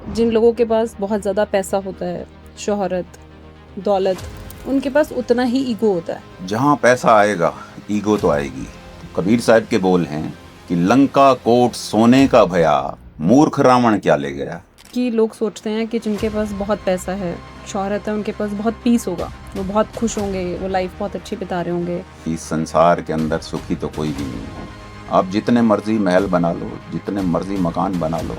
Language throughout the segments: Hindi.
जिन लोगों के पास बहुत ज़्यादा पैसा होता है, शोहरत, दौलत, उनके पास उतना ही ईगो होता है। जहाँ पैसा आएगा ईगो तो आएगी। कबीर साहब के बोल हैं कि लंका कोट सोने का भया, मूर्ख रावण क्या ले गया। कि लोग सोचते हैं कि जिनके पास बहुत पैसा है, शोहरत है, उनके पास बहुत पीस होगा, वो बहुत खुश होंगे, वो लाइफ बहुत अच्छी बिता रहे होंगे। इस संसार के अंदर सुखी तो कोई भी नहीं है। आप जितने मर्जी महल बना लो, जितने मर्जी मकान बना लो,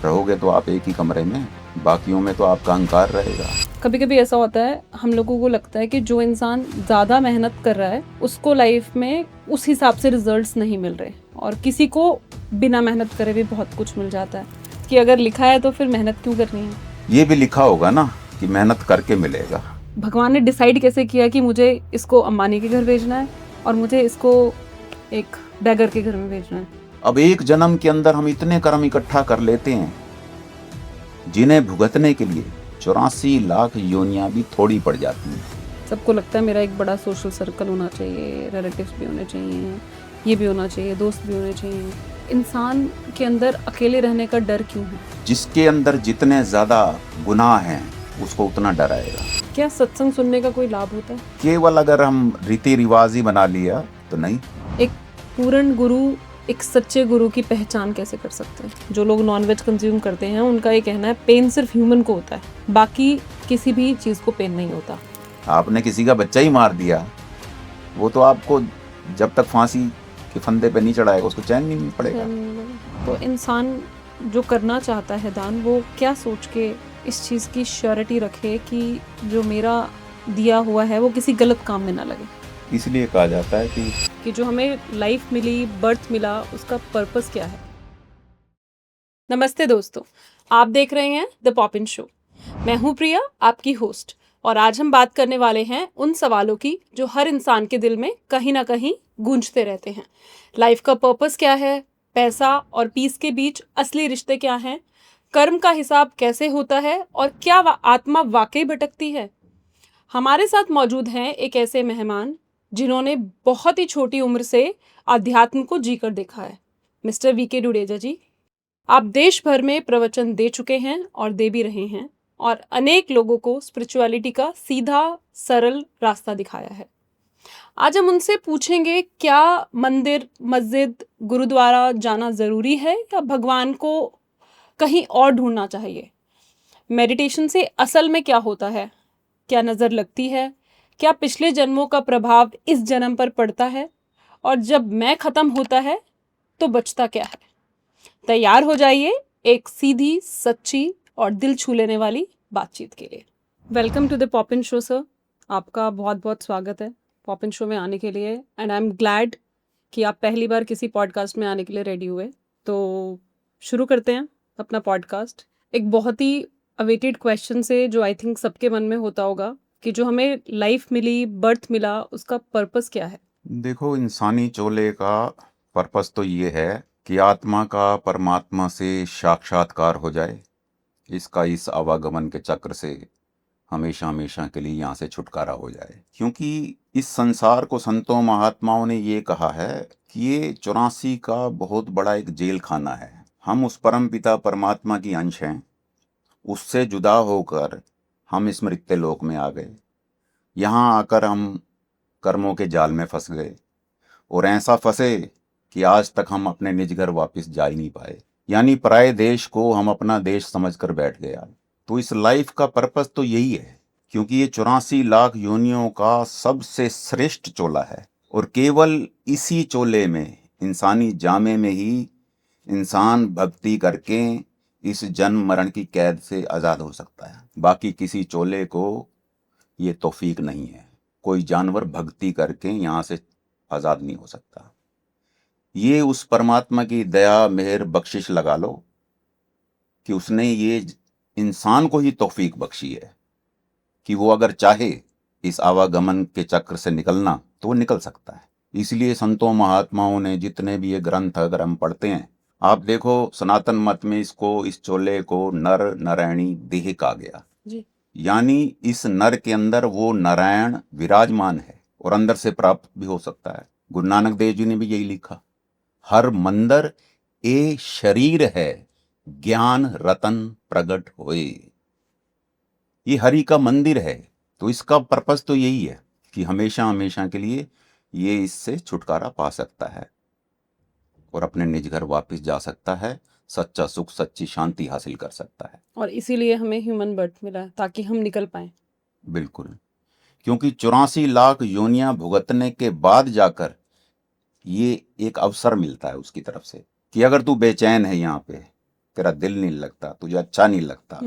रहोगे तो आप एक ही कमरे में, बाकियों में तो आपका अहंकार रहेगा। कभी कभी ऐसा होता है, हम लोगों को लगता है कि जो इंसान ज़्यादा मेहनत कर रहा है उसको लाइफ में उस हिसाब से रिजल्ट्स नहीं मिल रहे, और किसी को बिना मेहनत करे भी बहुत कुछ मिल जाता है कि अगर लिखा है तो फिर मेहनत क्यों करनी है। ये भी लिखा होगा ना कि मेहनत करके मिलेगा। भगवान ने डिसाइड कैसे किया कि मुझे इसको अंबानी के घर भेजना है और मुझे इसको एक बैगर के घर में भेजना है। अब एक जन्म के अंदर हम इतने कर्म इकट्ठा कर लेते हैं जिन्हें भुगतने के लिए 84 लाख योनियां भी थोड़ी पड़ जाती हैं। सबको लगता है मेरा एक बड़ा सोशल सर्कल होना चाहिए, रिलेटिव्स भी होने चाहिए, ये भी होना चाहिए, दोस्त भी होने चाहिए। इंसान के अंदर अकेले रहने का डर क्यों है? जिसके अंदर जितने ज्यादा गुनाह हैं उसको उतना डर आएगा। क्या सत्संग सुनने का कोई लाभ होता है? केवल अगर हम रीति रिवाज ही बना लिया तो नहीं। एक पूर्ण गुरु, एक सच्चे गुरु की पहचान कैसे कर सकते हैं? जो लोग नॉनवेज कंज्यूम करते हैं उनका ये कहना है पेन सिर्फ ह्यूमन को होता है, बाकी किसी भी चीज़ को पेन नहीं होता। आपने किसी का बच्चा ही मार दिया, वो तो आपको जब तक फांसी के फंदे पे नहीं चढ़ाएगा उसको चैन नहीं पड़ेगा। तो इंसान जो करना चाहता है दान, वो क्या सोच के इस चीज़ की श्योरिटी रखे कि जो मेरा दिया हुआ है वो किसी गलत काम में ना लगे। इसलिए कहा जाता है कि जो हमें लाइफ मिली, बर्थ मिला, उसका पर्पस क्या है। नमस्ते दोस्तों, आप देख रहे हैं द पॉपिन शो। मैं हूं प्रिया, आपकी होस्ट, और आज हम बात करने वाले हैं उन सवालों की जो हर इंसान के दिल में कहीं ना कहीं गूंजते रहते हैं। लाइफ का पर्पस क्या है? पैसा और पीस के बीच असली रिश्ते क्या हैं? कर्म का हिसाब कैसे होता है? और क्या आत्मा वाकई भटकती है? हमारे साथ मौजूद हैं एक ऐसे मेहमान जिन्होंने बहुत ही छोटी उम्र से अध्यात्म को जीकर देखा है। मिस्टर वीके डुडेजा जी, आप देश भर में प्रवचन दे चुके हैं और दे भी रहे हैं, और अनेक लोगों को स्पिरिचुअलिटी का सीधा सरल रास्ता दिखाया है। आज हम उनसे पूछेंगे, क्या मंदिर, मस्जिद, गुरुद्वारा जाना ज़रूरी है या भगवान को कहीं और ढूंढना चाहिए? मेडिटेशन से असल में क्या होता है? क्या नज़र लगती है? क्या पिछले जन्मों का प्रभाव इस जन्म पर पड़ता है? और जब मैं ख़त्म होता है तो बचता क्या है? तैयार हो जाइए एक सीधी, सच्ची और दिल छू लेने वाली बातचीत के लिए। Welcome to the Poppin show sir. आपका बहुत बहुत स्वागत है पॉपिन शो में आने के लिए, एंड आई एम ग्लैड कि आप पहली बार किसी पॉडकास्ट में आने के लिए रेडी हुए। तो शुरू करते हैं अपना पॉडकास्ट एक बहुत ही अवेटेड क्वेश्चन से, जो आई थिंक सबके मन में होता होगा कि जो हमें लाइफ मिली, बर्थ मिला, उसका पर्पस क्या है? देखो, इंसानी चोले का पर्पस तो ये है कि आत्मा का परमात्मा से साक्षात्कार हो जाए, इसका इस आवागमन के चक्र से हमेशा हमेशा के लिए यहाँ से छुटकारा हो जाए। क्योंकि इस संसार को संतों महात्माओं ने ये कहा है कि ये 84 का बहुत बड़ा एक जेल खाना है। हम उस परम पिता परमात्मा की अंश हैं, उससे जुदा होकर हम इस मृत्यु लोक में आ गए। यहाँ आकर हम कर्मों के जाल में फंस गए, और ऐसा फंसे कि आज तक हम अपने निज घर वापस जा ही नहीं पाए। यानी पराये देश को हम अपना देश समझकर बैठ गया। तो इस लाइफ का पर्पस तो यही है, क्योंकि ये 84 लाख योनियों का सबसे श्रेष्ठ चोला है, और केवल इसी चोले में, इंसानी जामे में ही इंसान भक्ति करके इस जन्म मरण की कैद से आज़ाद हो सकता है। बाकी किसी चोले को ये तौफीक नहीं है। कोई जानवर भक्ति करके यहाँ से आज़ाद नहीं हो सकता। ये उस परमात्मा की दया, मेहर, बख्शिश लगा लो कि उसने ये इंसान को ही तौफीक बख्शी है कि वो अगर चाहे इस आवागमन के चक्र से निकलना तो वो निकल सकता है। इसलिए संतों महात्माओं ने जितने भी ये ग्रंथ अगर हम पढ़ते हैं, आप देखो सनातन मत में इसको, इस चोले को नर नारायणी देह कहा गया जी। यानी इस नर के अंदर वो नारायण विराजमान है और अंदर से प्राप्त भी हो सकता है। गुरु नानक देव जी ने भी यही लिखा, हर मंदिर ए शरीर है ज्ञान रतन प्रगट होए। ये हरि का मंदिर है, तो इसका पर्पस तो यही है कि हमेशा हमेशा के लिए ये इससे छुटकारा पा सकता है और अपने निज घर वापस जा सकता है, सच्चा सुख सच्ची शांति हासिल कर सकता है। और इसीलिए हमें ह्यूमन बर्थ मिला है, ताकि हम निकल पाए। बिल्कुल, क्योंकि 84 लाख योनियां भुगतने के बाद जाकर ये एक अवसर मिलता है उसकी तरफ से कि अगर तू बेचैन है, यहाँ पे तेरा दिल नहीं लगता, तुझे अच्छा नहीं लगता,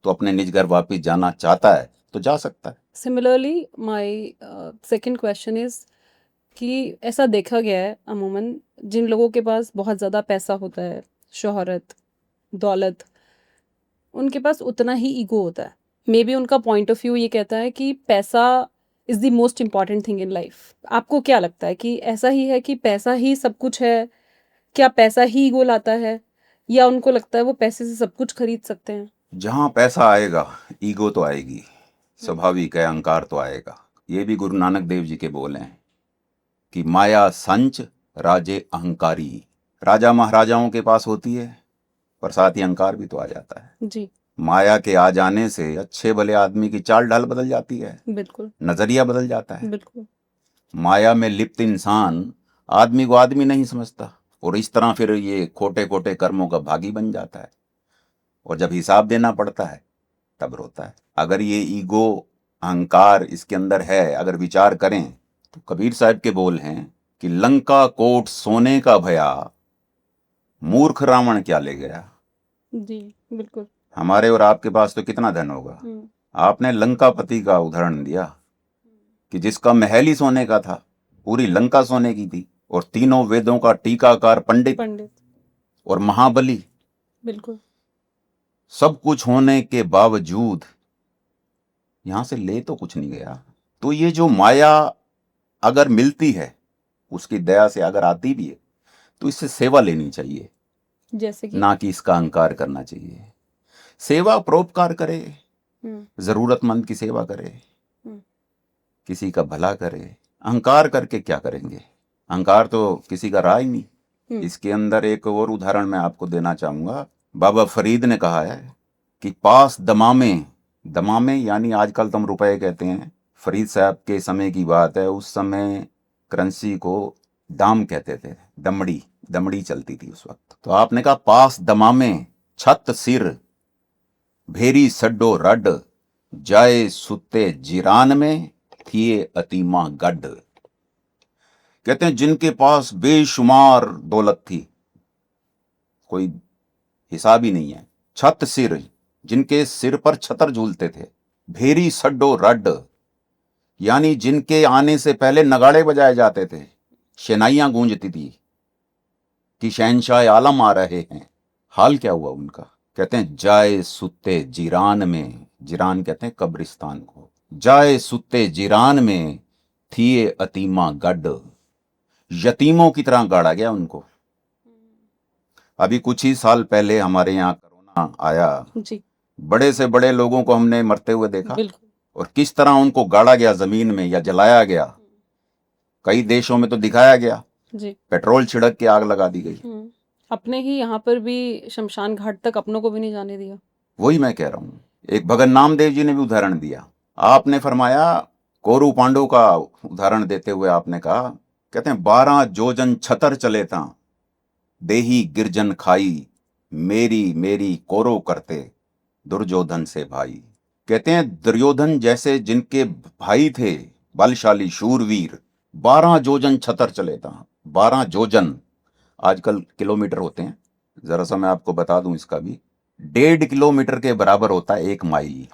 तो अपने निज घर वापस जाना चाहता है तो जा सकता है। Similarly my second question is कि ऐसा देखा गया है अमूमन जिन लोगों के पास बहुत ज़्यादा पैसा होता है, शोहरत, दौलत, उनके पास उतना ही ईगो होता है। मे बी उनका पॉइंट ऑफ व्यू ये कहता है कि पैसा is the most important thing in life. आपको क्या लगता है कि ऐसा ही है कि पैसा ही सब कुछ है? क्या पैसा ही ईगो लाता है, या उनको लगता है वो पैसे से सब कुछ खरीद सकते हैं? जहां पैसा आएगा ईगो तो आएगी, स्वाभाविक है, अहंकार तो आएगा। ये भी गुरु नानक देव जी के बोल हैं कि माया संच राजे अहंकारी। राजा महाराजाओं के पास होती है, पर साथ ही अहंकार भी तो आ जाता है जी, माया के आ जाने से अच्छे भले आदमी की चाल ढाल बदल जाती है, बिल्कुल नजरिया बदल जाता है। बिल्कुल। माया में लिप्त इंसान आदमी को आदमी नहीं समझता, और इस तरह फिर ये खोटे खोटे कर्मों का भागी बन जाता है, और जब हिसाब देना पड़ता है तब रोता है। अगर ये ईगो अहंकार इसके अंदर है, अगर विचार करें, तो कबीर साहब के बोल हैं कि लंका कोट सोने का भया, मूर्ख रावण क्या ले गया। जी, बिल्कुल। हमारे और आपके पास तो कितना धन होगा। आपने लंकापति का उदाहरण दिया कि जिसका महल ही सोने का था, पूरी लंका सोने की थी, और तीनों वेदों का टीकाकार पंडित और महाबली, बिल्कुल। सब कुछ होने के बावजूद यहां से ले तो कुछ नहीं गया। तो ये जो माया अगर मिलती है, उसकी दया से अगर आती भी है, तो इससे सेवा लेनी चाहिए, जैसे कि ना कि इसका अहंकार करना चाहिए। सेवा परोपकार करे, जरूरतमंद की सेवा करे, किसी का भला करे। अहंकार करके क्या करेंगे? अहंकार तो किसी का रहा ही नहीं। इसके अंदर एक और उदाहरण मैं आपको देना चाहूंगा। बाबा फरीद ने कहा है कि पास दमामे, दमामे यानी आजकल तुम रुपए कहते हैं, फरीद साहब के समय की बात है, उस समय करेंसी को दाम कहते थे, दमड़ी, दमड़ी चलती थी उस वक्त। तो आपने कहा पास दमामे छत सिर भेरी सड्डो रड, जाए सुते जिरान में थिए अतीमा गड। कहते हैं जिनके पास बेशुमार दौलत थी, कोई हिसाब ही नहीं है, छत सिर, जिनके सिर पर छतर झूलते थे, भेरी सड्डो रड यानी जिनके आने से पहले नगाड़े बजाए जाते थे, शहनाइयां गूंजती थी कि शहनशाह आलम आ रहे हैं। हाल क्या हुआ उनका? कहते हैं जाए सुते जिरान में, जिरान कहते हैं कब्रिस्तान को, जाए सुते जिरान में थिए अतीमा गड, यतीमों की तरह गाड़ा गया उनको। अभी कुछ ही साल पहले हमारे यहाँ कोरोना आया जी, बड़े से बड़े लोगों को हमने मरते हुए देखा, बिल्कुल। और किस तरह उनको गाड़ा गया जमीन में या जलाया गया। कई देशों में तो दिखाया गया, जी, पेट्रोल छिड़क के आग लगा दी गई। अपने ही यहाँ पर भी शमशान घाट तक अपनों को भी नहीं जाने दिया। वही मैं कह रहा हूँ। एक भगत नामदेव जी ने भी उदाहरण दिया। आपने फरमाया, कोरु पांडु का उदाहरण देते हुए आपने कहा, कहते हैं 12 जोजन छतर चले था, देही गिरजन खाई, मेरी मेरी कोरो करते दुर्योधन से भाई। कहते हैं दुर्योधन जैसे जिनके भाई थे बलशाली शूरवीर, 12 जोजन छतर चले था। 12 जोजन आजकल किलोमीटर होते हैं, जरा सा मैं आपको बता दूं इसका भी। 1.5 किलोमीटर के बराबर होता है 1 माइल,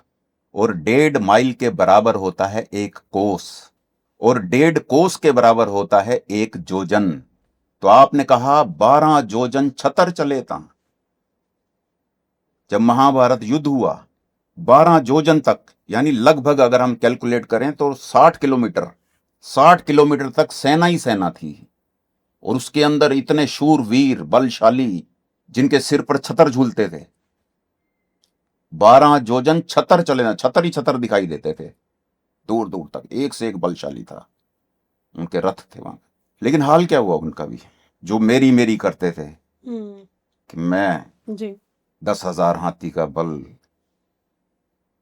और 1.5 माइल के बराबर होता है 1 कोस, और 1.5 कोस के बराबर होता है 1 जोजन। तो आपने कहा 12 जोजन छतर चले था। जब महाभारत युद्ध हुआ 12 जोजन तक, यानी लगभग अगर हम कैलकुलेट करें तो 60 किलोमीटर, 60 किलोमीटर तक सेना ही सेना थी, और उसके अंदर इतने शूरवीर बलशाली जिनके सिर पर छतर झूलते थे। 12 जोजन छतर चले ना, छतर ही छतर दिखाई देते थे दूर दूर तक, एक से एक बलशाली था, उनके रथ थे वहां। लेकिन हाल क्या हुआ उनका भी, जो मेरी मेरी करते थे कि मैं जी, 10,000 हाथी का बल,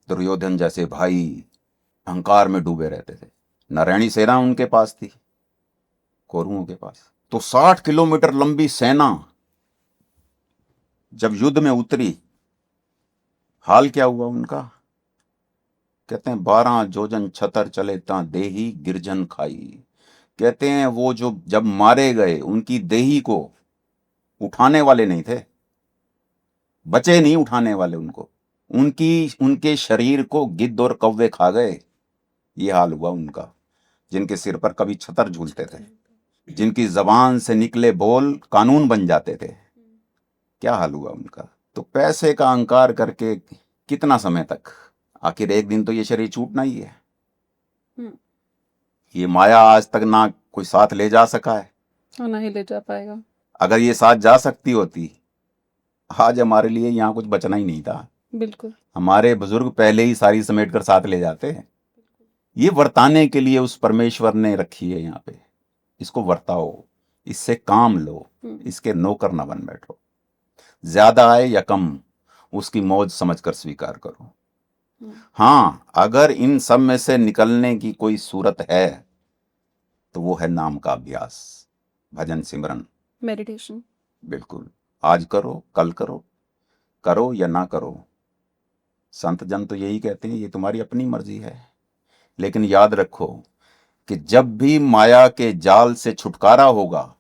दुर्योधन जैसे भाई अहंकार में डूबे रहते थे। नारायणी सेना उनके पास थी, कौरवों के पास। तो 60 किलोमीटर लंबी सेना जब युद्ध में उतरी, हाल क्या हुआ उनका? कहते हैं 12 जोजन छतर चले ता देही गिरजन खाई। कहते हैं वो जो जब मारे गए, उनकी देही को उठाने वाले नहीं थे, बचे नहीं उठाने वाले उनको, उनके शरीर को गिद्ध और कौवे खा गए। ये हाल हुआ उनका। जिनके सिर पर कभी छतर झूलते थे, जिनकी जबान से निकले बोल कानून बन जाते थे, क्या हाल हुआ उनका। तो पैसे का अहंकार करके कितना समय तक? आखिर एक दिन तो ये शरीर छूटना ही है। ये माया आज तक ना कोई साथ ले जा सका है और ना ही ले जा पाएगा। अगर ये साथ जा सकती होती, आज हमारे लिए यहाँ कुछ बचना ही नहीं था। बिल्कुल। हमारे बुजुर्ग पहले ही सारी समेट कर साथ ले जाते हैं। ये वर्ताने के लिए उस परमेश्वर ने रखी है यहाँ पे। इसको वर्ताओ, इससे काम लो, इसके नौकर ना बन बैठो। ज्यादा आए या कम, उसकी मौज समझकर स्वीकार करो। हाँ, अगर इन सब में से निकलने की कोई सूरत है तो वो है नाम का अभ्यास, भजन सिमरन, मेडिटेशन। बिल्कुल। आज करो, कल करो, करो या ना करो। संत जन तो यही कहते हैं, ये तुम्हारी अपनी मर्जी है। लेकिन याद रखो कि जब भी माया के जाल से छुटकारा होगा,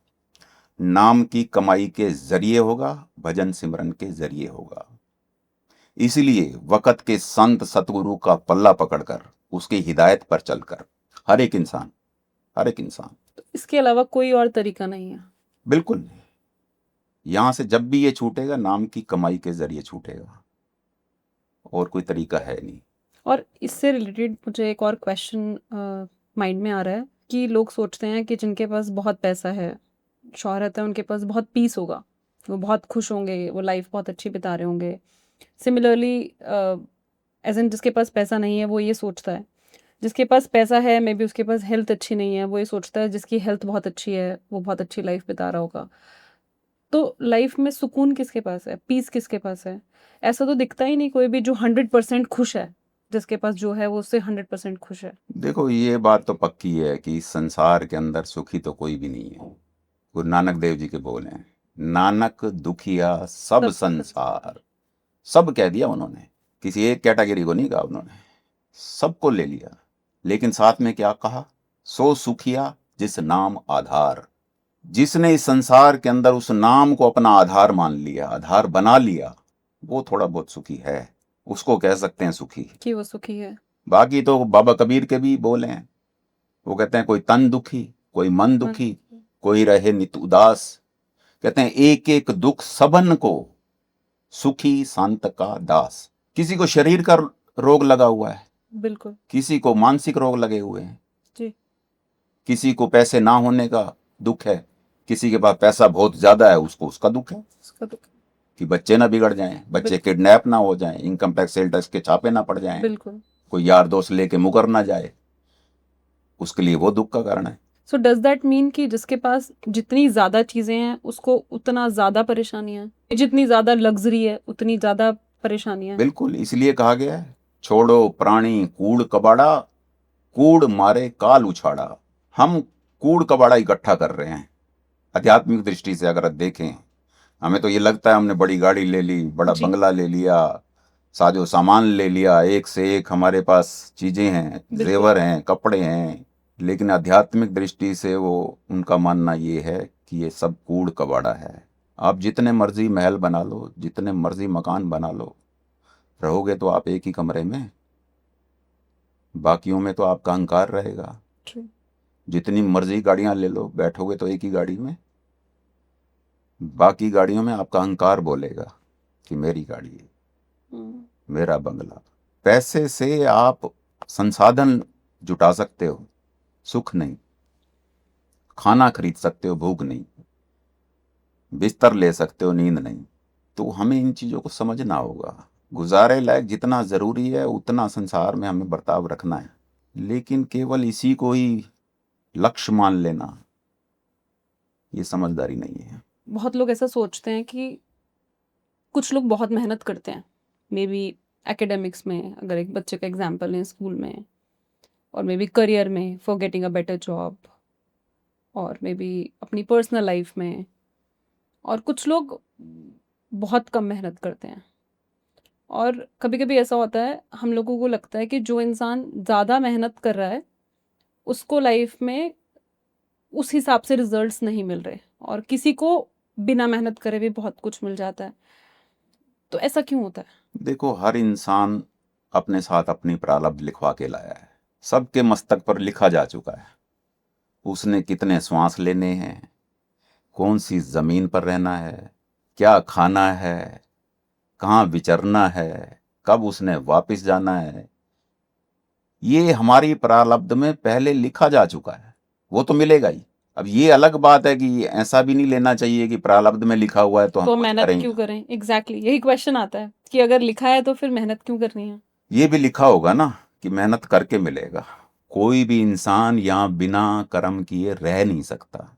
नाम की कमाई के जरिए होगा, भजन सिमरन के जरिए होगा। इसलिए वक़्त के संत सतगुरु का पल्ला पकड़कर, उसकी हिदायत पर चलकर हर एक इंसान तो इसके अलावा कोई और तरीका नहीं है। बिल्कुल। यहां से जब भी ये छूटेगा, नाम की कमाई के जरिए छूटेगा, और कोई तरीका है नहीं। और इससे रिलेटेड मुझे एक और क्वेश्चन माइंड में आ रहा है कि लोग सोचते हैं कि जिनके पास बहुत पैसा है, शोहरत है, उनके पास बहुत पीस होगा, वो बहुत खुश होंगे, वो लाइफ बहुत अच्छी बिता रहे होंगे। सिमिलरली एज इन जिसके पास पैसा नहीं है वो ये सोचता है, जिसके पास पैसा है मे बी उसके पास हेल्थ अच्छी नहीं है, वो ये सोचता है जिसकी हेल्थ बहुत अच्छी है वो बहुत अच्छी लाइफ बिता रहा होगा। तो लाइफ में सुकून किसके पास है, पीस किसके पास है? ऐसा तो दिखता ही नहीं कोई भी जो 100% खुश है। जिसके पास जो है वो उससे 100% खुश है। देखो, ये बात तो पक्की है कि इस संसार के अंदर सुखी तो कोई भी नहीं है। गुरु नानक देव जी के बोल हैं, नानक दुखिया सब संसार। सब कह दिया उन्होंने, किसी एक कैटेगरी को नहीं कहा उन्होंने, सबको ले लिया। लेकिन साथ में क्या कहा? सो सुखिया जिस नाम आधार। जिसने इस संसार के अंदर उस नाम को अपना आधार मान लिया, आधार बना लिया, वो थोड़ा बहुत सुखी है, उसको कह सकते हैं सुखी कि वो सुखी है। बाकी तो बाबा कबीर के भी बोले हैं, वो कहते हैं कोई तन दुखी, कोई मन दुखी, कोई रहे नित उदास। कहते हैं एक एक दुख सबन को, सुखी शांत का दास। किसी को शरीर का रोग लगा हुआ है, बिल्कुल, किसी को मानसिक रोग लगे हुए हैं जी। किसी को पैसे ना होने का दुख है, किसी के पास पैसा बहुत ज्यादा है, उसको उसका दुख है उसका दुख। कि बच्चे ना बिगड़ जाएं, बच्चे किडनैप ना हो जाएं, इनकम टैक्स सेल टैक्स के छापे ना पड़ जाएं, बिल्कुल। कोई यार दोस्त लेके मुकर ना जाए, उसके लिए वो दुख का कारण है। सो डज दैट मीन कि जिसके पास जितनी ज्यादा चीजें हैं उसको उतना ज्यादा परेशानियां हैं, जितनी ज्यादा लग्जरी है उतनी ज्यादा परेशानियां हैं? बिल्कुल, इसलिए कहा गया है, छोड़ो प्राणी कूड़ कबाड़ा, कूड़ मारे काल उछाड़ा। हम कूड़ कबाड़ा इकट्ठा कर रहे हैं। आध्यात्मिक दृष्टि से अगर देखें, हमें तो ये लगता है हमने बड़ी गाड़ी ले ली, बड़ा बंगला ले लिया, साजो सामान ले लिया, एक से एक हमारे पास चीजें हैं, जेवर हैं, कपड़े हैं। लेकिन आध्यात्मिक दृष्टि से वो उनका मानना ये है कि ये सब कूड़ कबाड़ा है। आप जितने मर्जी महल बना लो, जितने मर्जी मकान बना लो, रहोगे तो आप एक ही कमरे में, बाकियों में तो आपका अहंकार रहेगा। जितनी मर्जी गाड़ियां ले लो, बैठोगे तो एक ही गाड़ी में, बाकी गाड़ियों में आपका अहंकार बोलेगा कि मेरी गाड़ी है, मेरा बंगला। पैसे से आप संसाधन जुटा सकते हो, सुख नहीं। खाना खरीद सकते हो, भूख नहीं। बिस्तर ले सकते हो, नींद नहीं। तो हमें इन चीजों को समझना होगा। गुजारे लायक जितना जरूरी है उतना संसार में हमें बर्ताव रखना है, लेकिन केवल इसी को ही लक्ष्य मान लेना, ये समझदारी नहीं है। बहुत लोग ऐसा सोचते हैं कि कुछ लोग बहुत मेहनत करते हैं, मे बी एकेडमिक्स में, अगर एक बच्चे का एग्जाम्पल लें स्कूल में, और मे बी करियर में for getting a better job, और मे बी अपनी पर्सनल लाइफ में, और कुछ लोग बहुत कम मेहनत करते हैं। और कभी कभी ऐसा होता है, हम लोगों को लगता है कि जो इंसान ज़्यादा मेहनत कर रहा है उसको लाइफ में उस हिसाब से रिजल्ट्स नहीं मिल रहे, और किसी को बिना मेहनत करे भी बहुत कुछ मिल जाता है। तो ऐसा क्यों होता है? देखो, हर इंसान अपने साथ अपनी प्रारब्ध लिखवा के लाया है। सबके मस्तक पर लिखा जा चुका है उसने कितने श्वास लेने हैं, कौन सी जमीन पर रहना है, क्या खाना है, कहाँ विचरना है, कब उसने वापस जाना है। ये हमारी प्रारब्ध में पहले लिखा जा चुका है, वो तो मिलेगा ही। अब ये अलग बात है कि ऐसा भी नहीं लेना चाहिए कि प्रारब्ध में लिखा हुआ है तो हम तो कुछ मेहनत करें। क्यों करें? एग्जैक्टली यही क्वेश्चन आता है कि अगर लिखा है तो फिर मेहनत क्यों करनी है? ये भी लिखा होगा ना कि मेहनत करके मिलेगा। कोई भी इंसान यहाँ बिना कर्म किए रह नहीं सकता।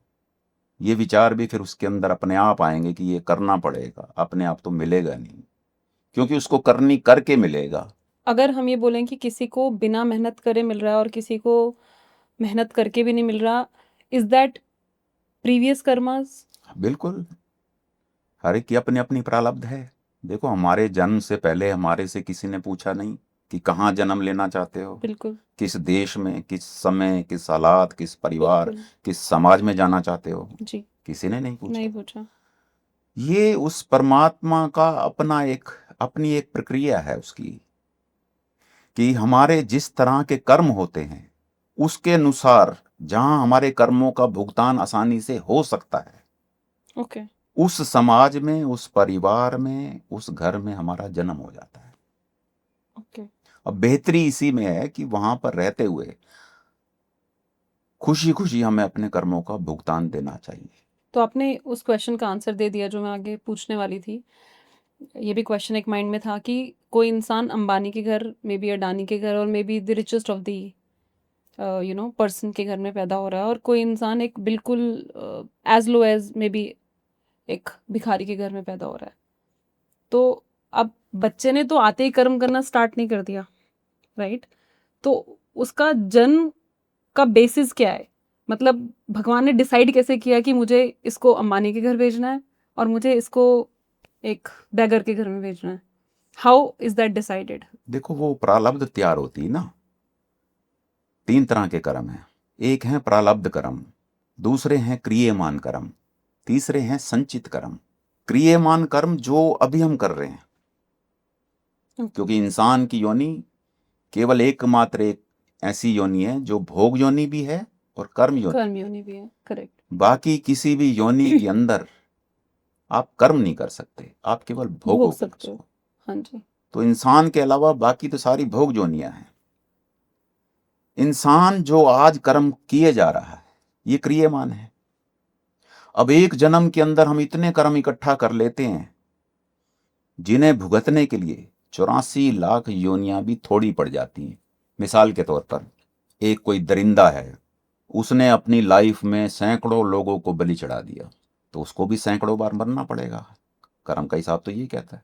ये विचार भी फिर उसके अंदर अपने आप आएंगे कि ये करना पड़ेगा, अपने आप तो मिलेगा नहीं, क्योंकि उसको करनी करके मिलेगा। अगर हम ये बोलें कि किसी को बिना मेहनत करे मिल रहा है और किसी को मेहनत करके भी नहीं मिल रहा, इज दैट प्रीवियस कर्मास? बिल्कुल, हर एक की अपनी अपनी प्रारब्ध है। देखो, हमारे जन्म से पहले हमारे से किसी ने पूछा नहीं कि कहाँ जन्म लेना चाहते हो, बिल्कुल किस देश में, किस समय, किस हालात, किस परिवार, बिल्कुल किस समाज में जाना चाहते हो। जी, किसी ने नहीं पूछा। नहीं पूछा। ये उस परमात्मा का अपनी एक प्रक्रिया है उसकी, कि हमारे जिस तरह के कर्म होते हैं उसके अनुसार जहां हमारे कर्मों का भुगतान आसानी से हो सकता है, ओके उस समाज में, उस परिवार में, उस घर में हमारा जन्म हो जाता है। ओके अब बेहतरी इसी में है कि वहां पर रहते हुए खुशी खुशी हमें अपने कर्मों का भुगतान देना चाहिए। तो आपने उस क्वेश्चन का आंसर दे दिया जो मैं आगे पूछने वाली थी। ये भी क्वेश्चन एक माइंड में था कि कोई इंसान अंबानी के घर, मे बी अडानी के घर, और may be the richest of the person के घर में पैदा हो रहा है, और कोई इंसान एक बिल्कुल as low as maybe एक भिखारी के घर में पैदा हो रहा है। तो अब बच्चे ने तो आते ही कर्म करना स्टार्ट नहीं कर दिया, राइट? तो उसका जन्म का बेसिस क्या है? मतलब भगवान ने डिसाइड कैसे किया कि मुझे इसको अंबानी के घर भेजना है और मुझे इसको एक बैगर के घर में भेजना है? How is that decided? देखो, वो प्रारब्ध तैयार होती है ना। 3 तरह के कर्म हैं। एक है प्रारब्ध कर्म, दूसरे हैं क्रियमान कर्म, तीसरे हैं संचित कर्म। क्रियमान कर्म जो अभी हम कर रहे हैं, क्योंकि इंसान की योनि केवल एकमात्र एक ऐसी योनि है जो भोग योनि भी है और कर्म योनि। कर्म योनि भी है, करेक्ट। बाकी किसी भी योनि के अंदर आप कर्म नहीं कर सकते, आप केवल भोग भोगोगे सकते हो, उसको। हाँ जी। तो इंसान के अलावा बाकी तो सारी भोग योनियां हैं। इंसान जो आज कर्म किए जा रहा है ये क्रियमान है। अब एक जन्म के अंदर हम इतने कर्म इकट्ठा कर लेते हैं जिन्हें भुगतने के लिए 84 लाख योनियां भी थोड़ी पड़ जाती हैं। मिसाल के तौर पर, एक कोई दरिंदा है, उसने अपनी लाइफ में सैकड़ों लोगों को बलि चढ़ा दिया, तो उसको भी सैकड़ों बार मरना पड़ेगा। कर्म का हिसाब तो ये कहता है।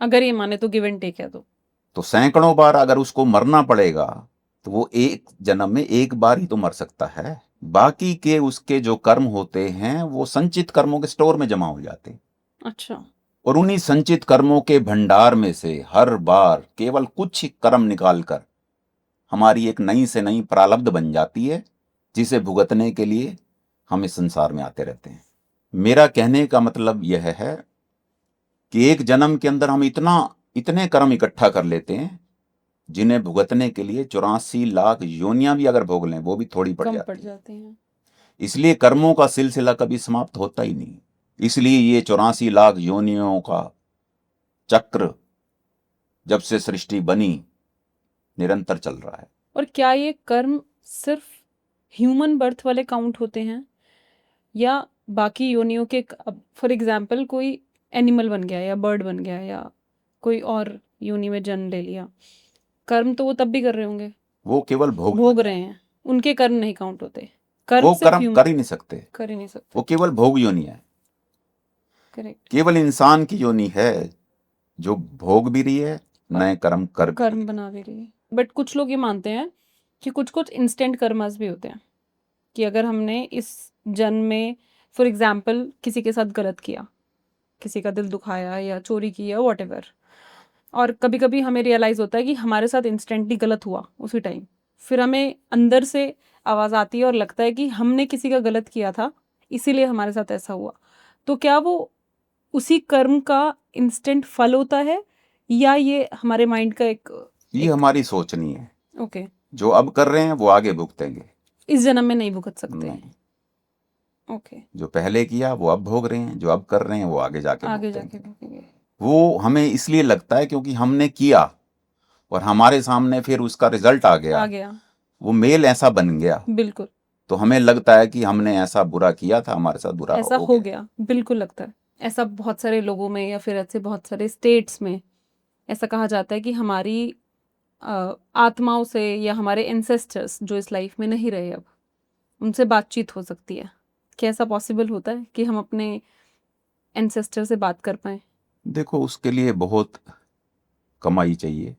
अगर ये माने तो गिव एंड टेक है तो सैकड़ों बार अगर उसको मरना पड़ेगा तो वो एक जन्म में एक बार ही तो मर सकता है। बाकी के उसके जो कर्म होते हैं वो संचित कर्मों के स्टोर में जमा हो जाते हैं। अच्छा, और उन्हीं संचित कर्मों के भंडार में से हर बार केवल कुछ ही कर्म निकालकर हमारी एक नई से नई प्रारब्ध बन जाती है, जिसे भुगतने के लिए हम इस संसार में आते रहते हैं। मेरा कहने का मतलब यह है कि एक जन्म के अंदर हम इतने कर्म इकट्ठा कर लेते हैं जिन्हें भुगतने के लिए 84 लाख योनियां भी अगर भोग लें वो भी थोड़ी पड़ कम पड़ जाती है। जाते हैं। इसलिए कर्मों का सिलसिला कभी समाप्त होता ही नहीं। इसलिए ये 84 लाख योनियों का चक्र जब से सृष्टि बनी निरंतर चल रहा है। और क्या ये कर्म सिर्फ ह्यूमन बर्थ वाले काउंट होते हैं, या बाकी योनियों के? फॉर एग्जाम्पल कोई एनिमल बन गया या बर्ड बन गया या कोई और योनि में जन्म ले लिया, कर्म तो वो तब भी कर रहे होंगे, वो केवल भोग रहे हैं, उनके कर्म नहीं काउंट होते। कर्म वो सिर्फ कर्म ह्यूमन कर ही नहीं सकते, कर ही नहीं सकते। वो केवल भोग योनि है। करेक्ट। केवल इंसान की योनि है जो भोग भी रही है, नए कर्म कर भी कर्म रही है। बना भी रही है। बट कुछ लोग ये मानते हैं कि कुछ कुछ इंस्टेंट कर्मास भी होते हैं, कि अगर हमने इस जन्म में फॉर एग्जाम्पल किसी के साथ गलत किया, किसी का दिल दुखाया या चोरी किया वॉटेवर, और कभी कभी हमें रियलाइज़ होता है कि हमारे साथ इंस्टेंटली गलत हुआ उसी टाइम, फिर हमें अंदर से आवाज़ आती है और लगता है कि हमने किसी का गलत किया था इसीलिए हमारे साथ ऐसा हुआ। तो क्या वो उसी कर्म का इंस्टेंट फल होता है, या ये हमारे माइंड का ये एक हमारी सोचनी है। ओके, जो अब कर रहे हैं वो आगे भुगतेंगे। इस जन्म में नहीं भुगत सकते? नहीं, ओके, जो पहले किया वो अब भोग रहे हैं, जो अब कर रहे हैं वो आगे जाके आगे जाके भुगतेंगे। भुगतेंगे। वो हमें इसलिए लगता है क्योंकि हमने किया और हमारे सामने फिर उसका रिजल्ट आ आ गया, गया, वो मेल ऐसा बन गया, बिल्कुल तो हमें लगता है कि हमने ऐसा बुरा किया था, हमारे साथ बुरा ऐसा हो हो गया। गया, बिल्कुल लगता है। ऐसा बहुत सारे लोगों में या फिर ऐसे बहुत सारे स्टेट्स में ऐसा कहा जाता है कि हमारी आत्माओं से या हमारे एंसेस्टर्स जो इस लाइफ में नहीं रहे अब, उनसे बातचीत हो सकती है। क्या ऐसा पॉसिबल होता है कि हम अपने एंसेस्टर से बात कर पाएं? देखो, उसके लिए बहुत कमाई चाहिए,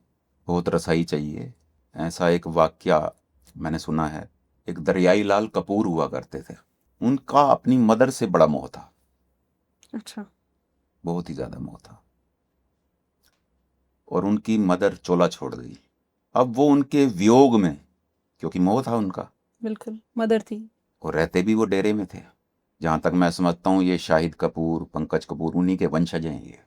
बहुत रसाई चाहिए। ऐसा एक वाक्या मैंने सुना है, एक दरियाई लाल कपूर हुआ करते थे, उनका अपनी मदर से बड़ा मोह था, अच्छा, बहुत ही ज्यादा मोह था, और उनकी मदर चोला छोड़ गई। अब वो उनके वियोग में, क्योंकि मोह था उनका, बिल्कुल मदर थी। और रहते भी वो डेरे में थे। जहां तक मैं समझता हूँ ये शाहिद कपूर, पंकज कपूर उन्हीं के वंशज हैं ये।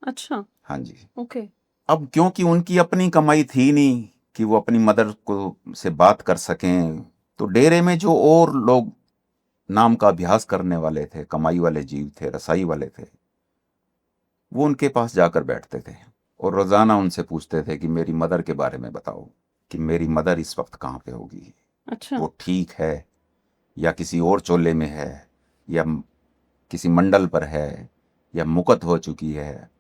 अच्छा, हाँ जी। ओके, अब क्योंकि उनकी अपनी कमाई थी नहीं कि वो अपनी मदर को से बात कर सकें, तो डेरे में जो और लोग नाम का अभ्यास करने वाले थे, कमाई वाले जीव थे, रसाई वाले थे, वो उनके पास जाकर बैठते थे और रोजाना उनसे पूछते थे कि मेरी मदर के बारे में बताओ, कि मेरी मदर इस वक्त कहाँ पे होगी, अच्छा, वो ठीक है या किसी और चोले में है, या किसी मंडल पर है, या मुकत हो चुकी है,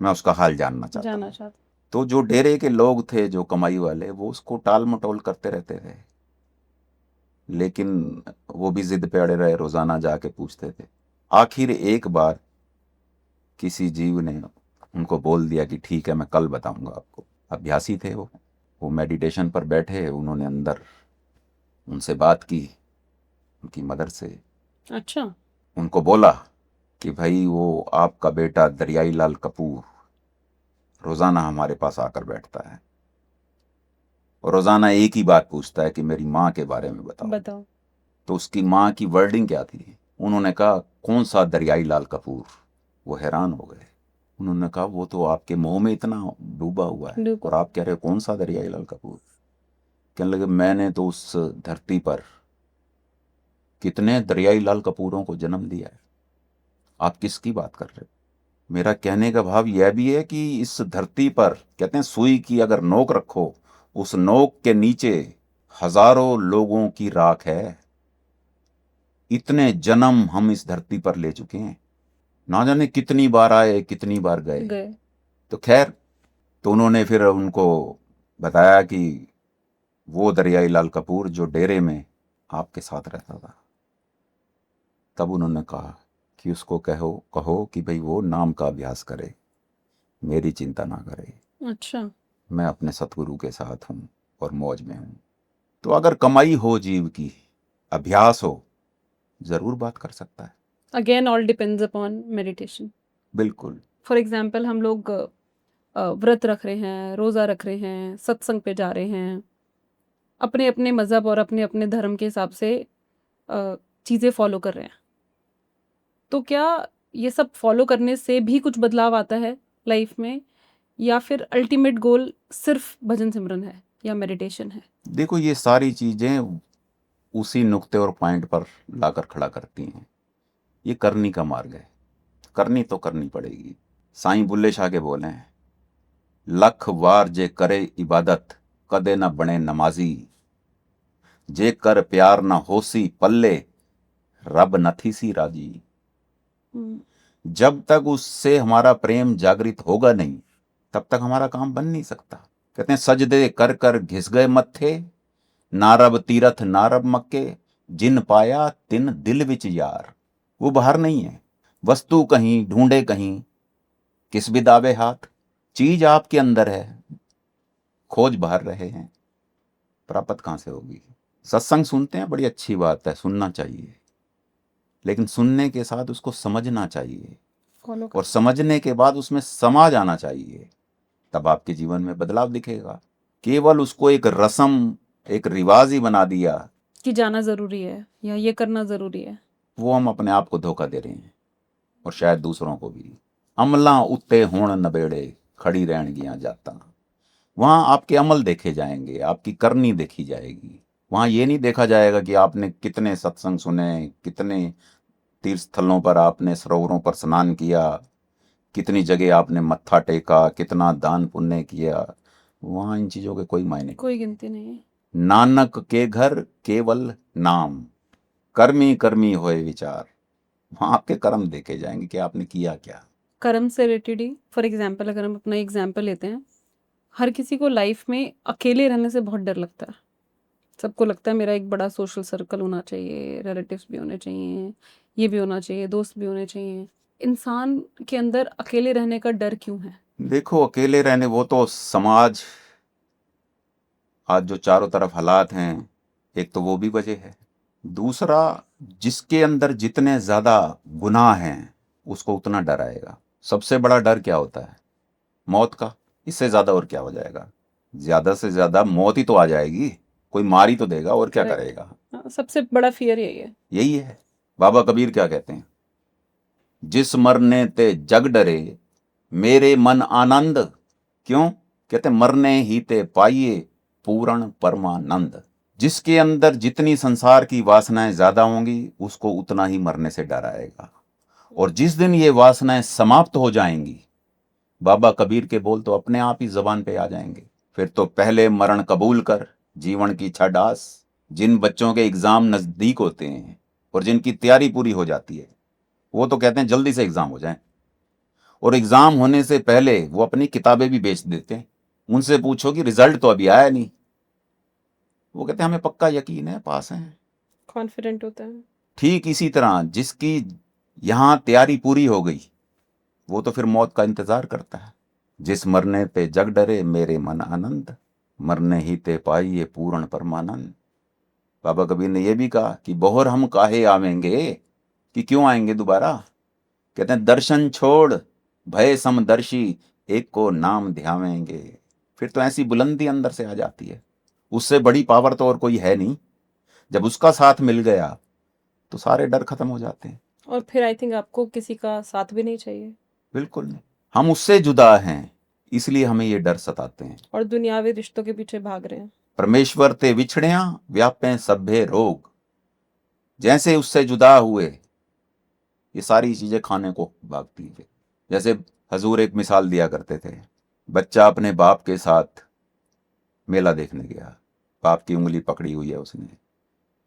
मैं उसका हाल जानना चाहता जाना हूँ। चाहता। तो जो डेरे के लोग थे, जो कमाई वाले, वो उसको टाल मटोल करते रहते थे, लेकिन वो भी जिद पे अड़े रहे, रोजाना जाके पूछते थे। आखिर एक बार किसी जीव ने उनको बोल दिया कि ठीक है, मैं कल बताऊंगा आपको। अभ्यासी थे वो मेडिटेशन पर बैठे, उन्होंने अंदर उनसे बात की, उनकी मदर से। अच्छा, उनको बोला कि भाई वो आपका बेटा दरियाई लाल कपूर रोजाना हमारे पास आकर बैठता है और रोजाना एक ही बात पूछता है कि मेरी माँ के बारे में बताओ। बताओ। तो उसकी माँ की वर्डिंग क्या थी? उन्होंने कहा, कौन सा दरियाई लाल कपूर? वो हैरान हो गए। उन्होंने कहा, वो तो आपके मुंह में इतना डूबा हुआ है डूबा। और आप कह रहे हो कौन सा दरियाई लाल कपूर? कहने लगे, मैंने तो उस धरती पर कितने दरियाई लाल कपूरों को जन्म दिया है, आप किसकी बात कर रहे हो? मेरा कहने का भाव यह भी है कि इस धरती पर, कहते हैं सुई की अगर नोक रखो, उस नोक के नीचे हजारों लोगों की राख है। इतने जन्म हम इस धरती पर ले चुके हैं, ना जाने कितनी बार आए, कितनी बार गए। गए। तो खैर, तो उन्होंने फिर उनको बताया कि वो दरियाई लाल कपूर जो डेरे में आपके साथ रहता था। तब उन्होंने कहा कि उसको कहो कहो कि भाई वो नाम का अभ्यास करे, मेरी चिंता ना करे, अच्छा, मैं अपने सतगुरु के साथ हूँ और मौज में हूँ। तो अगर कमाई हो जीव की, अभ्यास हो, जरूर बात कर सकता है। Again all depends upon meditation. बिल्कुल। फॉर एग्जाम्पल हम लोग व्रत रख रहे हैं, रोज़ा रख रहे हैं, सत्संग पे जा रहे हैं, अपने अपने मज़हब और अपने अपने धर्म के हिसाब से चीज़ें फॉलो कर रहे हैं। तो क्या ये सब फॉलो करने से भी कुछ बदलाव आता है लाइफ में, या फिर अल्टीमेट गोल सिर्फ भजन सिमरन है या मेडिटेशन है? देखो, ये सारी चीजें उसी नुक्ते और पॉइंट पर लाकर खड़ा करती हैं। ये करनी का मार्ग है, करनी तो करनी पड़ेगी। साईं बुल्ले शाह के बोले हैं, लख वार जे करे इबादत, कदे न बने नमाजी, जे कर प्यार न होसी पल्ले, रब नथी सी राजी। जब तक उससे हमारा प्रेम जागृत होगा नहीं, तब तक हमारा काम बन नहीं सकता। कहते हैं, सजदे कर कर घिस गए मत्थे, नारब तीरथ नारब मक्के, जिन पाया तिन दिल विच यार। वो बाहर नहीं है, वस्तु कहीं ढूंढे कहीं, किस भी दावे हाथ, चीज आपके अंदर है, खोज बाहर रहे हैं, प्राप्त कहां से होगी। सत्संग सुनते हैं, बड़ी अच्छी बात है, सुनना चाहिए, लेकिन सुनने के साथ उसको समझना चाहिए, फॉलो और समझने के बाद उसमें समा जाना चाहिए, तब आपके जीवन में बदलाव दिखेगा। केवल उसको एक रस्म, एक रिवाज ही बना दिया कि जाना जरूरी है या ये करना जरूरी है, वो हम अपने आप को धोखा दे रहे हैं, और शायद दूसरों को भी। अमला उत्ते होण नबेड़े, खड़ी रहणगियां जाता। वहां आपके अमल देखे जाएंगे, आपकी करनी देखी जाएगी। वहां ये नहीं देखा जाएगा कि आपने कितने सत्संग सुने, कितने तीर्थ स्थलों पर आपने, सरोवरों पर स्नान किया, कितनी जगह आपने मत्था टेका, कितना दान पुण्य किया। वहां इन चीजों के कोई मायने नहीं। कोई गिनती नहीं है। नानक के घर केवल नाम, कर्मी कर्मी होए विचार। वहां आपके कर्म देखे जाएंगे कि आपने किया क्या। कर्म से रिलेटेड ही, फॉर एग्जाम्पल अगर हम अपना एग्जाम्पल लेते हैं, हर किसी को लाइफ में अकेले रहने से बहुत डर लगता है। सबको लगता है मेरा एक बड़ा सोशल सर्कल होना चाहिए, रिलेटिव्स भी होने चाहिए, ये भी होना चाहिए, दोस्त भी होने चाहिए। इंसान के अंदर अकेले रहने का डर क्यों है? देखो, अकेले रहने, वो तो समाज, आज जो चारों तरफ हालात हैं, एक तो वो भी वजह है। दूसरा, जिसके अंदर जितने ज्यादा गुनाह हैं उसको उतना डर आएगा। सबसे बड़ा डर क्या होता है? मौत का। इससे ज्यादा और क्या हो जाएगा? ज्यादा से ज्यादा मौत ही तो आ जाएगी, कोई मार ही तो देगा, और क्या Correct. करेगा। हाँ, सबसे बड़ा फियर यही है। यही है। बाबा कबीर क्या कहते हैं? जिस मरने ते जग डरे, मेरे मन आनंद। क्यों? कहते मरने ही ते पाइए पूर्ण परमानंद। जिसके अंदर जितनी संसार की वासनाएं ज्यादा होंगी उसको उतना ही मरने से डर आएगा, और जिस दिन ये वासनाएं समाप्त हो जाएंगी, बाबा कबीर के बोल तो अपने आप ही जबान पे आ जाएंगे। फिर तो पहले मरण कबूल कर, जीवन की छडास। जिन बच्चों के एग्जाम नजदीक होते हैं और जिनकी तैयारी पूरी हो जाती है, वो तो कहते हैं जल्दी से एग्जाम हो जाए, और एग्जाम होने से पहले वो अपनी किताबें भी बेच देते हैं। उनसे पूछो कि रिजल्ट तो अभी आया नहीं, वो कहते हैं हमें पक्का यकीन है, पास हैं। कॉन्फिडेंट होता है। ठीक इसी तरह जिसकी यहां तैयारी पूरी हो गई, वो तो फिर मौत का इंतजार करता है। जिस मरने पे जग डरे, मेरे मन आनंद। मरने ही ते पाइए पूर्ण परमानंद। बाबा कबीर ने यह भी कहा कि बोहर हम काहे आवेंगे, कि क्यों आएंगे दोबारा। कहते हैं दर्शन छोड़ भय समदर्शी, एक को नाम ध्यावेंगे। फिर तो ऐसी बुलंदी अंदर से आ जाती है, उससे बड़ी पावर तो और कोई है नहीं। जब उसका साथ मिल गया तो सारे डर खत्म हो जाते हैं। और फिर आई थिंक आपको किसी का साथ भी नहीं चाहिए। बिल्कुल नहीं। हम उससे जुदा हैं, इसलिए हमें ये डर सताते हैं। और दुनियावी रिश्तों के पीछे भाग रहे हैं। परमेश्वर ते विछड़िया, व्यापे सभ्य रोग। जैसे उससे जुदा हुए, ये सारी चीजें खाने को भागती है। जैसे हजूर एक मिसाल दिया करते थे, बच्चा अपने बाप के साथ मेला देखने गया, बाप की उंगली पकड़ी हुई है उसने,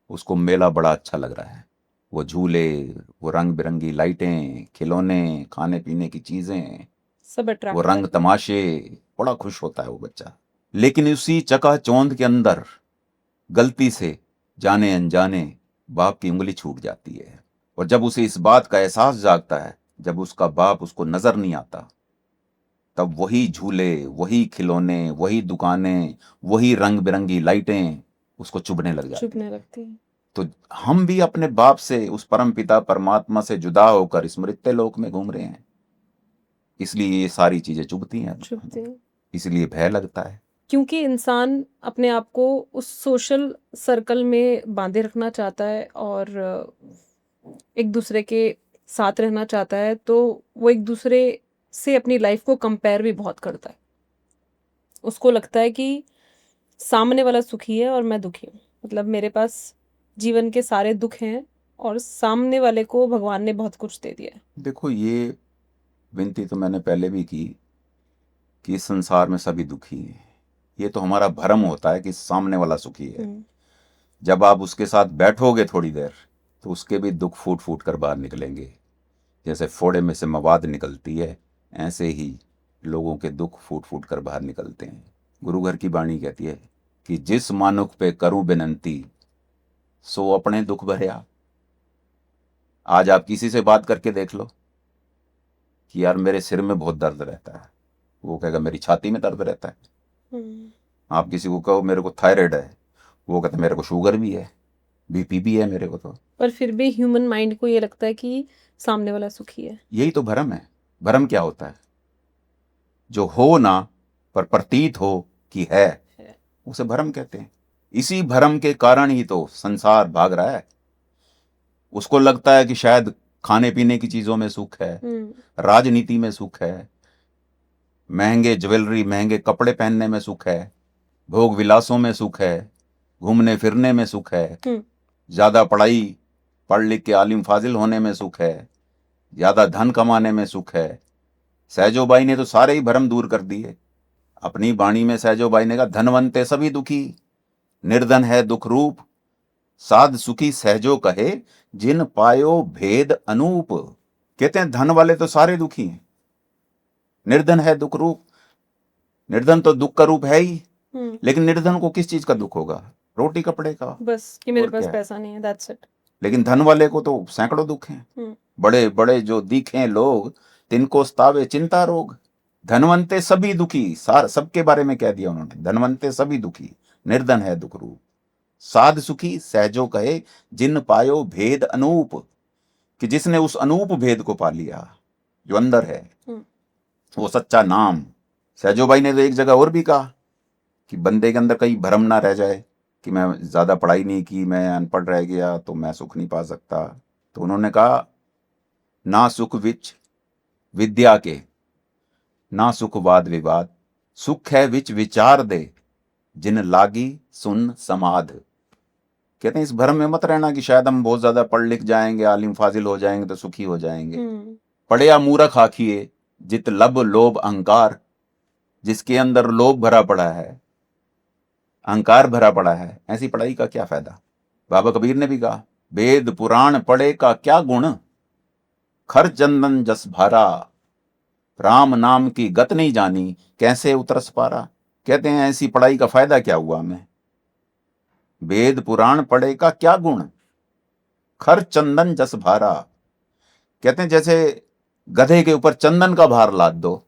उसको मेला बड़ा अच्छा लग रहा है। वो झूले, वो रंग बिरंगी लाइटें, खिलौने, खाने पीने की चीजें, सब वो अट्रैक्ट रंग करते हैं। तमाशे, बड़ा खुश होता है वो बच्चा। लेकिन उसी चकाचौंध के अंदर गलती से, जाने अनजाने, बाप की उंगली छूट जाती है। और जब उसे इस बात का एहसास जागता है, जब उसका बाप उसको नजर नहीं आता, तब वही झूले, वही खिलौने, वही दुकानें, वही रंग बिरंगी लाइटें उसको चुभने लग जाती चुभने हैं। लगती है। तो हम भी अपने बाप से, उस परम पिता परमात्मा से जुदा होकर इस मृत्यु लोक में घूम रहे हैं, इसलिए ये सारी चीजें चुभती हैं, चुभती हैं। इसलिए भय लगता है। क्योंकि इंसान अपने आप को उस सोशल सर्कल में बांधे रखना चाहता है और एक दूसरे के साथ रहना चाहता है, तो वो एक दूसरे से अपनी लाइफ को कंपेयर भी बहुत करता है। उसको लगता है कि सामने वाला सुखी है और मैं दुखी हूँ, मतलब मेरे पास जीवन के सारे दुख हैं और सामने वाले को भगवान ने बहुत कुछ दे दिया है। देखो, ये विनती तो मैंने पहले भी की कि इस संसार में सभी दुखी हैं। ये तो हमारा भ्रम होता है कि सामने वाला सुखी है। जब आप उसके साथ बैठोगे थोड़ी देर, तो उसके भी दुख फूट फूट कर बाहर निकलेंगे। जैसे फोड़े में से मवाद निकलती है, ऐसे ही लोगों के दुख फूट फूट कर बाहर निकलते हैं। गुरु घर की वाणी कहती है कि जिस मानुख पे करूं बिनंती, सो अपने दुख भरया। आज आप किसी से बात करके देख लो, कि यार मेरे सिर में बहुत दर्द रहता है, वो कहेगा मेरी छाती में दर्द रहता है। आप किसी को कहो मेरे को थायराइड है, वो कहता है मेरे को शुगर भी है, बीपी भी है मेरे को। तो पर फिर भी ह्यूमन माइंड को ये लगता है कि सामने वाला सुखी है। यही तो भ्रम है। भ्रम क्या होता है? जो हो ना पर प्रतीत हो कि है, उसे भ्रम कहते हैं। इसी भ्रम के कारण ही तो संसार भाग रहा है। उसको लगता है कि शायद खाने पीने की चीजों में सुख है, राजनीति में सुख है, महंगे ज्वेलरी महंगे कपड़े पहनने में सुख है, भोग विलासों में सुख है, घूमने फिरने में सुख है, ज्यादा पढ़ाई पढ़ लिख के आलिम फाजिल होने में सुख है, ज्यादा धन कमाने में सुख है। सहजोबाई ने तो सारे ही भ्रम दूर कर दिए। अपनी वाणी में सहजोबाई ने कहा, धनवंते सभी दुखी, निर्धन है दुख रूप, साध सुखी सहजो कहे, जिन पायो भेद अनूप। कहते हैं धन वाले तो सारे दुखी हैं, निर्धन है दुख रूप। निर्धन तो दुख का रूप है ही, लेकिन निर्धन को किस चीज का दुख होगा? रोटी कपड़े का, बस कि मेरे और पास क्या है? पैसा नहीं है, दैट्स इट। लेकिन धन वाले को तो सैकड़ों दुख हैं। बड़े बड़े जो दिखे लोग, तिनको स्तावे चिंता रोग। धनवंते सभी दुखी, सार सबके बारे में कह दिया उन्होंने, धनवंते सभी दुखी, निर्धन है दुख रूप, साध सुखी सहजो कहे, जिन पायो भेद अनूप। कि जिसने उस अनूप भेद को पा लिया जो अंदर है, वो सच्चा नाम। सहजोबाई ने तो एक जगह और भी कहा कि बंदे के अंदर कहीं भ्रम ना रह जाए कि मैं ज्यादा पढ़ाई नहीं की, मैं अनपढ़ रह गया तो मैं सुख नहीं पा सकता। तो उन्होंने कहा, ना सुख विच विद्या के, ना सुख वाद विवाद, सुख है विच विचार दे, जिन लागी सुन समाध। कहते हैं इस भ्रम में मत रहना कि शायद हम बहुत ज्यादा पढ़ लिख जाएंगे, आलिम फाजिल हो जाएंगे तो सुखी हो जाएंगे। पढ़या मूर्ख आखिए, जित लब लोभ अहंकार। जिसके अंदर लोभ भरा पड़ा है, अहंकार भरा पड़ा है, ऐसी पढ़ाई का क्या फायदा? बाबा कबीर ने भी कहा, वेद पुराण पढ़े का क्या गुण, खर चंदन जस भारा, राम नाम की गत नहीं जानी, कैसे उतरस पारा। कहते हैं ऐसी पढ़ाई का फायदा क्या हुआ हमें? वेद पुराण पढ़े का क्या गुण, खर चंदन जस भारा। कहते हैं जैसे गधे के ऊपर चंदन का भार लाद दो,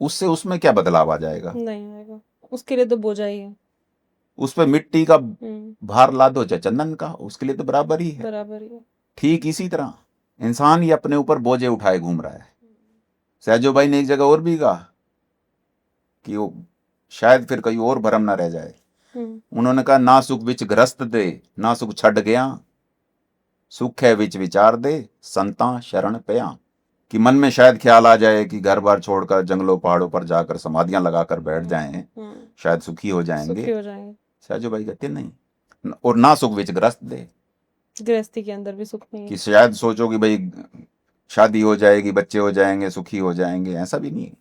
उससे उसमें क्या बदलाव आ जाएगा? नहीं आएगा, उसके लिए तो बोझा ही है। उस पे मिट्टी का भार ला दो चाहे चंदन का, उसके लिए तो बराबर ही है। बराबर ही है। ठीक इसी तरह इंसान ही अपने ऊपर बोझे उठाए घूम रहा है। सहजो भाई ने एक जगह और भी कहा कि वो शायद फिर कहीं और भरम ना रह जाए। उन्होंने कहा, ना सुख विच ग्रस्त दे, ना सुख छड़ गया, सुख है विच विचार दे, संता शरण पया। कि मन में शायद ख्याल आ जाए कि घर बार छोड़कर जंगलों पहाड़ों पर जाकर समाधियां लगाकर बैठ जाएं, शायद सुखी हो जाएंगे। सहजो भाई कहते नहीं, और ना सुख विच ग्रस्त दे, गृहस्थी के अंदर भी सुख नहीं है। कि शायद सोचो कि भाई शादी हो जाएगी, बच्चे हो जाएंगे, सुखी हो जाएंगे, ऐसा भी नहीं है।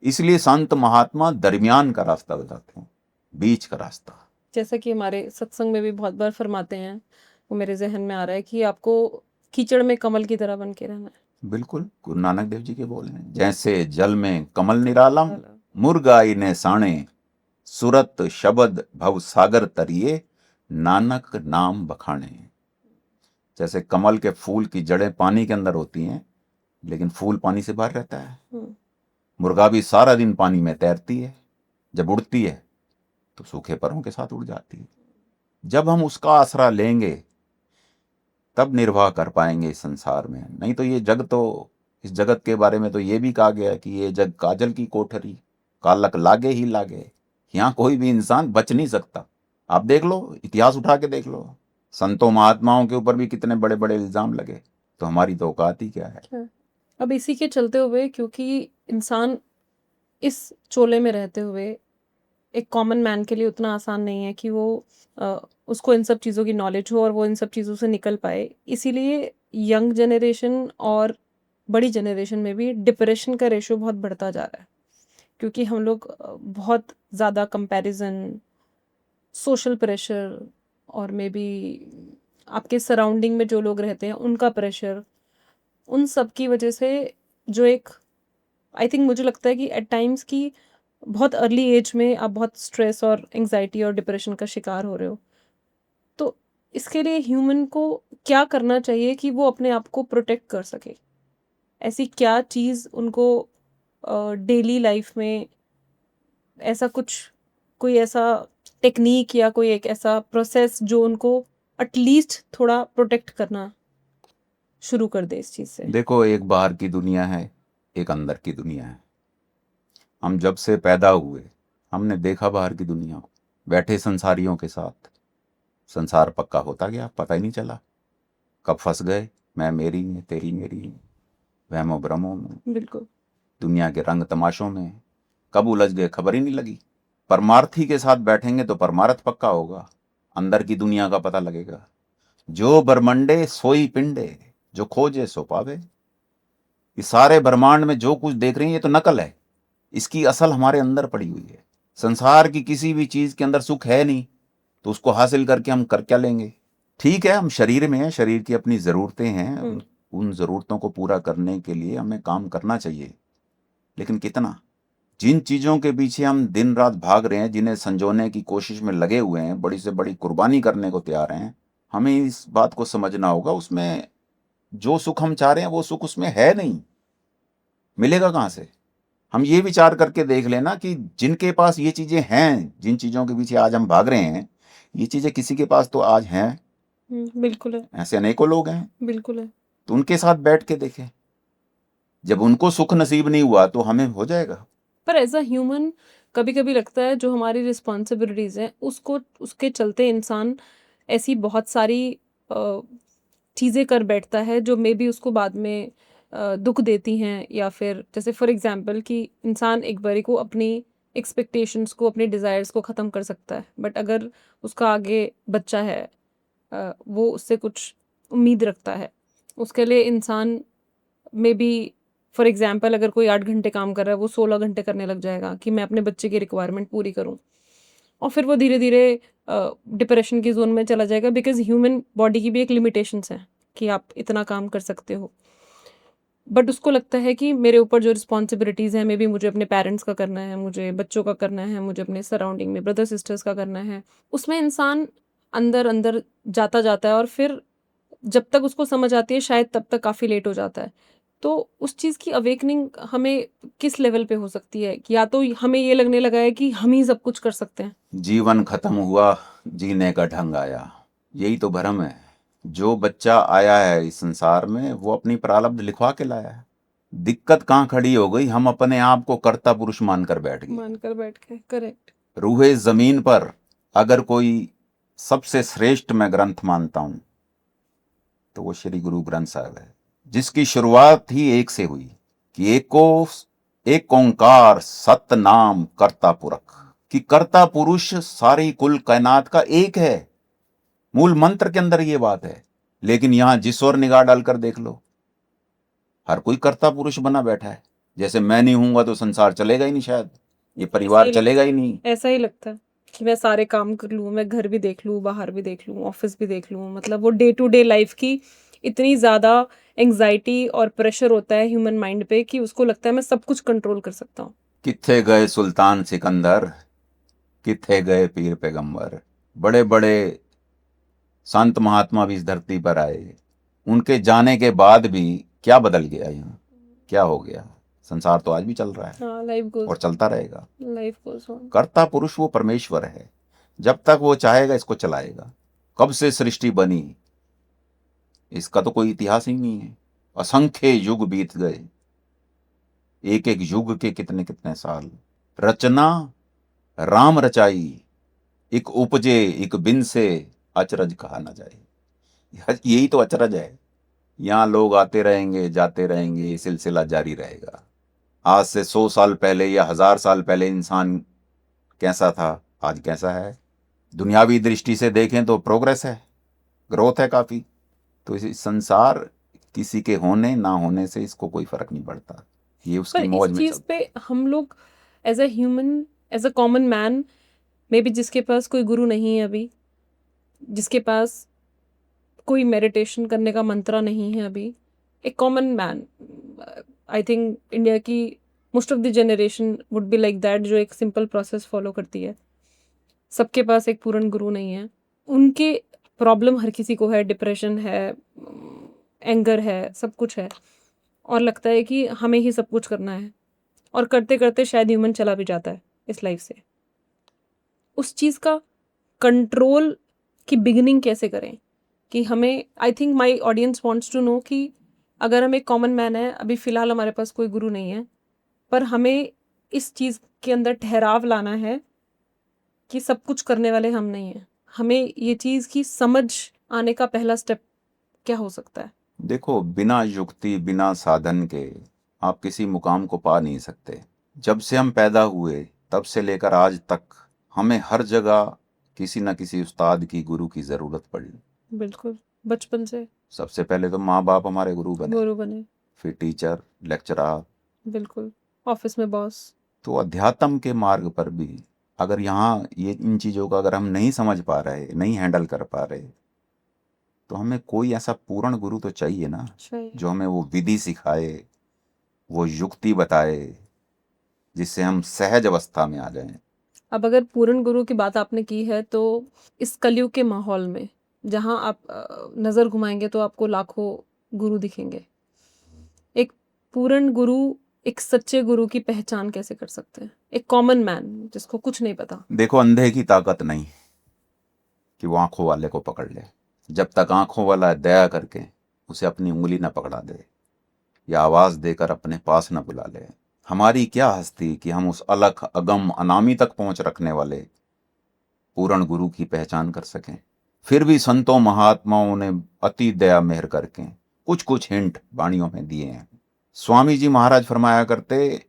इसलिए संत महात्मा दरमियान का रास्ता बताते हैं, बीच का रास्ता। जैसा कि हमारे सत्संग में भी बहुत बार फरमाते हैं, वो मेरे जहन में आ रहा है कि आपको कीचड़ में कमल की तरह बन के रहना है। बिल्कुल, गुरु नानक देव जी के बोल हैं, जैसे जल में कमल निरालम, मुर्गाई ने साणे, सुरत शब्द भव सागर तरिए, नानक नाम बखाने। जैसे कमल के फूल की जड़ें पानी के अंदर होती हैं, लेकिन फूल पानी से बाहर रहता है। मुर्गा भी सारा दिन पानी में तैरती है, जब उड़ती है तो सूखे परों के साथ उड़ जाती है। जब हम उसका आसरा लेंगे तब निर्वाह कर पाएंगे इस संसार में। नहीं तो ये जग तो, इस जगत के बारे में तो ये भी कहा गया कि ये जग काजल की कोठरी, कालक लागे ही लागे। यहाँ कोई भी इंसान बच नहीं सकता। आप देख लो, इतिहास उठा के देख लो, संतों महात्माओं के ऊपर भी कितने बड़े बड़े इल्जाम लगे, तो हमारी तो औकात ही क्या है। अब इसी के चलते हुए, क्योंकि इंसान इस चोले में रहते हुए एक कॉमन मैन के लिए उतना आसान नहीं है कि वो उसको इन सब चीज़ों की नॉलेज हो और वो इन सब चीज़ों से निकल पाए। इसीलिए यंग जनरेशन और बड़ी जनरेशन में भी डिप्रेशन का रेशो बहुत बढ़ता जा रहा है, क्योंकि हम लोग बहुत ज़्यादा कंपैरिजन, सोशल प्रेशर, और मे बी आपके सराउंडिंग में जो लोग रहते हैं उनका प्रेशर, उन सब की वजह से जो एक, आई थिंक मुझे लगता है कि एट टाइम्स की बहुत अर्ली एज में आप बहुत स्ट्रेस और एंजाइटी और डिप्रेशन का शिकार हो रहे हो। तो इसके लिए ह्यूमन को क्या करना चाहिए कि वो अपने आप को प्रोटेक्ट कर सके? ऐसी क्या चीज़ उनको डेली लाइफ में ऐसा कुछ, कोई ऐसा टेक्निक या कोई एक ऐसा प्रोसेस जो उनको एटलीस्ट थोड़ा प्रोटेक्ट करना शुरू कर दे इस चीज़ से? देखो, एक बाहर की दुनिया है, एक अंदर की दुनिया है। हम जब से पैदा हुए हमने देखा बाहर की दुनिया को, बैठे संसारियों के साथ। संसार पक्का होता गया, पता ही नहीं चला कब फंस गए। मैं मेरी में, तेरी मेरी में, वहमो भ्रमों में, बिल्कुल। दुनिया के रंग तमाशों में कब उलझ गए खबर ही नहीं लगी। परमार्थी के साथ बैठेंगे तो परमार्थ पक्का होगा, अंदर की दुनिया का पता लगेगा। जो ब्रह्मंडे सोई पिंडे, जो खोजे सो पावे। ये सारे ब्रह्मांड में जो कुछ देख रही हैं ये तो नकल है, इसकी असल हमारे अंदर पड़ी हुई है। संसार की किसी भी चीज के अंदर सुख है नहीं, तो उसको हासिल करके हम कर क्या लेंगे। ठीक है, हम शरीर में हैं, शरीर की अपनी ज़रूरतें हैं, उन ज़रूरतों को पूरा करने के लिए हमें काम करना चाहिए, लेकिन कितना। जिन चीज़ों के पीछे हम दिन रात भाग रहे हैं, जिन्हें संजोने की कोशिश में लगे हुए हैं, बड़ी से बड़ी कुर्बानी करने को तैयार हैं, हमें इस बात को समझना होगा उसमें जो सुख हम चाह रहे हैं वो सुख उसमें है नहीं, मिलेगा कहाँ से। हम ये विचार करके देख लेना कि जिनके पास ये चीज़ें हैं, जिन चीज़ों के पीछे आज हम भाग रहे हैं, ये चीज़ें किसी के पास तो आज हैं। बिल्कुल है। ऐसे अनेकों लोग हैं। बिल्कुल है। तो उनके साथ बैठ के देखें, जब उनको सुख नसीब नहीं हुआ तो हमें हो जाएगा। पर एज अ ह्यूमन कभी कभी लगता है जो हमारी रिस्पॉन्सिबिलिटीज़ हैं उसको, उसके चलते इंसान ऐसी बहुत सारी चीज़ें कर बैठता है जो मे बी उसको बाद में दुख देती हैं, या फिर जैसे फॉर एग्जांपल कि इंसान एक बारी को अपनी एक्सपेक्टेशंस को, अपने डिज़ायर्स को ख़त्म कर सकता है, बट अगर उसका आगे बच्चा है, वो उससे कुछ उम्मीद रखता है, उसके लिए इंसान मे बी, फॉर एग्जाम्पल अगर कोई 8 घंटे काम कर रहा है वो 16 घंटे करने लग जाएगा कि मैं अपने बच्चे की रिक्वायरमेंट पूरी करूँ, और फिर वो धीरे धीरे डिप्रेशन की जोन में चला जाएगा, बिकॉज ह्यूमन बॉडी की भी एक लिमिटेशंस है कि आप इतना काम कर सकते हो। बट उसको लगता है कि मेरे ऊपर जो रिस्पॉन्सिबिलिटीज़ हैं, मे बी मुझे अपने पेरेंट्स का करना है, मुझे बच्चों का करना है, मुझे अपने सराउंडिंग में ब्रदर सिस्टर्स का करना है। उसमें इंसान अंदर अंदर जाता जाता है, और फिर जब तक उसको समझ आती है शायद तब तक काफ़ी लेट हो जाता है। तो उस चीज़ की अवेकनिंग हमें किस लेवल पे हो सकती है कि या तो हमें ये लगने लगा है कि हम ही सब कुछ कर सकते हैं। जीवन खत्म हुआ, जीने का ढंग आया, यही तो भ्रम है। जो बच्चा आया है इस संसार में वो अपनी प्रारब्ध लिखवा के लाया है। दिक्कत कहाँ खड़ी हो गई, हम अपने आप को कर्ता पुरुष मानकर बैठ गए। मानकर बैठ के, करेक्ट। रूहे जमीन पर अगर कोई सबसे श्रेष्ठ मैं ग्रंथ मानता हूं तो वो श्री गुरु ग्रंथ साहिब है, जिसकी शुरुआत ही एक से हुई कि एक ओंकार सत नाम कर्ता पुरख, कि कर्ता पुरुष सारी कुल कायनात का एक है। मूल मंत्र के अंदर ये बात है, लेकिन यहां जिस ओर निगाह डालकर देख लो, हर कोई कर्ता पुरुष बना बैठा है। जैसे मैं नहीं हूंगा तो संसार चलेगा ही नहीं, शायद ये परिवार चलेगा ही नहीं। ऐसा ही लगता है कि मैं सारे काम कर लूँ, मैं घर भी देख लूँ, बाहर भी देख लूँ, ऑफिस भी देख लूँ, मतलब वो डे टू डे लाइफ की इतनी ज़्यादा एंग्जाइटी और प्रेशर होता है ह्यूमन माइंड पे कि उसको लगता है मैं सब कुछ कंट्रोल कर सकता हूँ। कित्थे गए सुल्तान सिकंदर, कित्थे गए पीर पैगंबर। बड़े बड़े संत महात्मा भी इस धरती पर आए, उनके जाने के बाद भी क्या बदल गया, यहाँ क्या हो गया। संसार तो आज भी चल रहा है लाइफ और गोज चलता रहेगा। Life goes on. कर्ता पुरुष वो परमेश्वर है, जब तक वो चाहेगा इसको चलाएगा। कब से सृष्टि बनी इसका तो कोई इतिहास ही नहीं है। असंख्य युग बीत गए, एक एक युग के कितने कितने साल। रचना राम रचाई, एक उपजे एक बिन से, अचरज कहा न जाए। यही तो अचरज है। यहाँ लोग आते रहेंगे जाते रहेंगे, ये सिलसिला जारी रहेगा। आज से 100 साल पहले या 1000 साल पहले इंसान कैसा था, आज कैसा है। दुनियावी दृष्टि से देखें तो प्रोग्रेस है, ग्रोथ है काफी। तो इस संसार किसी के होने ना होने से इसको कोई फर्क नहीं पड़ता, ये पर उसकी इस मौज में चीज़ चलता है। पे हम लोग as a human, as a common man, maybe जिसके पास कोई गुरु नहीं है अभी, जिसके पास कोई मेडिटेशन करने का मंत्रा नहीं है अभी, एक common man, I think India की most of the generation would be like that, जो एक सिंपल प्रोसेस फॉलो करती है। सबके पास एक पूर्ण गुरु नहीं है। उनके प्रॉब्लम हर किसी को है, डिप्रेशन है, एंगर है, सब कुछ है, और लगता है कि हमें ही सब कुछ करना है, और करते करते शायद ह्यूमन चला भी जाता है इस लाइफ से। उस चीज़ का कंट्रोल की बिगिनिंग कैसे करें कि हमें, I think my audience wants to know कि अगर हम एक कॉमन मैन है, अभी फ़िलहाल हमारे पास कोई गुरु नहीं है, पर हमें इस चीज़ के अंदर ठहराव लाना है कि सब कुछ करने वाले हम नहीं हैं। हमें ये चीज़ की समझ आने का पहला स्टेप क्या हो सकता है? देखो, बिना युक्ति बिना साधन के आप किसी मुकाम को पा नहीं सकते। जब से हम पैदा हुए तब से लेकर आज तक हमें हर जगह किसी न किसी उस्ताद की, गुरु की जरूरत पड़ी। बिल्कुल, बचपन से सबसे पहले तो माँ बाप हमारे गुरु बने, गुरु बने, फिर टीचर, लेक्चरर, बिल्कुल, ऑफिस में बॉस। तो अध्यात्म के मार्ग पर भी अगर यहाँ ये इन चीज़ों का अगर हम नहीं समझ पा रहे, नहीं हैंडल कर पा रहे, तो हमें कोई ऐसा पूर्ण गुरु तो चाहिए ना, सही। जो हमें वो विधि सिखाए, वो युक्ति बताए, जिससे हम सहज अवस्था में आ जाएं। अब अगर पूर्ण गुरु की बात आपने की है, तो इस कलयुग के माहौल में जहाँ आप नज़र घुमाएंगे तो आपको लाखों गुरु दिखेंगे। एक पूर्ण गुरु, एक सच्चे गुरु की पहचान कैसे कर सकते हैं? एक कॉमन मैन जिसको कुछ नहीं पता। देखो, अंधे की ताकत नहीं कि वो आंखों वाले को पकड़ ले। जब तक आंखों वाला दया करके उसे अपनी उंगली न पकड़ा दे या आवाज देकर अपने पास न बुला ले, हमारी क्या हस्ती कि हम उस अलख अगम अनामी तक पहुंच रखने वाले पूर्ण गुरु की पहचान कर सकें। फिर भी संतों महात्माओं ने अति दया मेहर करके कुछ कुछ हिंट वाणियों में दिए हैं। स्वामी जी महाराज फरमाया करते,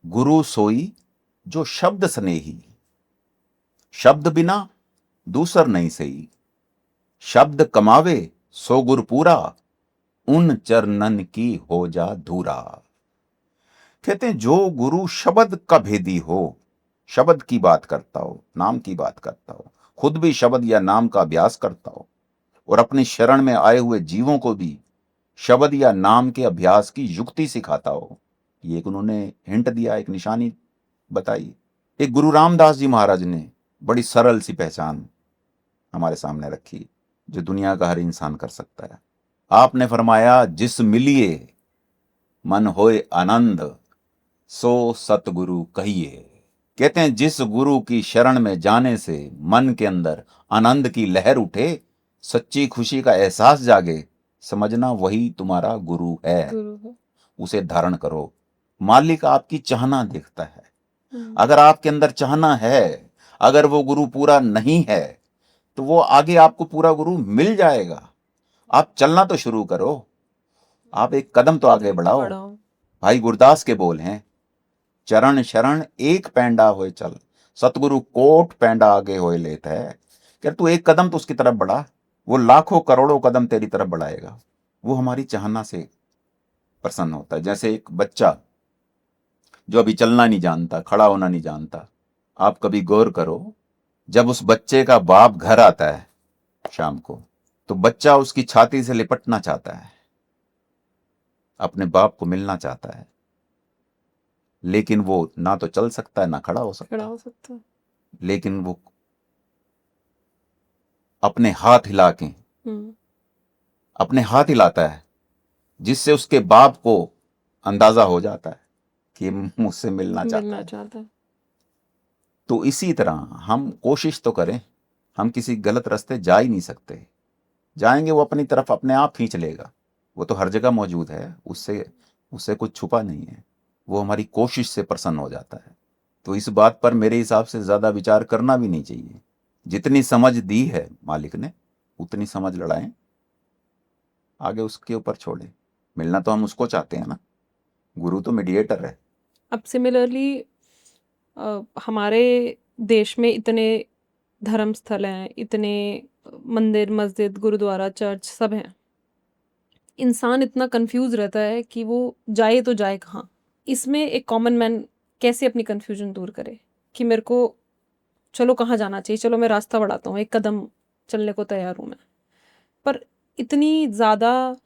गुरु सोई जो शब्द स्नेही, शब्द बिना दूसर नहीं सही, शब्द कमावे सो गुर पूरा, उन चरणन की हो जा धूरा। कहते हैं जो गुरु शब्द का भेदी हो, शब्द की बात करता हो, नाम की बात करता हो, खुद भी शब्द या नाम का अभ्यास करता हो और अपनी शरण में आए हुए जीवों को भी शब्द या नाम के अभ्यास की युक्ति सिखाता हो, ये एक उन्होंने हिंट दिया, एक निशानी बताई। एक गुरु रामदास जी महाराज ने बड़ी सरल सी पहचान हमारे सामने रखी, जो दुनिया का हर इंसान कर सकता है। आपने फरमाया, जिस मिलिए मन होए आनंद, सो सतगुरु कहिए। कहते हैं जिस गुरु की शरण में जाने से मन के अंदर आनंद की लहर उठे, सच्ची खुशी का एहसास जागे, समझना वही तुम्हारा गुरु है। उसे धारण करो। मालिक आपकी चाहना देखता है। अगर आपके अंदर चाहना है, अगर वो गुरु पूरा नहीं है, तो वो आगे आपको पूरा गुरु मिल जाएगा। आप चलना तो शुरू करो, आप एक कदम तो आगे बढ़ाओ। भाई गुरदास के बोल हैं, चरण शरण एक पैंडा होए चल, सतगुरु कोट पैंडा आगे होए लेता है। क्या तू एक कदम तो उसकी तरफ बढ़ा, वो लाखों करोड़ों कदम तेरी तरफ बढ़ाएगा। वो हमारी चाहना से प्रसन्न होता है। जैसे एक बच्चा जो अभी चलना नहीं जानता, खड़ा होना नहीं जानता, आप कभी गौर करो, जब उस बच्चे का बाप घर आता है शाम को, तो बच्चा उसकी छाती से लिपटना चाहता है, अपने बाप को मिलना चाहता है, लेकिन वो ना तो चल सकता है ना खड़ा हो सकता, लेकिन वो अपने हाथ हिला के अपने हाथ हिलाता है, जिससे उसके बाप को अंदाजा हो जाता है कि मुझसे मिलना चाहता है। तो इसी तरह हम कोशिश तो करें, हम किसी गलत रास्ते जा ही नहीं सकते। जाएंगे वो अपनी तरफ अपने आप खींच लेगा, वो तो हर जगह मौजूद है, उससे कुछ छुपा नहीं है। वो हमारी कोशिश से प्रसन्न हो जाता है। तो इस बात पर मेरे हिसाब से ज्यादा विचार करना भी नहीं चाहिए। जितनी समझ दी है मालिक ने, उतनी समझ लड़ाएं, आगे उसके ऊपर छोड़ें। मिलना तो हम उसको चाहते हैं ना, गुरु तो मीडिएटर है। अब सिमिलरली हमारे देश में इतने धर्म स्थल हैं, इतने मंदिर, मस्जिद, गुरुद्वारा, चर्च सब हैं। इंसान इतना कंफ्यूज रहता है कि वो जाए तो जाए कहाँ। इसमें एक कॉमन मैन कैसे अपनी कंफ्यूजन दूर करे कि मेरे को चलो कहाँ जाना चाहिए, चलो मैं रास्ता बढ़ाता हूँ, एक कदम चलने को तैयार हूँ मैं। पर इतनी ज़्यादा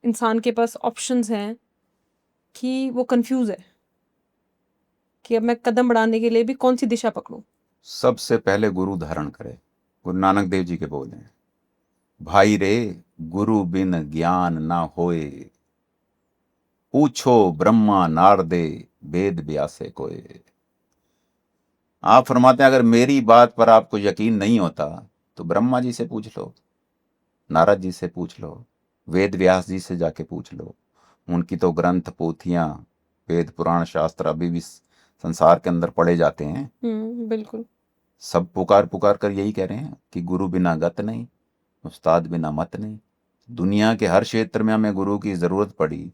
इंसान के पास ऑप्शंस हैं कि वो कंफ्यूज है कि अब मैं कदम बढ़ाने के लिए भी कौन सी दिशा पकड़ूं। सबसे पहले गुरु धारण करे। गुरु नानक देव जी के बोल हैं, भाई रे गुरु बिन ज्ञान ना होए, पूछो ब्रह्मा नारदे, वेद व्यासे कोय। आप फरमाते हैं अगर मेरी बात पर आपको यकीन नहीं होता तो ब्रह्मा जी से पूछ लो, नारद जी से पूछ लो, वेद व्यास जी से जाके पूछ लो। उनकी तो ग्रंथ पोथियां, वेद पुराण शास्त्र अभी भी संसार के अंदर पढ़े जाते हैं। बिल्कुल। सब पुकार पुकार कर यही कह रहे हैं कि गुरु बिना गत नहीं, उस्ताद बिना मत नहीं। दुनिया के हर क्षेत्र में हमें गुरु की जरूरत पड़ी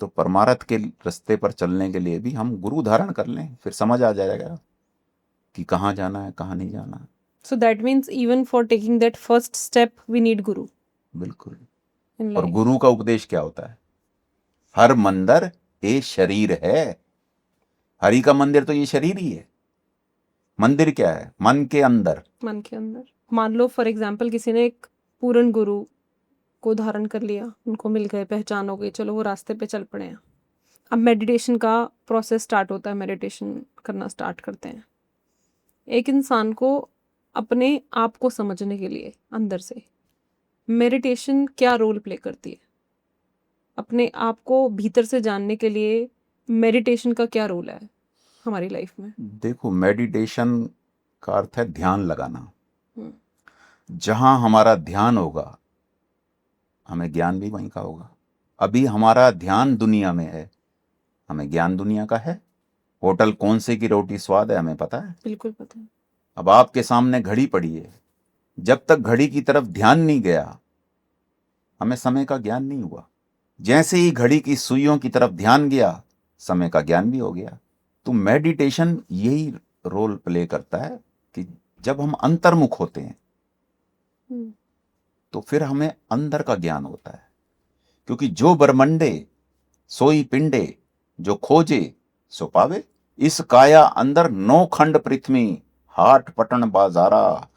तो परमार्थ के रास्ते पर चलने के लिए भी हम गुरु धारण कर लें, फिर समझ आ जाएगा कि कहाँ जाना है कहाँ नहीं जाना है। So that means even for taking that first step, we need Guru बिल्कुल। in और life. गुरु का उपदेश क्या होता है? हर मंदिर ये शरीर है। हरि का मंदिर तो ये शरीर ही है। मंदिर क्या है? मन के अंदर। मन के अंदर। मान लो फॉर एग्जाम्पल किसी ने एक पूर्ण गुरु को धारण कर लिया, उनको मिल गए, पहचान हो गई, चलो वो रास्ते पे चल पड़े हैं। अब मेडिटेशन का प्रोसेस स्टार्ट होता है, मेडिटेशन करना स्टार्ट करते हैं। एक इंसान को अपने आप को समझने के लिए अंदर से मेडिटेशन क्या रोल प्ले करती है? अपने आप को भीतर से जानने के लिए मेडिटेशन का क्या रोल है हमारी लाइफ में? देखो, मेडिटेशन का अर्थ है ध्यान लगाना। हम्म, जहां हमारा ध्यान होगा हमें ज्ञान भी वहीं का होगा। अभी हमारा ध्यान दुनिया में है, हमें ज्ञान दुनिया का है। होटल कौन से की रोटी स्वाद है हमें पता है। बिल्कुल पता है। अब आपके सामने घड़ी पड़ी है, जब तक घड़ी की तरफ ध्यान नहीं गया हमें समय का ज्ञान नहीं हुआ। जैसे ही घड़ी की सुइयों की तरफ ध्यान गया समय का ज्ञान भी हो गया। तो मेडिटेशन यही रोल प्ले करता है कि जब हम अंतर्मुख होते हैं हम्म, तो फिर हमें अंदर का ज्ञान होता है। क्योंकि जो बरमंडे सोई पिंडे, जो खोजे सो पावे। इस काया अंदर 9 खंड पृथ्वी, हाट पटन बाजारा।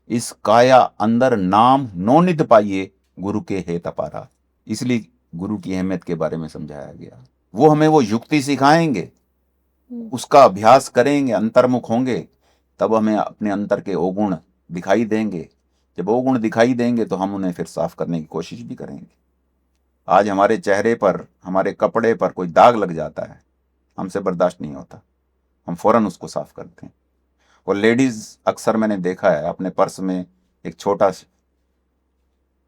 इस काया अंदर नाम नो निध पाइए, गुरु के हेत अपारा। इसलिए गुरु की अहमियत के बारे में समझाया गया। वो हमें वो युक्ति सिखाएंगे, उसका अभ्यास करेंगे, अंतर्मुख होंगे, तब हमें अपने अंतर के अवगुण दिखाई देंगे। जब अवगुण दिखाई देंगे तो हम उन्हें फिर साफ करने की कोशिश भी करेंगे। आज हमारे चेहरे पर, हमारे कपड़े पर कोई दाग लग जाता है, हमसे बर्दाश्त नहीं होता, हम फौरन उसको साफ करते हैं। और लेडीज अक्सर मैंने देखा है अपने पर्स में एक छोटा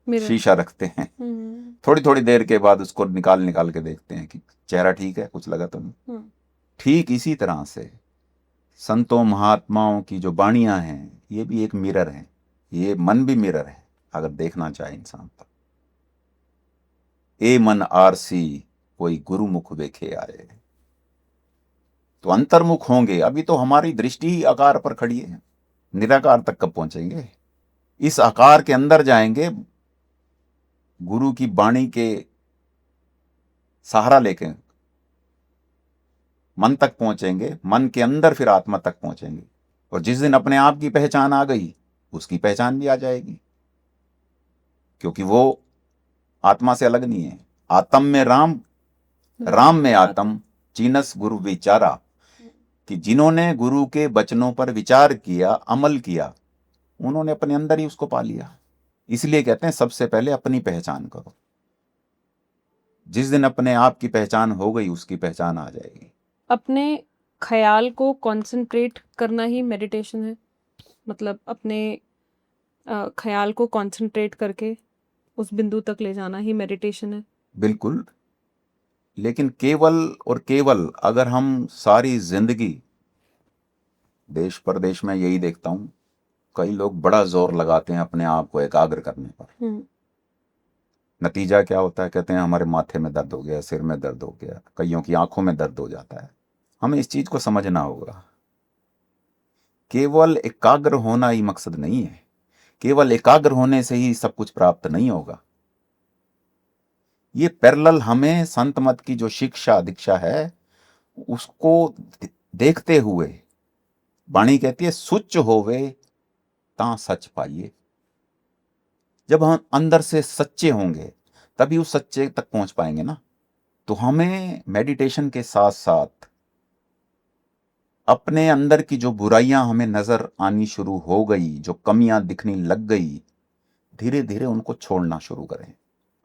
मिरर। शीशा रखते हैं, थोड़ी थोड़ी देर के बाद उसको निकाल निकाल के देखते हैं कि चेहरा ठीक है, कुछ लगा तो नहीं। ठीक इसी तरह से संतों महात्माओं की जो वाणियां हैं ये भी एक मिरर है। ये मन भी मिरर है अगर देखना चाहे इंसान तो। ए मन आरसी कोई गुरुमुख देखे आए। तो अंतर्मुख होंगे। अभी तो हमारी दृष्टि ही आकार पर खड़ी है, निराकार तक कब पहुंचेंगे? इस आकार के अंदर जाएंगे, गुरु की वाणी के सहारा लेके मन तक पहुंचेंगे, मन के अंदर फिर आत्मा तक पहुंचेंगे। और जिस दिन अपने आप की पहचान आ गई उसकी पहचान भी आ जाएगी, क्योंकि वो आत्मा से अलग नहीं है। आत्म में राम, राम में आत्म, चीनस गुरु विचारा। कि जिन्होंने गुरु के वचनों पर विचार किया, अमल किया, उन्होंने अपने अंदर ही उसको पा लिया। इसलिए कहते हैं सबसे पहले अपनी पहचान करो। जिस दिन अपने आप की पहचान हो गई उसकी पहचान आ जाएगी। अपने ख्याल को कंसंट्रेट करना ही मेडिटेशन है। मतलब अपने ख्याल को कंसंट्रेट करके उस बिंदु तक ले जाना ही मेडिटेशन है। बिल्कुल। लेकिन केवल और केवल अगर हम सारी जिंदगी, देश परदेश में यही देखता हूं, कई लोग बड़ा जोर लगाते हैं अपने आप को एकाग्र करने पर। नतीजा क्या होता है? कहते हैं हमारे माथे में दर्द हो गया, सिर में दर्द हो गया, कईयों की आंखों में दर्द हो जाता है। हमें इस चीज को समझना होगा, केवल एकाग्र होना ही मकसद नहीं है। केवल एकाग्र होने से ही सब कुछ प्राप्त नहीं होगा। ये पैरेलल हमें संत मत की जो शिक्षा दीक्षा है उसको देखते हुए वाणी कहती है सुच होवे ता सच पाइए। जब हम अंदर से सच्चे होंगे तभी उस सच्चे तक पहुंच पाएंगे ना। तो हमें मेडिटेशन के साथ साथ अपने अंदर की जो बुराइयां हमें नजर आनी शुरू हो गई, जो कमियां दिखने लग गई, धीरे धीरे उनको छोड़ना शुरू करें।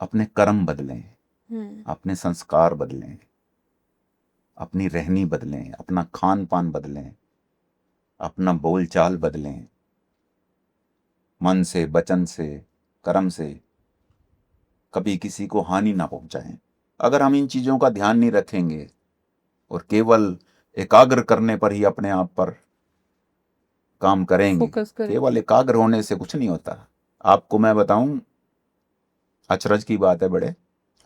अपने कर्म बदलें, हम्म अपने संस्कार बदलें, अपनी रहनी बदलें, अपना खान पान बदलें, अपना बोलचाल बदलें, मन से, वचन से, कर्म से कभी किसी को हानि ना पहुंचाएं। अगर हम इन चीजों का ध्यान नहीं रखेंगे और केवल एकाग्र करने पर ही अपने आप पर काम करेंगे, फोकस करें। केवल एकाग्र होने से कुछ नहीं होता। आपको मैं बताऊं, अचरज की बात है, बड़े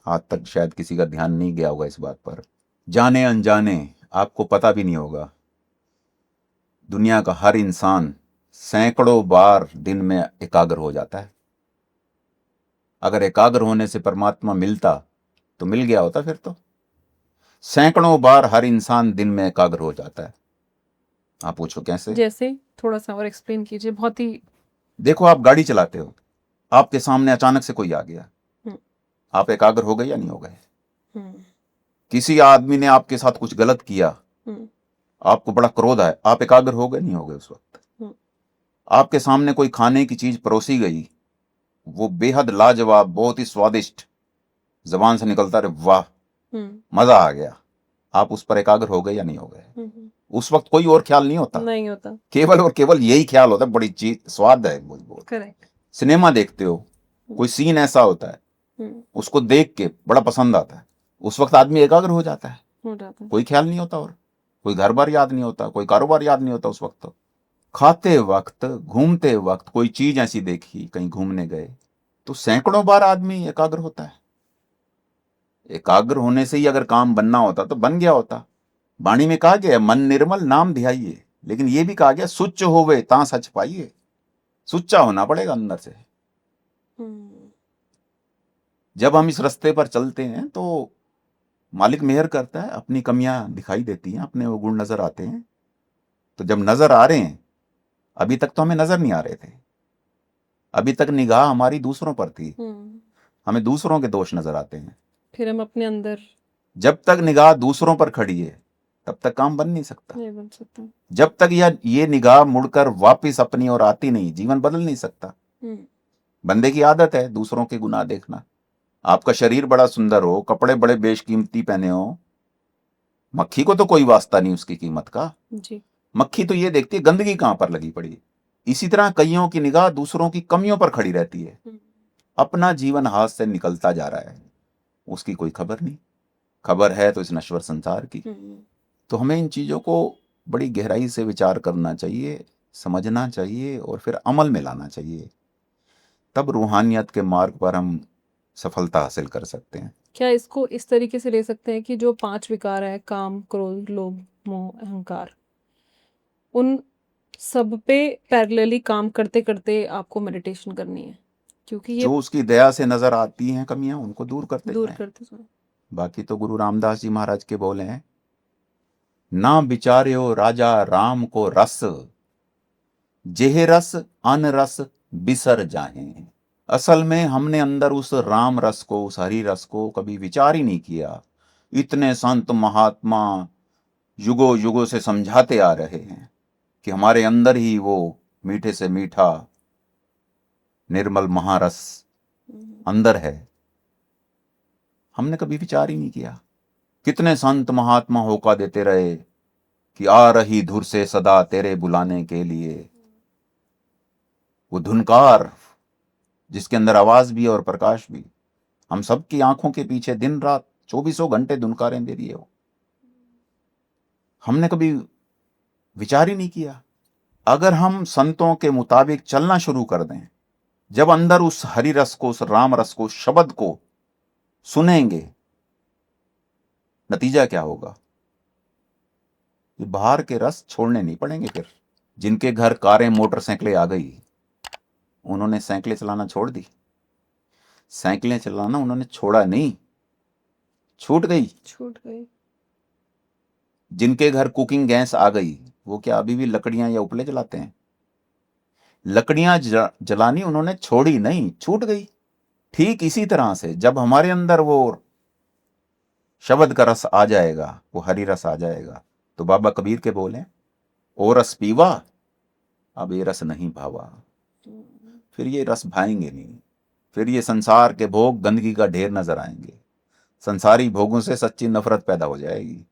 आज तक शायद किसी का ध्यान नहीं गया होगा इस बात पर, जाने अनजाने आपको पता भी नहीं होगा, दुनिया का हर इंसान सैकड़ों बार दिन में एकाग्र हो जाता है। अगर एकाग्र होने से परमात्मा मिलता तो मिल गया होता फिर तो। सैकड़ों बार हर इंसान दिन में एकाग्र हो जाता है। आप पूछो कैसे? जैसे थोड़ा सा और एक्सप्लेन कीजिए, बहुत ही। देखो, आप गाड़ी चलाते हो, आपके सामने अचानक से कोई आ गया, हम्म आप एकाग्र हो गए या नहीं हो गए? हम्म किसी आदमी ने आपके साथ कुछ गलत किया, हम्म आपको बड़ा क्रोध आया, आप एकाग्र हो गए नहीं हो गए उस वक्त? हम्म आपके सामने कोई खाने की चीज परोसी गई, वो बेहद लाजवाब, बहुत ही स्वादिष्ट, जबान से निकलता रहे वाह, मजा आ गया, आप उस पर एकाग्र हो गए या नहीं हो गए? उस वक्त कोई और ख्याल नहीं होता, नहीं होता। केवल और केवल यही ख्याल होता है, बड़ी चीज स्वाद है बहुत। करेक्ट। सिनेमा देखते हो, कोई सीन ऐसा होता है, उसको देख के बड़ा पसंद आता है, उस वक्त आदमी एकाग्र हो जाता है, हो जाता है। कोई ख्याल नहीं होता, और कोई घर बार याद नहीं होता, कोई कारोबार याद नहीं होता उस वक्त। तो खाते वक्त, घूमते वक्त कोई चीज ऐसी देखी, कहीं घूमने गए, तो सैकड़ों बार आदमी एकाग्र होता है। एकाग्र होने से ही अगर काम बनना होता तो बन गया होता। वाणी में कहा गया मन निर्मल नाम ध्याइए, लेकिन यह भी कहा गया सुच्च होवे ता सच पाइए। सुच्चा होना पड़ेगा अंदर से। जब हम इस रास्ते पर चलते हैं तो मालिक मेहर करता है, अपनी कमियां दिखाई देती हैं, अपने वो गुण नजर आते हैं। तो जब नजर आ रहे हैं, अभी तक तो हमें नजर नहीं आ रहे थे, अभी तक निगाह हमारी दूसरों पर थी, हमें दूसरों के दोष नजर आते हैं। फिर हम अपने अंदर, जब तक निगाह दूसरों पर खड़ी है तब तक काम बन नहीं सकता। नहीं बन सकता। जब तक ये निगाह मुड़कर वापस अपनी ओर आती नहीं, जीवन बदल नहीं सकता। बंदे की आदत है दूसरों के गुनाह देखना। आपका शरीर बड़ा सुंदर हो, कपड़े बड़े बेशकीमती पहने हो, मक्खी को तो कोई वास्ता नहीं उसकी कीमत का जी। मक्खी तो ये देखती है गंदगी कहां पर लगी पड़ी। इसी तरह कईयों की निगाह दूसरों की कमियों पर खड़ी रहती है। अपना जीवन हाथ से निकलता जा रहा है, उसकी कोई खबर नहीं। खबर है तो इस नश्वर संसार की। तो हमें इन चीजों को बड़ी गहराई से विचार करना चाहिए, समझना चाहिए और फिर अमल में लाना चाहिए। तब रूहानियत के मार्ग पर हम सफलता हासिल कर सकते हैं। क्या इसको इस तरीके से ले सकते हैं कि जो 5 विकार है, काम, क्रोध, लोभ, मोह, अहंकार, उन सब पे पैरेलली काम करते करते आपको मेडिटेशन करनी है, क्योंकि ये जो उसकी दया से नजर आती हैं कमियां, उनको दूर करते दूर जाएं। करते जाओ। बाकी तो गुरु रामदास जी महाराज के बोले हैं, ना विचार्यो राजा राम को रस, जेह रस अन रस बिसर जाए। असल में हमने अंदर उस राम रस को, उस हरि रस को कभी विचार ही नहीं किया। इतने संत महात्मा युगों युगों से समझाते आ रहे हैं कि हमारे अंदर ही वो मीठे से मीठा निर्मल महारस अंदर है, हमने कभी विचार ही नहीं किया। कितने संत महात्मा होका देते रहे कि आ रही धुर से सदा तेरे बुलाने के लिए। वो धुनकार जिसके अंदर आवाज भी और प्रकाश भी, हम सबकी आंखों के पीछे दिन रात 24 घंटे धुनकारें दे रही है वो। हमने कभी विचार ही नहीं किया। अगर हम संतों के मुताबिक चलना शुरू कर दें, जब अंदर उस हरि रस को, उस राम रस को, शब्द को सुनेंगे, नतीजा क्या होगा? ये बाहर के रस छोड़ने नहीं पड़ेंगे फिर। जिनके घर कारें मोटरसाइकिलें आ गई, उन्होंने साइकिलें चलाना छोड़ दी। साइकिलें चलाना उन्होंने छोड़ा नहीं, छूट गई। जिनके घर कुकिंग गैस आ गई, वो क्या अभी भी लकड़ियां या उपले जलाते हैं? लकड़ियां जलानी उन्होंने छोड़ी नहीं, छूट गई। ठीक इसी तरह से जब हमारे अंदर वो शब्द का रस आ जाएगा, वो हरि रस आ जाएगा, तो बाबा कबीर के बोले, ओ रस पीवा अब ये रस नहीं भावा। फिर ये रस भाएंगे नहीं, फिर ये संसार के भोग गंदगी का ढेर नजर आएंगे, संसारी भोगों से सच्ची नफरत पैदा हो जाएगी।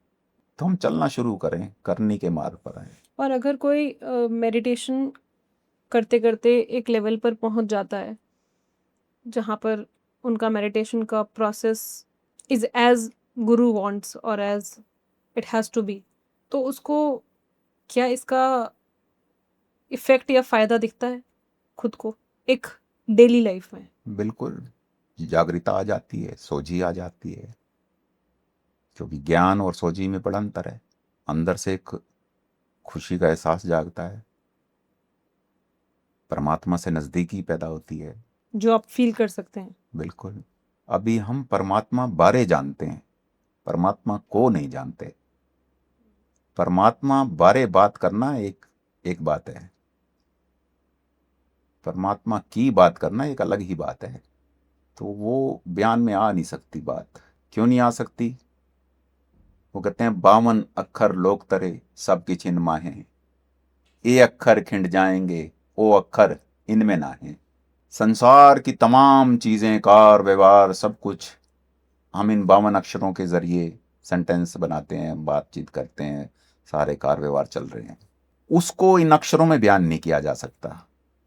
तो हम चलना शुरू करें, करनी के मार्ग पर आए। और अगर कोई मेडिटेशन करते करते एक लेवल पर पहुंच जाता है जहाँ पर उनका मेडिटेशन का process is as guru wants और as it has to be, तो उसको क्या इसका इफेक्ट या फायदा दिखता है खुद को एक डेली लाइफ में? बिल्कुल, जागृता आ जाती है, सोझी आ जाती है, क्योंकि ज्ञान और सोझी में बड़ा अंतर है। अंदर से एक खुशी का एहसास जागता है, परमात्मा से नजदीकी पैदा होती है। जो आप फील कर सकते हैं। बिल्कुल। अभी हम परमात्मा बारे जानते हैं, परमात्मा को नहीं जानते। परमात्मा बारे बात करना एक एक बात है, परमात्मा की बात करना एक अलग ही बात है। तो वो बयान में आ नहीं सकती बात। क्यों नहीं आ सकती? वो कहते हैं 52 अक्षर लोक तरे सब की छिन माहें, ये अक्षर खिंड जाएंगे ओ अक्षर इनमें ना है। संसार की तमाम चीजें, कार व्यवहार, सब कुछ हम इन 52 अक्षरों के जरिए सेंटेंस बनाते हैं, बातचीत करते हैं, सारे कार व्यवहार चल रहे हैं। उसको इन अक्षरों में बयान नहीं किया जा सकता,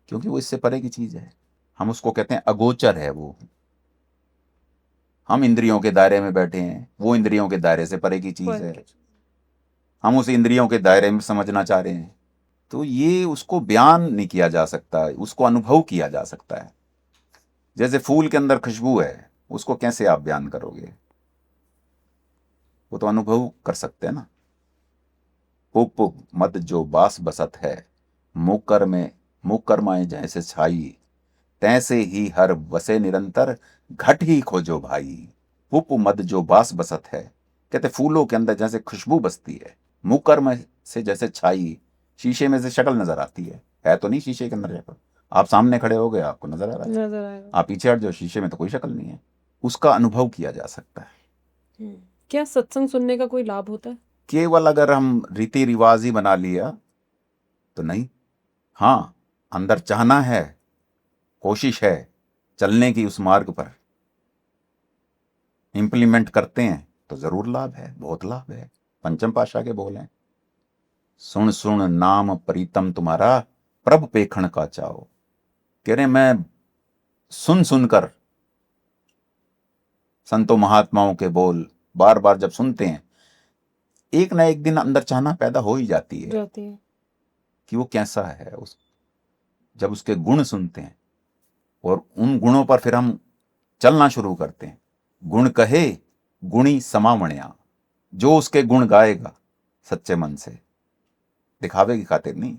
क्योंकि वो इससे परे की चीज है। हम उसको कहते हैं अगोचर है वो। हम इंद्रियों के दायरे में बैठे हैं, वो इंद्रियों के दायरे से परे की चीज है। हम उस इंद्रियों के दायरे में समझना चाह रहे हैं, तो ये उसको बयान नहीं किया जा सकता, उसको अनुभव किया जा सकता है। जैसे फूल के अंदर खुशबू है, उसको कैसे आप बयान करोगे? वो तो अनुभव कर सकते हैं ना। उप मद जो बास बसत है, मुकर में मुकर माए जैसे छाई, तैसे ही हर बसे निरंतर, घट ही खोजो भाई। उप मद जो बास बसत है, कहते फूलों के अंदर जैसे खुशबू बसती है, मुकर में से जैसे छाई, शीशे में से शक्ल नजर आती है तो नहीं शीशे के अंदर शक्ल। आप सामने खड़े हो गए, आपको नजर आ रहा है, नजर आएगा। आप पीछे हट जाओ, शीशे में तो कोई शक्ल नहीं है। उसका अनुभव किया जा सकता है। क्या सत्संग सुनने का कोई लाभ होता है? केवल अगर हम रीति रिवाज ही बना लिया तो नहीं। हाँ, अंदर चाहना है, कोशिश है चलने की उस मार्ग पर, इंप्लीमेंट करते हैं तो जरूर लाभ है, बहुत लाभ है। पंचम पातशाह के बोल हैं, सुन सुन नाम प्रीतम तुम्हारा, प्रभ पेखण का चाओ। कह रहे मैं सुन सुनकर संतों महात्माओं के बोल बार बार जब सुनते हैं, एक ना एक दिन अंदर चाहना पैदा हो ही जाती है कि वो कैसा है। जब उसके गुण सुनते हैं और उन गुणों पर फिर हम चलना शुरू करते हैं। गुण कहे गुणी समावण्या, जो उसके गुण गाएगा सच्चे मन से, दिखावे की खातिर नहीं,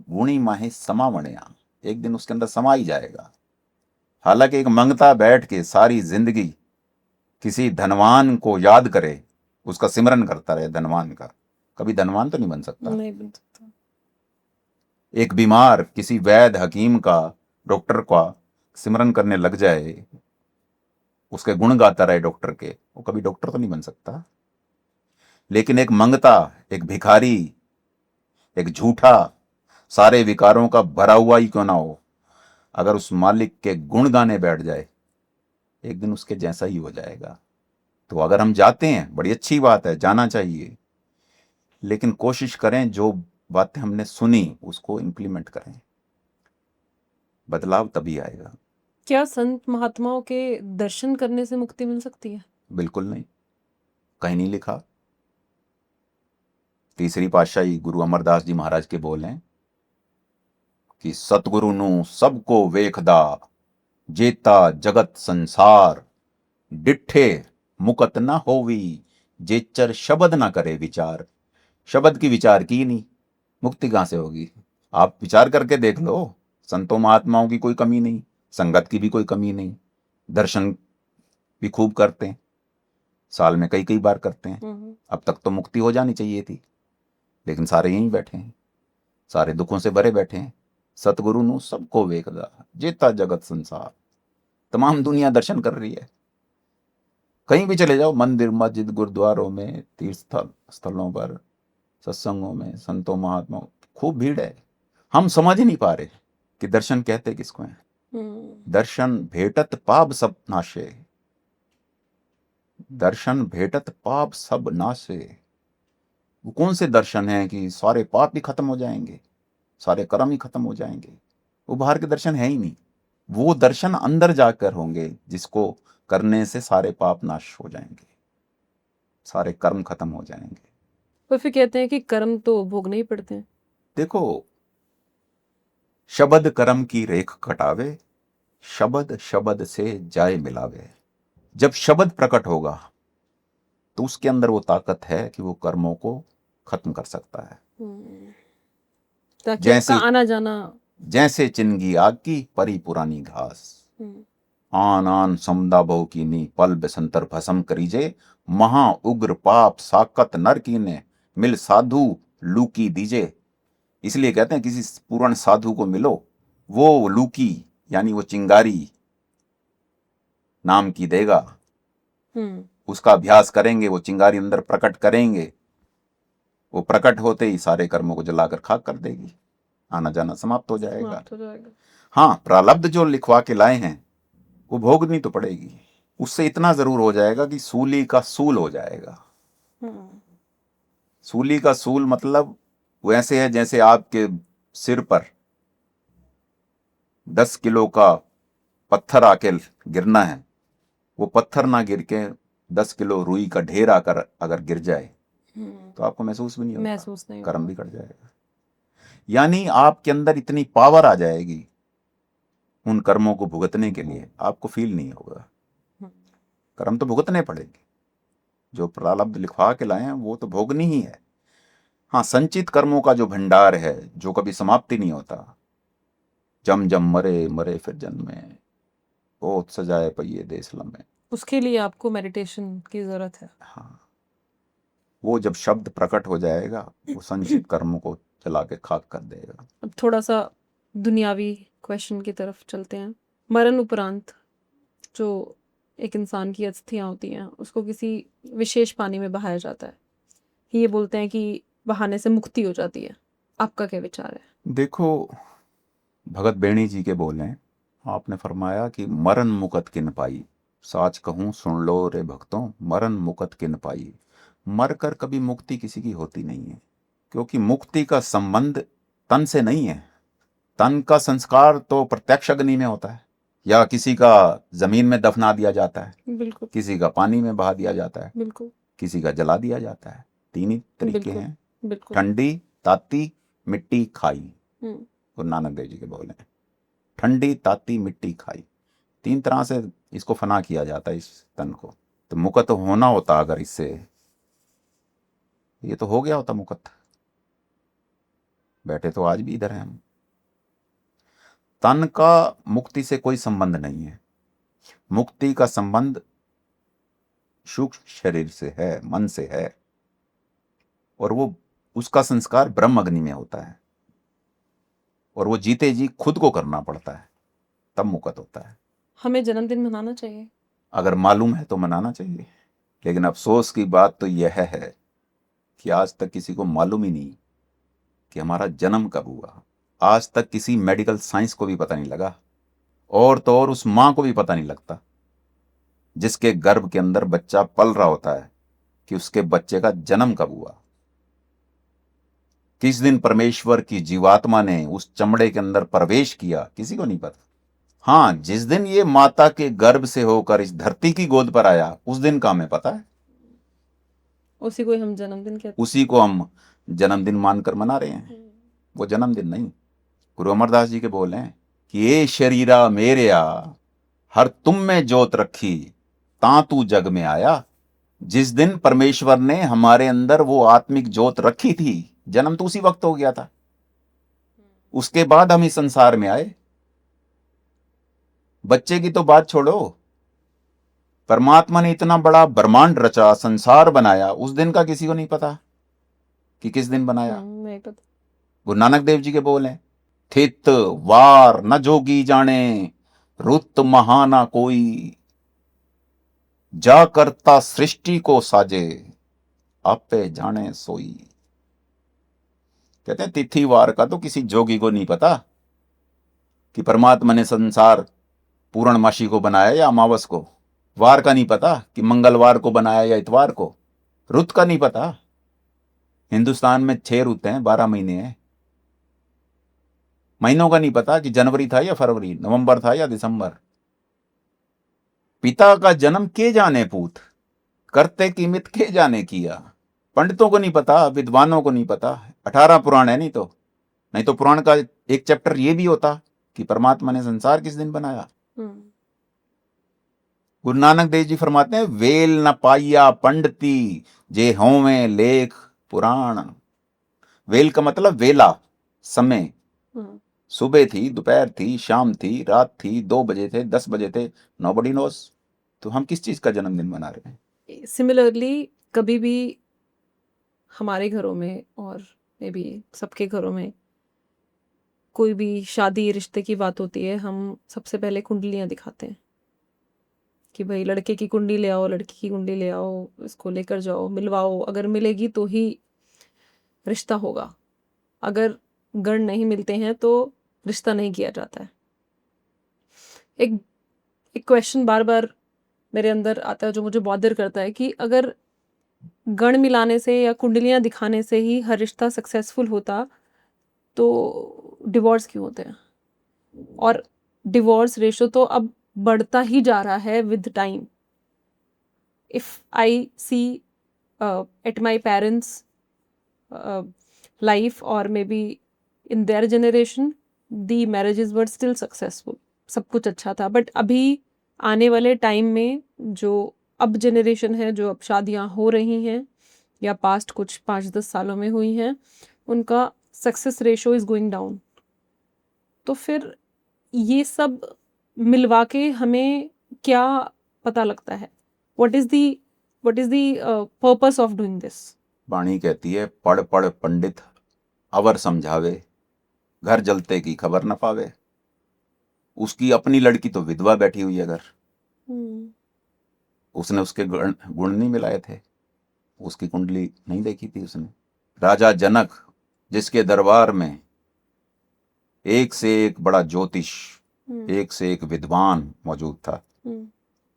गुणी माहे समावण्या, एक दिन उसके अंदर समा ही जाएगा। हालांकि एक मंगता बैठ के सारी जिंदगी किसी धनवान को याद करे, उसका सिमरन करता रहे धनवान का, कभी धनवान तो नहीं बन सकता। नहीं बन सकता। एक बीमार किसी वैद्य हकीम का, डॉक्टर का सिमरन करने लग जाए, उसके गुण गाता रहे डॉक्टर के, वो कभी डॉक्टर तो नहीं बन सकता। लेकिन एक मंगता, एक भिखारी, एक झूठा, सारे विकारों का भरा हुआ ही क्यों ना हो, अगर उस मालिक के गुण गाने बैठ जाए, एक दिन उसके जैसा ही हो जाएगा। तो अगर हम जाते हैं, बड़ी अच्छी बात है, जाना चाहिए, लेकिन कोशिश करें जो बातें हमने सुनी उसको इंप्लीमेंट करें, बदलाव तभी आएगा। क्या संत महात्माओं के दर्शन करने से मुक्ति मिल सकती है? बिल्कुल नहीं, कहीं नहीं लिखा। तीसरी पातशाही गुरु अमरदास जी महाराज के बोल हैं कि सतगुरु नु सबको वेखदा, जेता जगत संसार, डिठे मुकत ना होवी, जेचर शब्द ना करे विचार। शब्द की विचार की नहीं, मुक्ति कहां से होगी? आप विचार करके देख लो, संतों महात्माओं की कोई कमी नहीं, संगत की भी कोई कमी नहीं, दर्शन भी खूब करते हैं, साल में कई कई बार करते हैं। अब तक तो मुक्ति हो जानी चाहिए थी, लेकिन सारे यहीं बैठे हैं, सारे दुखों से भरे बैठे हैं। सतगुरु नु सबको वेखदा, जेता जगत संसार, तमाम दुनिया दर्शन कर रही है। कहीं भी चले जाओ, मंदिर मस्जिद गुरुद्वारों में, तीर्थ स्थलों पर, सत्संगों में, संतों महात्माओं खूब भीड़ है। हम समझ ही नहीं पा रहे कि दर्शन कहते किसको हैं। दर्शन भेटत पाप सब नाशे, दर्शन भेटत पाप सब नाशे। वो कौन से दर्शन हैं कि सारे पाप ही खत्म हो जाएंगे, सारे कर्म ही खत्म हो जाएंगे? वो बाहर के दर्शन है ही नहीं। वो दर्शन अंदर जाकर होंगे जिसको करने से सारे पाप नाश हो जाएंगे, सारे कर्म खत्म हो जाएंगे। पर फिर कहते हैं कि कर्म तो भोगने ही पड़ते हैं। देखो, शब्द कर्म की रेख कटावे, शब्द शब्द से जाए मिलावे। जब शब्द प्रकट होगा तो उसके अंदर वो ताकत है कि वो कर्मों को खत्म कर सकता है। ताकि आपका आना जाना, जैसे चिनगी आग की परी पुरानी घास, आन आन समदा बहु कीनी पल बेसंतर भसम करीजे, महा उग्र पाप साकत नर कीने मिल साधु लूकी दीजे। इसलिए कहते हैं किसी पूर्ण साधु को मिलो, वो लूकी यानी वो चिंगारी नाम की देगा, उसका अभ्यास करेंगे, वो चिंगारी अंदर प्रकट करेंगे, वो प्रकट होते ही सारे कर्मों को जलाकर खाक कर देगी, आना जाना समाप्त हो जाएगा। हाँ, प्रारब्ध जो लिखवा के लाए हैं वो भोगनी तो पड़ेगी। उससे इतना जरूर हो जाएगा कि सूली का सूल हो जाएगा। सूली का सूल मतलब वो ऐसे है जैसे आपके सिर पर 10 किलो का पत्थर आके गिरना है, वो पत्थर ना गिर के 10 किलो रुई का ढेर आकर अगर गिर जाए तो आपको महसूस भी नहीं होगा, महसूस नहीं, कर्म भी कट जाएगा। यानी आपके अंदर इतनी पावर आ जाएगी उन कर्मों को भुगतने के लिए, आपको फील नहीं होगा। कर्म तो भुगतने पड़ेंगे, जो प्रारब्ध लिखवा के लाए हैं वो तो भोगनी ही है। हाँ, संचित कर्मों का जो भंडार है जो कभी समाप्ति नहीं होता, जम जम मरे मरे फिर जन्मे, बहुत सजाए पहिए देश लम्बे, उसके लिए आपको मेडिटेशन की जरूरत है। हाँ, वो जब शब्द प्रकट हो जाएगा वो संचित कर्मों को चला के खाक कर देगा। अब थोड़ा सा दुनियावी क्वेश्चन की तरफ चलते हैं। मरण उपरांत जो एक इंसान की अस्थियां होती हैं उसको किसी विशेष पानी में बहाया जाता है, ये बोलते हैं कि बहाने से मुक्ति हो जाती है। आपका क्या विचार है? देखो, भगत बेणी जी के बोले, आपने फरमाया कि मरण मुकत किन पाई, साच कहूं सुन लो रे भक्तों, मरण मुकत किन पाई। मरकर कभी मुक्ति किसी की होती नहीं है, क्योंकि मुक्ति का संबंध तन से नहीं है। तन का संस्कार तो प्रत्यक्ष अग्नि में होता है, या किसी का जमीन में दफना दिया जाता है, बिल्कुल, किसी का पानी में बहा दिया जाता है, बिल्कुल, किसी का जला दिया जाता है। 3 ही तरीके बिल्कुल, हैं, बिल्कुल। ठंडी, ताती, मिट्टी, खाई। गुरु नानक देव जी के बोले, ठंडी, ताती, मिट्टी, खाई, 3 तरह से इसको फना किया जाता है इस तन को। तो मुकत होना होता अगर इससे, ये तो हो गया होता मुकत, बैठे तो आज भी इधर हैं हम। तन का मुक्ति से कोई संबंध नहीं है, मुक्ति का संबंध सूक्ष्म शरीर से है, मन से है, और वो उसका संस्कार ब्रह्म अग्नि में होता है, और वो जीते जी खुद को करना पड़ता है, तब मुकत होता है। हमें जन्मदिन मनाना चाहिए? अगर मालूम है तो मनाना चाहिए, लेकिन अफसोस की बात तो यह है कि आज तक किसी को मालूम ही नहीं कि हमारा जन्म कब हुआ। आज तक किसी मेडिकल साइंस को भी पता नहीं लगा, और तो और उस मां को भी पता नहीं लगता जिसके गर्भ के अंदर बच्चा पल रहा होता है कि उसके बच्चे का जन्म कब हुआ, किस दिन परमेश्वर की जीवात्मा ने उस चमड़े के अंदर प्रवेश किया, किसी को नहीं पता। हाँ, जिस दिन ये माता के गर्भ से होकर इस धरती की गोद पर आया उस दिन का हमें पता है, उसी को हम जन्मदिन कहते हैं, उसी को हम जन्मदिन मानकर मना रहे हैं। वो जन्मदिन नहीं। गुरु अमरदास जी के बोल हैं कि ये शरीरा मेरेया हर तुम में जोत रखी, ता तू जग में आया। जिस दिन परमेश्वर ने हमारे अंदर वो आत्मिक जोत रखी थी, जन्म तो उसी वक्त हो गया था, उसके बाद हम इस संसार में आए। बच्चे की तो बात छोड़ो, परमात्मा ने इतना बड़ा ब्रह्मांड रचा, संसार बनाया, उस दिन का किसी को नहीं पता कि किस दिन बनाया। नहीं पता। गुरु नानक देव जी के बोल हैं, थित वार न जोगी जाने, रुत महाना कोई, जा करता सृष्टि को साजे, आपे जाने सोई। कहते हैं तिथि वार का तो किसी जोगी को नहीं पता कि परमात्मा ने संसार पूर्णमासी को बनाया या अमावस को। वार का नहीं पता कि मंगलवार को बनाया या इतवार को। रुत का नहीं पता। हिंदुस्तान में 6 रुत हैं, 12 महीने हैं। महीनों का नहीं पता कि जनवरी था या फरवरी, नवंबर था या दिसंबर। पिता का जन्म के जाने पूत, करते कीमित के जाने किया। पंडितों को नहीं पता, विद्वानों को नहीं पता। 18 पुराण है, नहीं तो पुराण का एक चैप्टर ये भी होता कि परमात्मा ने संसार किस दिन बनाया। गुरु नानक देव जी फरमाते हैं, वेल न पाइया पंडिती जे होवें लेख पुराण। वेल का मतलब वेला, समय। सुबह थी, दोपहर थी, शाम थी, रात थी, 2 बजे थे, 10 बजे थे, नोबडी नोस। तो हम किस चीज का जन्मदिन मना रहे हैं? सिमिलरली कभी भी हमारे घरों में और मे बी सबके घरों में कोई भी शादी रिश्ते की बात होती है, हम सबसे पहले कुंडलियां दिखाते हैं कि भाई लड़के की कुंडली ले आओ, लड़की की कुंडली ले आओ, इसको लेकर जाओ, मिलवाओ। अगर मिलेगी तो ही रिश्ता होगा। अगर गण नहीं मिलते हैं तो रिश्ता नहीं किया जाता है। एक एक क्वेश्चन बार बार मेरे अंदर आता है जो मुझे बॉदर करता है कि अगर गण मिलाने से या कुंडलियां दिखाने से ही हर रिश्ता सक्सेसफुल होता तो डिवोर्स क्यों होते हैं? और डिवोर्स रेशो तो अब बढ़ता ही जा रहा है with time. If I see at my parents life और maybe in their generation the marriages were still successful, सब कुछ अच्छा था। बट अभी आने वाले टाइम में जो अब जनरेशन है, जो अब शादियां हो रही हैं या पास्ट कुछ 5-10 सालों में हुई हैं, उनका success ratio is going down. तो फिर ये सब मिलवा के हमें क्या पता लगता है? What is the purpose of doing this? Vani कहती है, पढ़ पढ़ पंडित अवर समझावे, घर जलते की खबर न पावे। उसकी अपनी लड़की तो विधवा बैठी हुई है घर। उसने उसके गुण नहीं मिलाए थे, उसकी कुंडली नहीं देखी थी उसने। राजा जनक, जिसके दरबार में एक से एक बड़ा ज्योतिष, एक से एक विद्वान मौजूद था,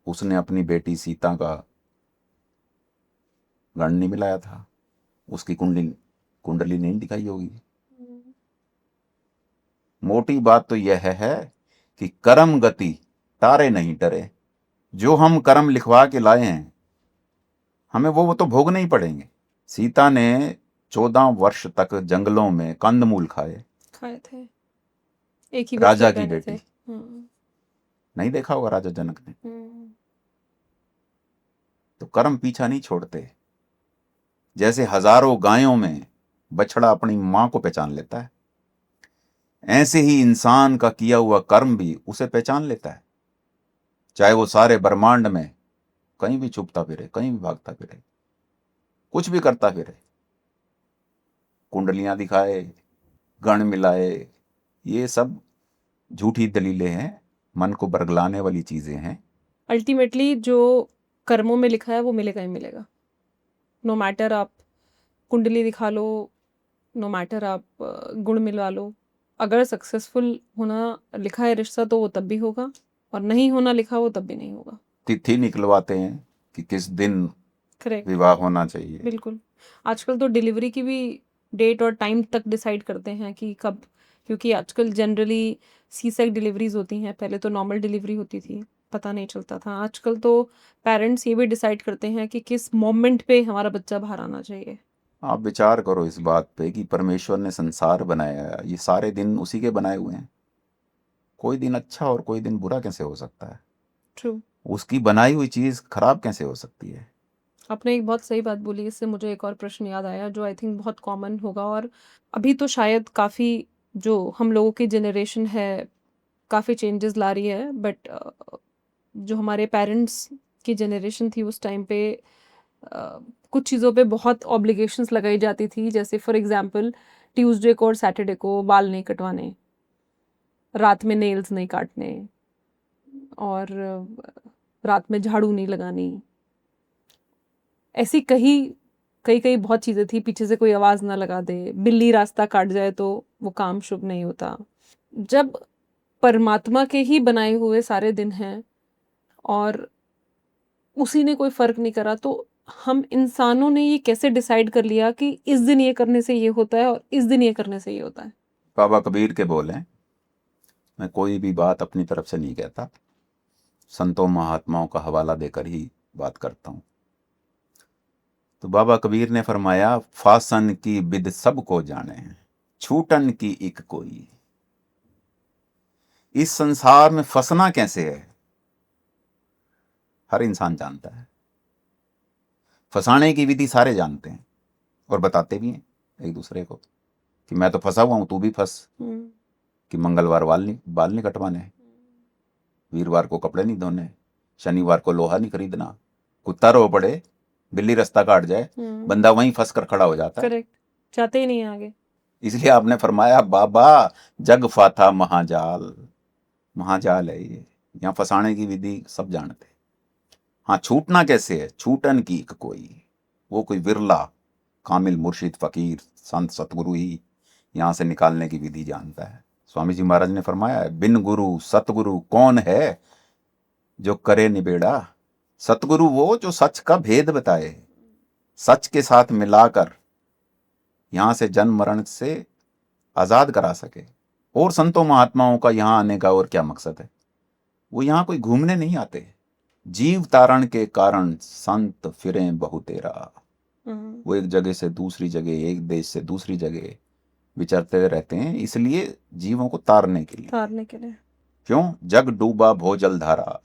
उसने अपनी बेटी सीता का गण नहीं मिलाया था, उसकी कुंडली नहीं दिखाई होगी। मोटी बात तो यह है कि कर्म गति तारे नहीं डरे। जो हम कर्म लिखवा के लाए हैं, हमें वो तो भोगने ही पड़ेंगे। सीता ने 14 वर्ष तक जंगलों में कंदमूल खाए थे। एक ही राजा वस्त्र की पहने थे। बेटी। नहीं देखा होगा राजा जनक ने। तो कर्म पीछा नहीं छोड़ते। जैसे हजारों गायों में बछड़ा अपनी मां को पहचान लेता है, ऐसे ही इंसान का किया हुआ कर्म भी उसे पहचान लेता है। चाहे वो सारे ब्रह्मांड में कहीं भी छुपता फिरे, कहीं भी भागता फिरे, कुछ भी करता फिरे, कुंडलियां दिखाए, गण मिलाए, ये सब झूठी दलीलें हैं, मन को बरगलाने वाली चीजें हैं। अल्टीमेटली जो कर्मों में लिखा है वो मिलेगा ही मिलेगा। नो मैटर आप कुंडली दिखा लो, नो मैटर आप गुण मिलवा लो, अगर सक्सेसफुल होना लिखा है रिश्ता तो वो तब भी होगा, और नहीं होना लिखा वो तब भी नहीं होगा। तिथि निकलवाते हैं कि किस दिन करेक्ट, विवाह होना चाहिए। बिल्कुल। आजकल तो डिलीवरी की भी डेट और टाइम तक डिसाइड करते हैं कि कब, क्योंकि आजकल जनरली सी सेक डिलीवरीज होती हैं। पहले तो नॉर्मल डिलीवरी होती थी, पता नहीं चलता था। आजकल तो पेरेंट्स ये भी डिसाइड करते हैं कि किस मोमेंट पे हमारा बच्चा बाहर आना चाहिए। आप विचार करो इस बात पे कि परमेश्वर ने संसार बनाया, ये सारे दिन उसी के बनाए हुए हैं। कोई दिन अच्छा और कोई दिन बुरा कैसे हो सकता है? ट्रू। उसकी बनाई हुई चीज खराब कैसे हो सकती है? आपने एक बहुत सही बात बोली। इससे मुझे एक और प्रश्न याद आया जो आई थिंक बहुत कॉमन होगा, और अभी तो शायद काफ़ी जो हम लोगों की जनरेशन है काफ़ी चेंजेस ला रही है, बट जो हमारे पेरेंट्स की जनरेशन थी उस टाइम पे कुछ चीज़ों पे बहुत ऑब्लिगेशंस लगाई जाती थी। जैसे फॉर एग्जांपल ट्यूसडे को और सैटरडे को बाल नहीं कटवाने, रात में नेल्स नहीं काटने, और रात में झाड़ू नहीं लगानी। ऐसी कई कई कई बहुत चीज़ें थी। पीछे से कोई आवाज़ ना लगा दे, बिल्ली रास्ता काट जाए तो वो काम शुभ नहीं होता। जब परमात्मा के ही बनाए हुए सारे दिन हैं और उसी ने कोई फर्क नहीं करा, तो हम इंसानों ने ये कैसे डिसाइड कर लिया कि इस दिन ये करने से ये होता है और इस दिन ये करने से ये होता है? बाबा कबीर के बोल हैं, मैं कोई भी बात अपनी तरफ से नहीं कहता, संतों महात्माओं का हवाला देकर ही बात करता हूँ। तो बाबा कबीर ने फरमाया, फासन की बिद सबको जाने, छूटन की एक कोई। इस संसार में फंसना कैसे है हर इंसान जानता है, फंसाने की विधि सारे जानते हैं और बताते भी हैं एक दूसरे को कि मैं तो फंसा हुआ हूं, तू भी फंस। कि मंगलवार बाल नहीं कटवाने, वीरवार को कपड़े नहीं धोने, शनिवार को लोहा नहीं खरीदना, कुत्ता रो पड़े, बिल्ली रास्ता काट जाए, बंदा वहीं फंस कर खड़ा हो जाता है। करेक्ट, जाते ही नहीं आगे। इसलिए आपने फरमाया, बाबा जग फाथा महाजाल, महाजाल है ये, यहाँ फंसाने की विधि सब जानते हैं। हाँ, छूटना कैसे है, छूटन की एक कोई, वो कोई विरला कामिल मुर्शिद फकीर संत सतगुरु ही यहाँ से निकालने की विधि जानता है। स्वामी जी महाराज ने फरमाया है, बिन गुरु सतगुरु कौन है जो करे निबेड़ा। सतगुरु वो जो सच का भेद बताए, सच के साथ मिलाकर यहाँ से जन्म मरण से आजाद करा सके। और संतों महात्माओं का यहाँ आने का और क्या मकसद है, वो यहाँ कोई घूमने नहीं आते, जीव तारण के कारण संत फिरें बहुतेरा। वो एक जगह से दूसरी जगह, एक देश से दूसरी जगह विचरते रहते हैं, इसलिए जीवों को तारने के लिए। क्यों? जग डूबा भोजल धारा,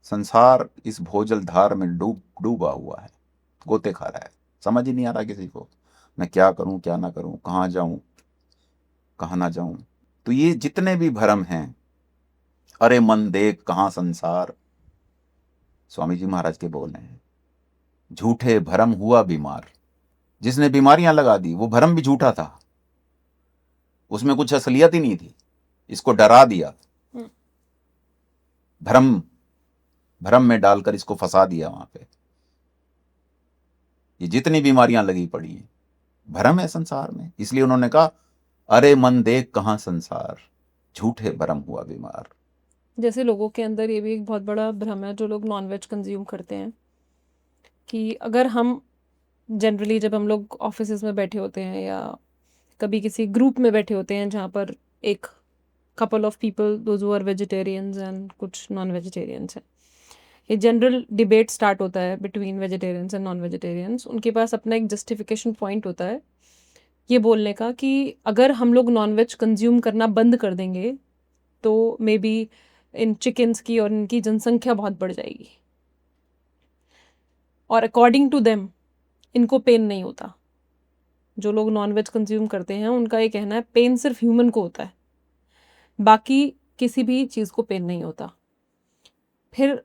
संसार इस भोजल धार में डूबा हुआ है, गोते खा रहा है, समझ ही नहीं आ रहा किसी को, मैं क्या करूं क्या ना करूं, कहाँ जाऊं कहाँ ना जाऊं। तो ये जितने भी भ्रम हैं, अरे मन देख कहाँ संसार, स्वामी जी महाराज के बोल हैं, झूठे भ्रम हुआ बीमार। जिसने बीमारियां लगा दी वो भ्रम भी झूठा था, उसमें कुछ असलियत ही नहीं थी, इसको डरा दिया, भ्रम में डालकर इसको फंसा दिया वहां पे। ये जितनी बीमारियां लगी पड़ी हैं भ्रम है संसार में। इसलिए उन्होंने कहा, अरे मन देख कहाँ संसार, झूठे भ्रम हुआ बीमार। जैसे लोगों के अंदर ये भी एक बहुत बड़ा भ्रम है, जो लोग नॉनवेज कंज्यूम करते हैं, कि अगर हम जनरली जब हम लोग ऑफिस में बैठे होते हैं या कभी किसी ग्रुप में बैठे होते हैं जहाँ पर एक couple of people those who are vegetarians and कुछ नॉन वेजिटेरियंस हैं, ये जनरल डिबेट स्टार्ट होता है between vegetarians and non vegetarians. उनके पास अपना एक जस्टिफिकेशन पॉइंट होता है ये बोलने का कि अगर हम लोग नॉनवेज कंज्यूम करना बंद कर देंगे तो मे बी इन चिकन्स की और इनकी जनसंख्या बहुत बढ़ जाएगी, और अकॉर्डिंग टू देम इनको पेन नहीं होता। जो लोग नॉनवेज कंज्यूम करते हैं उनका ये कहना है पेन सिर्फ ह्यूमन को होता है, बाकी किसी भी चीज़ को पेन नहीं होता। फिर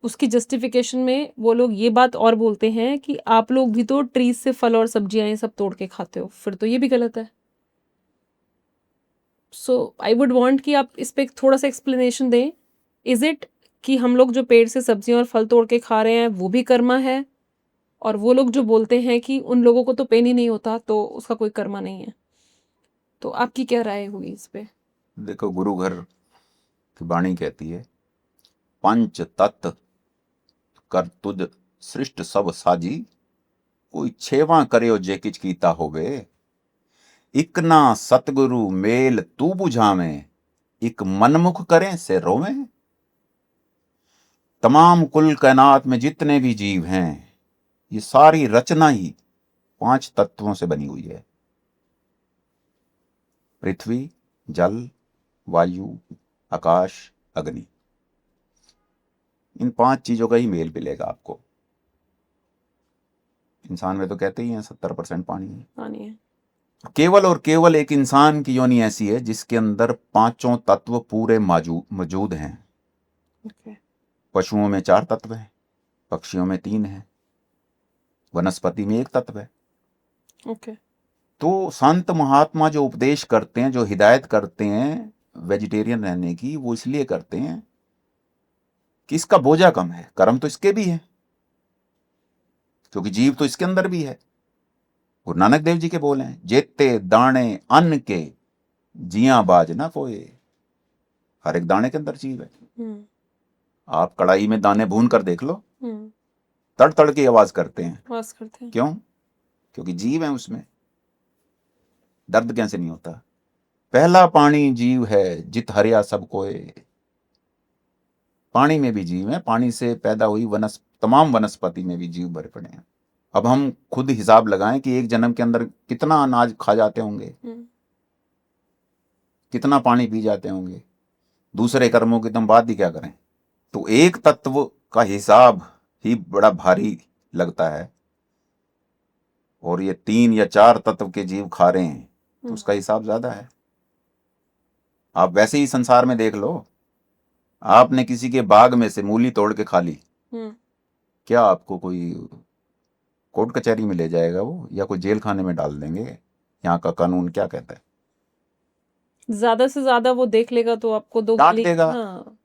उसकी जस्टिफिकेशन में वो लोग ये बात और बोलते हैं कि आप लोग भी तो ट्रीज से फल और सब्जियां ये सब तोड़ के खाते हो, फिर तो ये भी गलत है। सो आई वुड वांट कि आप इस पर थोड़ा सा एक्सप्लेनेशन दें। इज इट कि हम लोग जो पेड़ से सब्जियां और फल तोड़ के खा रहे हैं वो भी कर्मा है, और वो लोग जो बोलते हैं कि उन लोगों को तो पेन ही नहीं होता तो उसका कोई कर्मा नहीं है? तो आपकी क्या राय हुई इस पे? देखो, गुरु घर की वाणी कहती है, पंच तत्व कर तुझ सृष्ट सब साजी, कोई छेवा करियो जे किच कीता होवे। इक ना सतगुरु मेल तू बुझावें, इक मनमुख करें से रोवें। तमाम कुल कायनात में जितने भी जीव हैं, ये सारी रचना ही 5 तत्वों से बनी हुई है। पृथ्वी, जल, वायु, आकाश, अग्नि, इन 5 चीजों का ही मेल मिलेगा आपको। इंसान में तो कहते ही हैं 70% पानी है। केवल और केवल एक इंसान की योनि ऐसी है जिसके अंदर 5 तत्व पूरे मौजूद हैं। पशुओं में 4 तत्व हैं, पक्षियों में 3 हैं, वनस्पति में 1 तत्व है। तो संत महात्मा जो उपदेश करते हैं, जो हिदायत करते हैं वेजिटेरियन रहने की, वो इसलिए करते हैं कि इसका बोझा कम है, कर्म तो इसके भी है, क्योंकि जीव तो इसके अंदर भी है। गुरु नानक देव जी के बोल हैं, जेते दाने अन्न के जिया बाज ना कोए। हर एक दाने के अंदर जीव है। हम्म आप कढ़ाई में दाने भून कर देख लो, हम्म तड़ तड़ की आवाज करते हैं। वास करते हैं। क्यों? क्योंकि जीव है उसमें। दर्द कैसे नहीं होता? पहला पानी जीव है जित हरिया सब कोय। पानी में भी जीव है, पानी से पैदा हुई तमाम वनस्पति में भी जीव भरे पड़े हैं। अब हम खुद हिसाब लगाएं कि एक जन्म के अंदर कितना अनाज खा जाते होंगे, कितना पानी पी जाते होंगे, दूसरे कर्मों की तो हम बात ही क्या करें। तो एक तत्व का हिसाब ही बड़ा भारी लगता है, और ये 3 या 4 तत्व के जीव खा रहे हैं तो उसका हिसाब ज्यादा है। आप वैसे ही संसार में देख लो, आपने किसी के बाग में से मूली तोड़ के खा ली, क्या आपको कोई कोर्ट कचहरी में ले जाएगा वो, या कोई जेल खाने में डाल देंगे? यहाँ का कानून क्या कहता है? ज्यादा से ज्यादा वो देख लेगा तो आपको 2 डांट गाली। देगा। हाँ,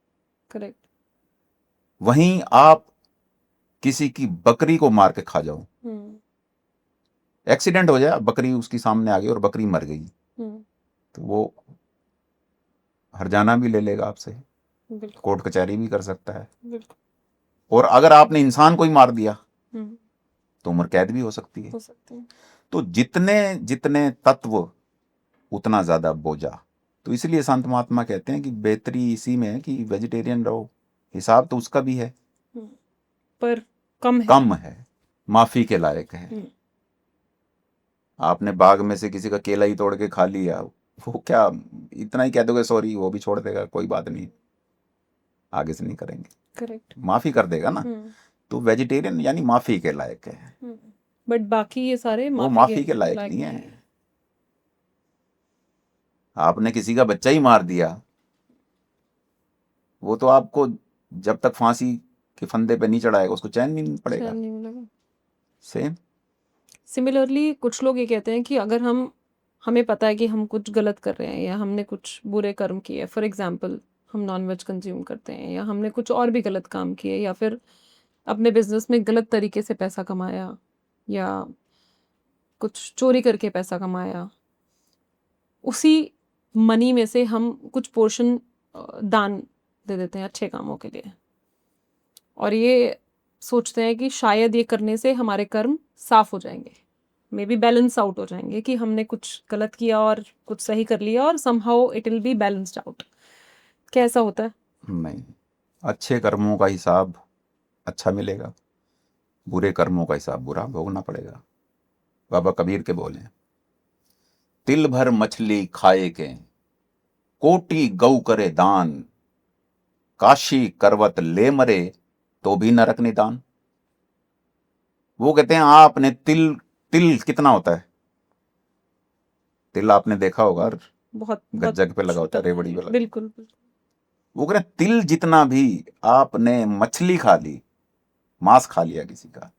करेक्ट। वहीं आप किसी की बकरी को मार के खा जाओ, एक्सीडेंट हो जाए, बकरी उसकी सामने आ गई और बकरी मर गई, तो वो हरजाना भी ले लेगा आपसे, बिल्कुल कोर्ट कचहरी भी कर सकता है। बिल्कुल और अगर आपने इंसान को ही मार दिया हम्म, तो उम्र कैद भी हो सकती है। हो सकते हैं। तो जितने जितने तत्व उतना ज्यादा बोझा। तो इसलिए संत महात्मा कहते हैं कि बेहतरी इसी में है कि वेजिटेरियन रहो। हिसाब तो उसका भी है, पर कम है। कम है, माफी के लायक है। आपने बाग में से किसी का केला ही तोड़ के खा लिया, वो क्या इतना ही कह दोगे सॉरी, वो भी छोड़ देगा, कोई बात नहीं, आगे से नहीं करेंगे, करेक्ट। माफी कर देगा ना। तो वेजिटेरियन यानी माफी के लायक है। बट बाकी ये सारे वो माफी के लायक नहीं है। आपने किसी का बच्चा ही मार दिया, वो तो आपको जब तक फांसी के फंदे पे नहीं चढ़ाएगा उसको चैन नहीं पड़ेगा। चैन नहीं मिलेगा। सेम सिमिलरली कुछ लोग ये कहते हैं कि अगर हमें पता है कि हम कुछ गलत कर रहे हैं या हमने कुछ बुरे कर्म किए, फॉर एग्जांपल हम नॉनवेज कंज्यूम करते हैं या हमने कुछ और भी गलत काम किए या फिर अपने बिजनेस में गलत तरीके से पैसा कमाया या कुछ चोरी करके पैसा कमाया, उसी मनी में से हम कुछ पोर्शन दान दे देते हैं अच्छे कामों के लिए, और ये सोचते हैं कि शायद ये करने से हमारे कर्म साफ हो जाएंगे, मे बी बैलेंस आउट हो जाएंगे, कि हमने कुछ गलत किया और कुछ सही कर लिया और somehow it will be balanced out. क्या ऐसा होता है? नहीं, अच्छे कर्मों का हिसाब अच्छा मिलेगा, बुरे कर्मों का हिसाब बुरा भोगना पड़ेगा। बाबा कबीर के बोले, तिल भर मछली खाए के कोटि गौ करे दान, काशी करवत ले मरे तो भी नरक निदान। वो कहते हैं आपने तिल, तिल कितना होता है? तिल आपने देखा होगा, बहुत गज्जक पे लगा होता है, रेवड़ी पे लगा। बिल्कुल बिल्कुल। वो कह रहे हैं तिल जितना भी आपने मछली खा ली, मांस खा लिया किसी का,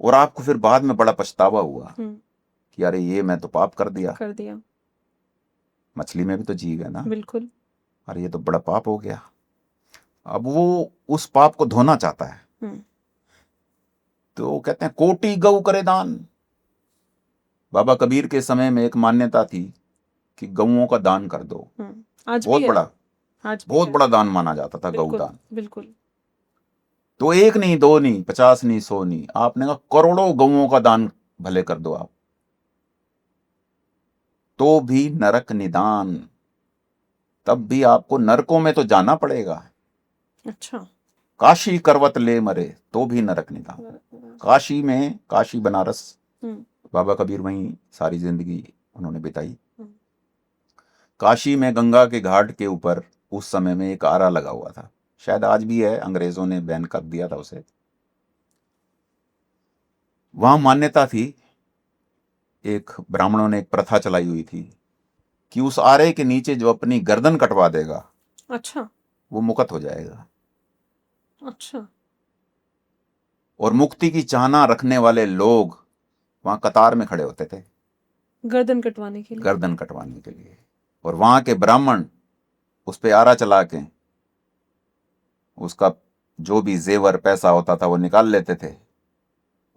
और आपको फिर बाद में बड़ा पछतावा हुआ कि अरे ये मैं तो पाप कर दिया। मछली में भी तो जीव है ना, बिल्कुल। अरे ये तो बड़ा पाप हो गया। अब वो उस पाप को धोना चाहता है, तो वो कहते हैं कोटि गौ करे दान। बाबा कबीर के समय में एक मान्यता थी कि गौओं का दान कर दो। आज बहुत भी है। बड़ा, आज भी बहुत है। बड़ा दान माना जाता था बिल्कुल गौदान। बिल्कुल। तो 1 नहीं, 2 नहीं, 50 नहीं, 100 नहीं, आपने कहा करोड़ों गौओं का दान भले कर दो आप, तो भी नरक निदान। तब भी आपको नरकों में तो जाना पड़ेगा। अच्छा। काशी करवत ले मरे तो भी नरक निदान। काशी में, काशी बनारस, बाबा कबीर वहीं सारी जिंदगी उन्होंने बिताई। काशी में गंगा के घाट के ऊपर उस समय में एक आरा लगा हुआ था, शायद आज भी है, अंग्रेजों ने बैन कर दिया था उसे। वहां मान्यता थी, एक ब्राह्मणों ने एक प्रथा चलाई हुई थी कि उस आरे के नीचे जो अपनी गर्दन कटवा देगा, अच्छा, वो मुक्त हो जाएगा। अच्छा। और मुक्ति की चाहना रखने वाले लोग वहां कतार में खड़े होते थे गर्दन कटवाने के लिए। गर्दन कटवाने के लिए। और वहां के ब्राह्मण उस पे आरा चला के उसका जो भी जेवर पैसा होता था वो निकाल लेते थे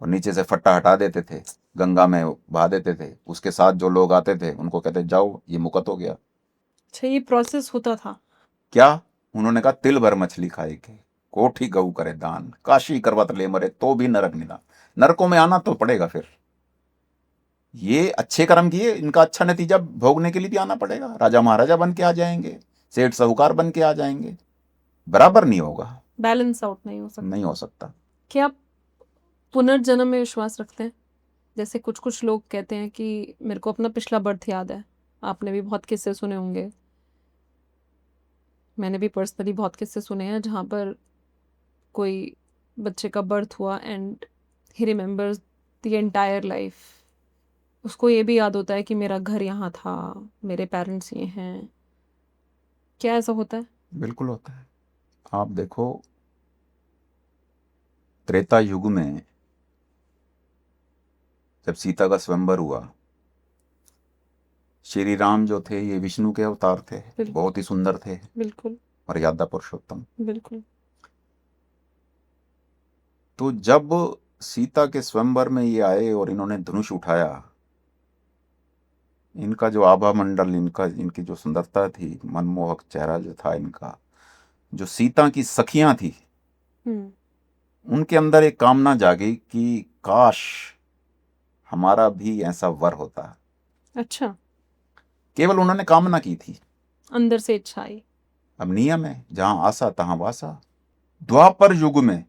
और नीचे से फट्टा हटा देते थे, गंगा में बहा देते थे। उसके साथ जो लोग आते थे उनको कहते जाओ ये मुक्त हो गया। अच्छा, ये प्रोसेस होता था। क्या? उन्होंने कहा तिल भर मछली खाए के, कोठी गऊ करे दान, काशी करवत ले मरे तो भी नरक मिला। नरकों में आना तो पड़ेगा फिर। ये अच्छे कर्म किए, इनका अच्छा नतीजा भोगने के लिए भी आना पड़ेगा। राजा महाराजा बन के आ जाएंगे, सेठ साहूकार बन के आ जाएंगे, बराबर नहीं होगा, बैलेंस आउट नहीं हो सकता। नहीं हो सकता। क्या आप पुनर्जन्म में विश्वास रखते हैं? जैसे कुछ कुछ लोग कहते हैं कि मेरे को अपना पिछला बर्थ याद है। आपने भी बहुत किस्से सुने होंगे, मैंने भी पर्सनली बहुत किस्से सुने हैं जहाँ पर कोई बच्चे का बर्थ हुआ and he remembers the entire life. उसको ये भी याद होता है कि मेरा घर यहाँ था, मेरे पेरेंट्स ये हैं। क्या ऐसा होता है? बिल्कुल होता है। आप देखो, त्रेता युग में जब सीता का स्वयंवर हुआ, श्री राम जो थे ये विष्णु के अवतार थे, बिल्कुल। बहुत ही सुंदर थे, बिल्कुल मर्यादा पुरुषोत्तम। बिल्कुल। तो जब सीता के स्वयंवर में ये आए और इन्होंने धनुष उठाया, इनका जो आभा मंडल, इनकी जो सुंदरता थी, मनमोहक चेहरा जो था इनका, जो सीता की सखियां थी, उनके अंदर एक कामना जागी कि काश हमारा भी ऐसा वर होता। अच्छा, केवल उन्होंने कामना की थी, अंदर से इच्छा आई। अब नियम है, जहां आशा तहां वासा। द्वापर युग में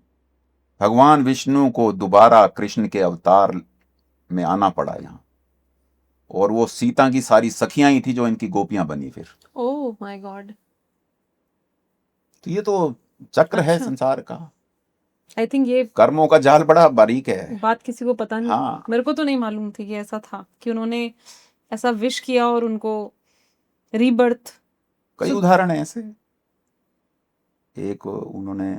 भगवान विष्णु को दोबारा कृष्ण के अवतार में आना पड़ा यहाँ, और वो सीता की सारी सखियां ही थी जो इनकी गोपियां बनी फिर। Oh my God. तो ये तो चक्र है अच्छा। संसार का, आई थिंक ये कर्मों का जाल बड़ा बारीक है। बात किसी को पता नहीं। हाँ, मेरे को तो नहीं मालूम थी कि ऐसा था, कि उन्होंने ऐसा विश किया और उनको रीबर्थ। कई उदाहरण है ऐसे। एक उन्होंने,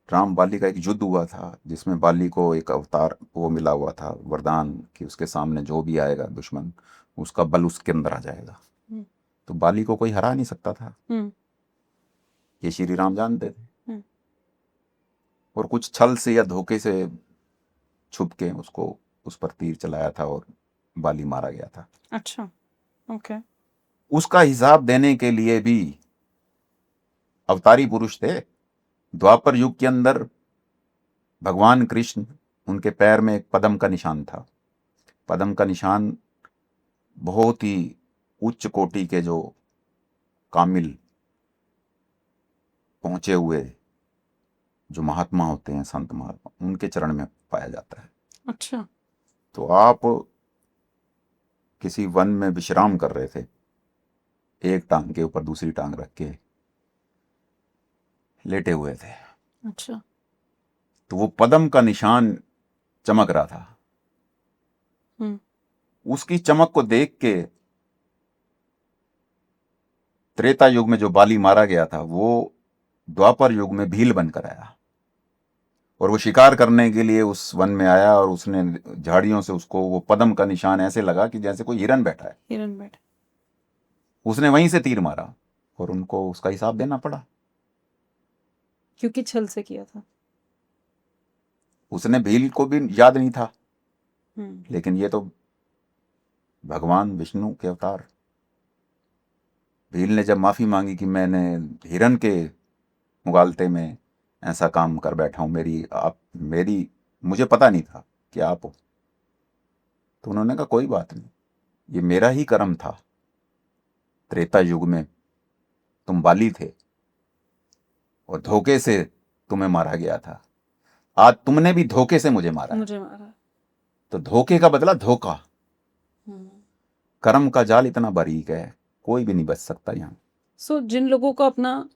राम बाली का एक युद्ध हुआ था जिसमें बाली को एक अवतार वो मिला हुआ था, वरदान, कि उसके सामने जो भी आएगा दुश्मन, उसका बल उसके अंदर आ जाएगा। तो बाली को कोई हरा नहीं सकता था, ये श्री राम जानते थे, और कुछ छल से या धोखे से छुप के उसको, उस पर तीर चलाया था और बाली मारा गया था। अच्छा, ओके। उसका हिसाब देने के लिए भी अवतारी पुरुष थे। द्वापर युग के अंदर भगवान कृष्ण, उनके पैर में एक पद्म का निशान था। पद्म का निशान बहुत ही उच्च कोटि के जो कामिल पहुंचे हुए जो महात्मा होते हैं, संत महात्मा, उनके चरण में पाया जाता है। अच्छा। तो आप किसी वन में विश्राम कर रहे थे, एक टांग के ऊपर दूसरी टांग रख के लेटे हुए थे, अच्छा। तो वो पद्म का निशान चमक रहा था। उसकी चमक को देख के त्रेता युग में जो बाली मारा गया था, वो द्वापर युग में भील बनकर आया, और वो शिकार करने के लिए उस वन में आया, और उसने झाड़ियों से उसको वो पद्म का निशान ऐसे लगा कि जैसे कोई हिरन बैठा है। हिरन बैठ। उसने वहीं से तीर मारा और उनको उसका हिसाब देना पड़ा, क्योंकि छल से किया था। उसने भील को भी याद नहीं था, लेकिन ये तो भगवान विष्णु के अवतार। भील ने जब माफी मांगी कि मैंने हिरन के मुगालते में ऐसा काम कर बैठा हूं, मेरी मुझे पता नहीं था कि आप हो, तो उन्होंने कहा कोई बात नहीं, ये मेरा ही कर्म था। त्रेता युग में तुम बाली थे और धोखे से तुम्हें मारा गया था, आज तुमने भी धोखे से मुझे मारा। तो धोखे का बदला धोखा। कर्म का जाल इतना बारीक है, कोई भी नहीं बच सकता यहाँ। सो जिन लोगों को अपना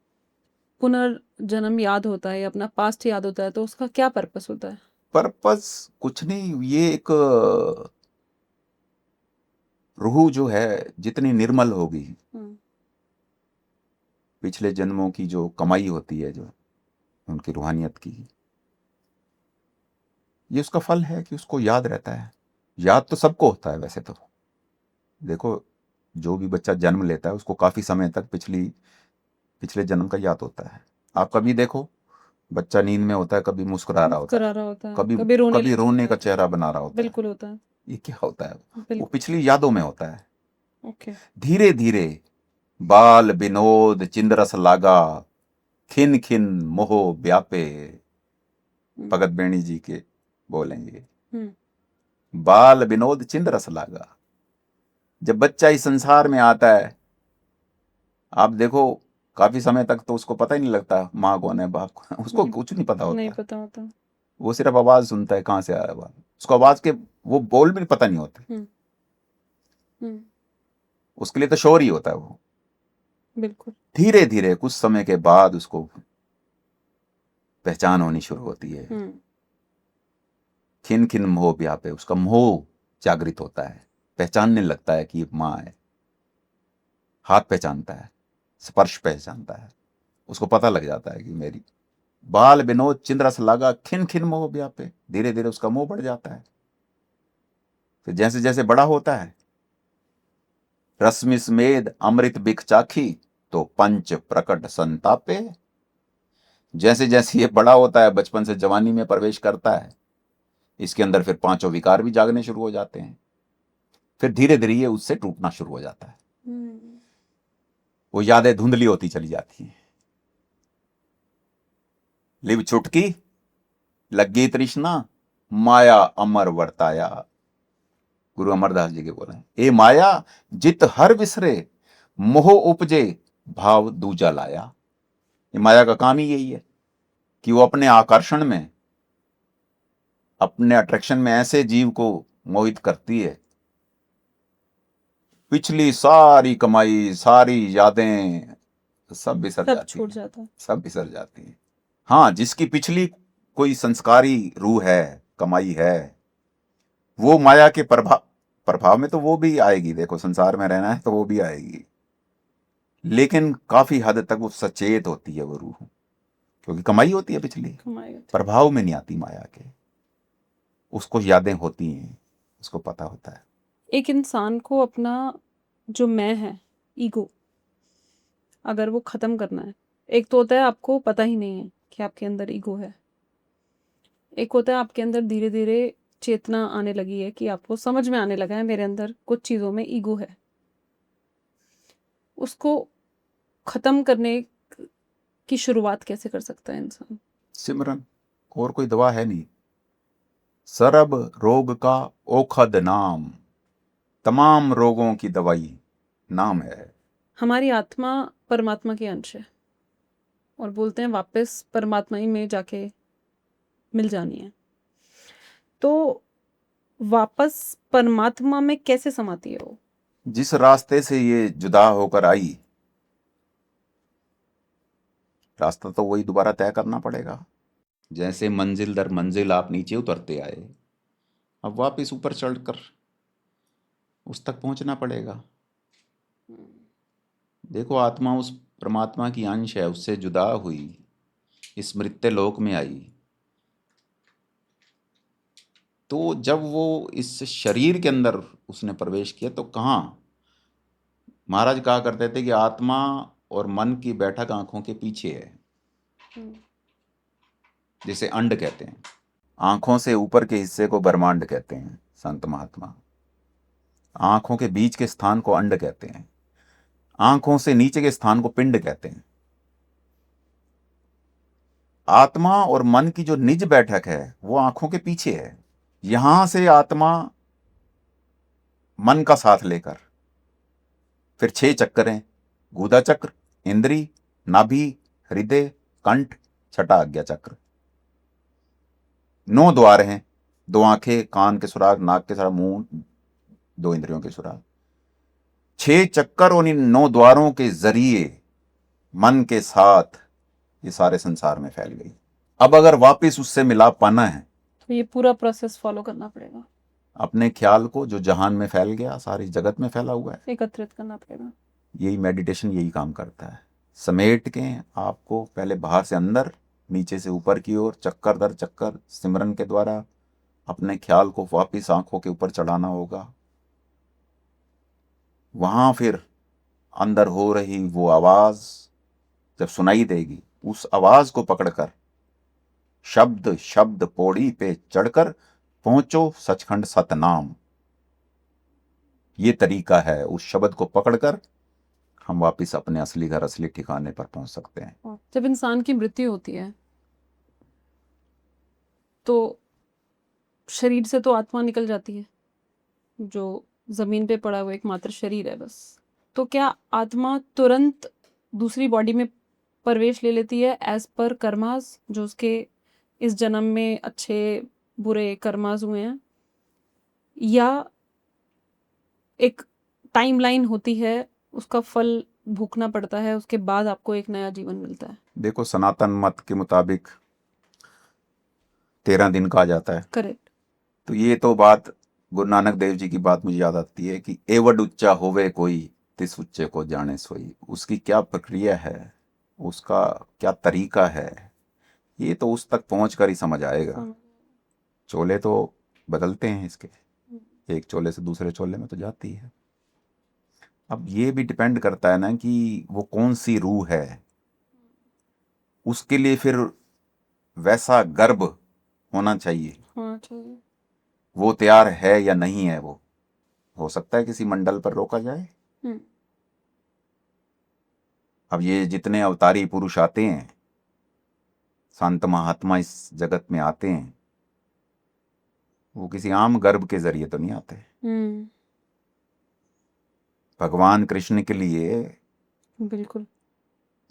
पुनर्जन्म याद होता है या अपना पास्ट याद होता है, तो उसका क्या पर्पस होता है? पर्पस कुछ नहीं, ये एक रूह जो है जितनी निर्मल होगी, पिछले जन्मों की जो कमाई होती है, जो उनकी रूहानियत की, ये उसका फल है कि उसको याद रहता है। याद तो सबको होता है वैसे तो। देखो, जो भी बच्चा जन्म लेता है उसको काफी समय तक पिछले जन्म का याद होता है। आप कभी देखो, बच्चा नींद में होता है, कभी मुस्कुरा रहा होता है, कभी रोने का चेहरा बना रहा होता है। बिल्कुल होता है। ये क्या होता है? वो पिछली यादों में होता है। ओके। धीरे धीरे बाल विनोद चिंदरस लागा, खिन खिन मोह व्यापे। भगत बेणी जी के बोलेंगे। बाल विनोद चिंदरस लागा। जब बच्चा इस संसार में आता है, आप देखो काफी समय तक तो उसको पता ही नहीं लगता माँ कौन है बाप कौन है, उसको कुछ नहीं पता नहीं होता। पता होता। वो सिर्फ आवाज सुनता है, कहाँ से आ रहा है आवाज, उसको आवाज के वो बोल भी पता नहीं होते, उसके लिए तो शोर ही होता है वो। बिल्कुल। धीरे धीरे कुछ समय के बाद उसको पहचान होनी शुरू होती है। खिन खिन मोह व्यापे, उसका मोह जागृत होता है, पहचानने लगता है कि ये माँ है। हाथ पहचानता है, स्पर्श पहचानता है, उसको पता लग जाता है कि मेरी। बाल विनोद चिंद्रस लागा, खिन खिन मोह व्यापे। धीरे धीरे उसका मोह बढ़ जाता है। फिर जैसे जैसे बड़ा होता है, रश्मि स्मेद अमृत बिख चाखी, तो पंच प्रकट संतापे। जैसे जैसे ये बड़ा होता है, बचपन से जवानी में प्रवेश करता है, इसके अंदर फिर पांचों विकार भी जागने शुरू हो जाते हैं। फिर धीरे धीरे ये उससे टूटना शुरू हो जाता है। वो यादें धुंधली होती चली जाती हैं। लिव छुटकी लगी तृष्णा, माया अमर वर्ताया। गुरु अमरदास जी के बोले, ए माया जित हर विसरे, मोह उपजे भाव दूजा लाया। ये माया का काम ही यही है कि वो अपने आकर्षण में, अपने अट्रैक्शन में ऐसे जीव को मोहित करती है, पिछली सारी कमाई, सारी यादें सब बिसर सब जाती छूट हैं, जाता है। सब बिसर जाती हैं। हाँ, जिसकी पिछली कोई संस्कारी रूह है, कमाई है, वो माया के प्रभाव प्रभाव में तो वो भी आएगी। देखो, संसार में रहना है तो वो भी आएगी, लेकिन काफी हद तक वो सचेत होती है वो रूह, क्योंकि कमाई होती है पिछली, कमाई होती है। प्रभाव में नहीं आती माया के। उसको यादें होती हैं, उसको पता होता है। एक इंसान को अपना जो मैं है, ईगो, अगर वो खत्म करना है, एक तो होता है आपको पता ही नहीं है कि आपके अंदर ईगो है। एक होता है आपके अंदर धीरे धीरे चेतना आने लगी है कि आपको समझ में आने लगा है मेरे अंदर कुछ चीज़ों में ईगो है। उसको खत्म करने की शुरुआत कैसे कर सकता है इंसान? सिमरन, और कोई दवा है नहीं। सरब रोग का ओखद नाम, तमाम रोगों की दवाई नाम है। हमारी आत्मा परमात्मा के अंश है और बोलते हैं वापस परमात्मा ही में जाके मिल जानी है। तो वापस परमात्मा में कैसे समाती है वो? जिस रास्ते से ये जुदा होकर आई, रास्ता तो वही दोबारा तय करना पड़ेगा। जैसे मंजिल दर मंजिल आप नीचे उतरते आए, अब वापस ऊपर चढ़कर उस तक पहुंचना पड़ेगा। देखो, आत्मा उस परमात्मा की अंश है, उससे जुदा हुई, इस मृत्यु लोक में आई, तो जब वो इस शरीर के अंदर उसने प्रवेश किया तो कहाँ, महाराज कहा करते थे कि आत्मा और मन की बैठक आंखों के पीछे है, जिसे अंड कहते हैं। आंखों से ऊपर के हिस्से को ब्रह्मांड कहते हैं संत महात्मा। आंखों के बीच के स्थान को अंड कहते हैं। आंखों से नीचे के स्थान को पिंड कहते हैं। आत्मा और मन की जो निज बैठक है वो आंखों के पीछे है। यहां से आत्मा मन का साथ लेकर फिर 6 चक्कर हैं, गुदा चक्र, इंद्री, नाभि, हृदय, कंठ, छठा आज्ञा चक्र। 9 द्वार हैं, 2 आंखें, कान के सुराग, नाक के सुराग, मुंह, 2 इंद्रियों के सुराग। 6 चक्कर और इन 9 द्वारों के जरिए मन के साथ ये सारे संसार में फैल गई। अब अगर वापिस उससे मिलाप पाना है तो ये पूरा प्रोसेस फॉलो करना पड़ेगा। अपने ख्याल को, जो जहान में फैल गया, सारी जगत में फैला हुआ है, एकत्रित करना पड़ेगा। यही मेडिटेशन यही काम करता है। समेट के आपको पहले बाहर से अंदर, नीचे से ऊपर की ओर, चक्कर दर चक्कर सिमरन के द्वारा अपने ख्याल को वापिस आंखों के ऊपर चढ़ाना होगा। वहां फिर अंदर हो रही वो आवाज जब सुनाई देगी, उस आवाज को पकड़कर शब्द शब्द पौड़ी पे चढ़कर पहुंचो सचखंड सतनाम। ये तरीका है, उस शब्द को पकड़कर हम वापस अपने असली घर, असली ठिकाने पर पहुंच सकते हैं। जब इंसान की मृत्यु होती है तो शरीर से तो आत्मा निकल जाती है, जो जमीन पे पड़ा हुआ एकमात्र शरीर है बस। तो क्या आत्मा तुरंत दूसरी बॉडी में प्रवेश ले लेती है एज पर कर्मास, जो उसके इस जन्म में अच्छे बुरे कर्मास हुए हैं, या एक टाइमलाइन होती है, उसका फल भुगतना पड़ता है, उसके बाद आपको एक नया जीवन मिलता है? देखो, सनातन मत के मुताबिक 13 दिन का आ जाता है। करेक्ट। तो ये तो बात गुरु नानक देव जी की बात मुझे याद आती है कि एवड उच्चा होवे कोई, तिस उच्चे को जाने सोई। उसकी क्या प्रक्रिया है, उसका क्या तरीका है, ये तो उस तक पहुंच कर ही समझ आएगा। चोले तो बदलते हैं इसके, एक चोले से दूसरे चोले में तो जाती है। अब ये भी डिपेंड करता है ना कि वो कौन सी रूह है, उसके लिए फिर वैसा गर्भ होना चाहिए। वो तैयार है या नहीं है, वो हो सकता है किसी मंडल पर रोका जाए। अब ये जितने अवतारी पुरुष आते हैं, संत महात्मा इस जगत में आते हैं, वो किसी आम गर्भ के जरिए तो नहीं आते। भगवान कृष्ण के लिए बिल्कुल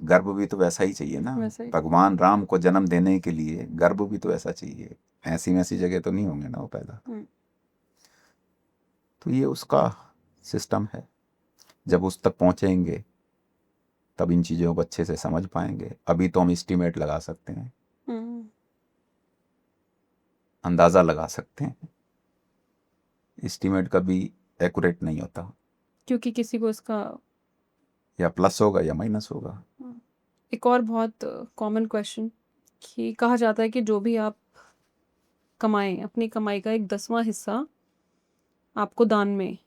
गर्भ भी तो वैसा ही चाहिए ना। वैसा ही। भगवान राम को जन्म देने के लिए गर्भ भी तो ऐसा चाहिए। ऐसी वैसी जगह तो नहीं होंगे ना वो पैदा। तो ये उसका सिस्टम है। जब उस तक पहुंचेंगे तब इन चीज़ों को अच्छे से समझ पाएंगे। अभी तो हम एस्टीमेट लगा सकते हैं, अंदाज़ा लगा सकते हैं। एस्टीमेट कभी एक्यूरेट नहीं होता, क्योंकि किसी को इसका या प्लस होगा या माइनस होगा। एक और बहुत कॉमन क्वेश्चन कि कहा जाता है कि जो भी आप कमाएं, अपनी कमाई का 1/10वां हिस्सा आपको दान में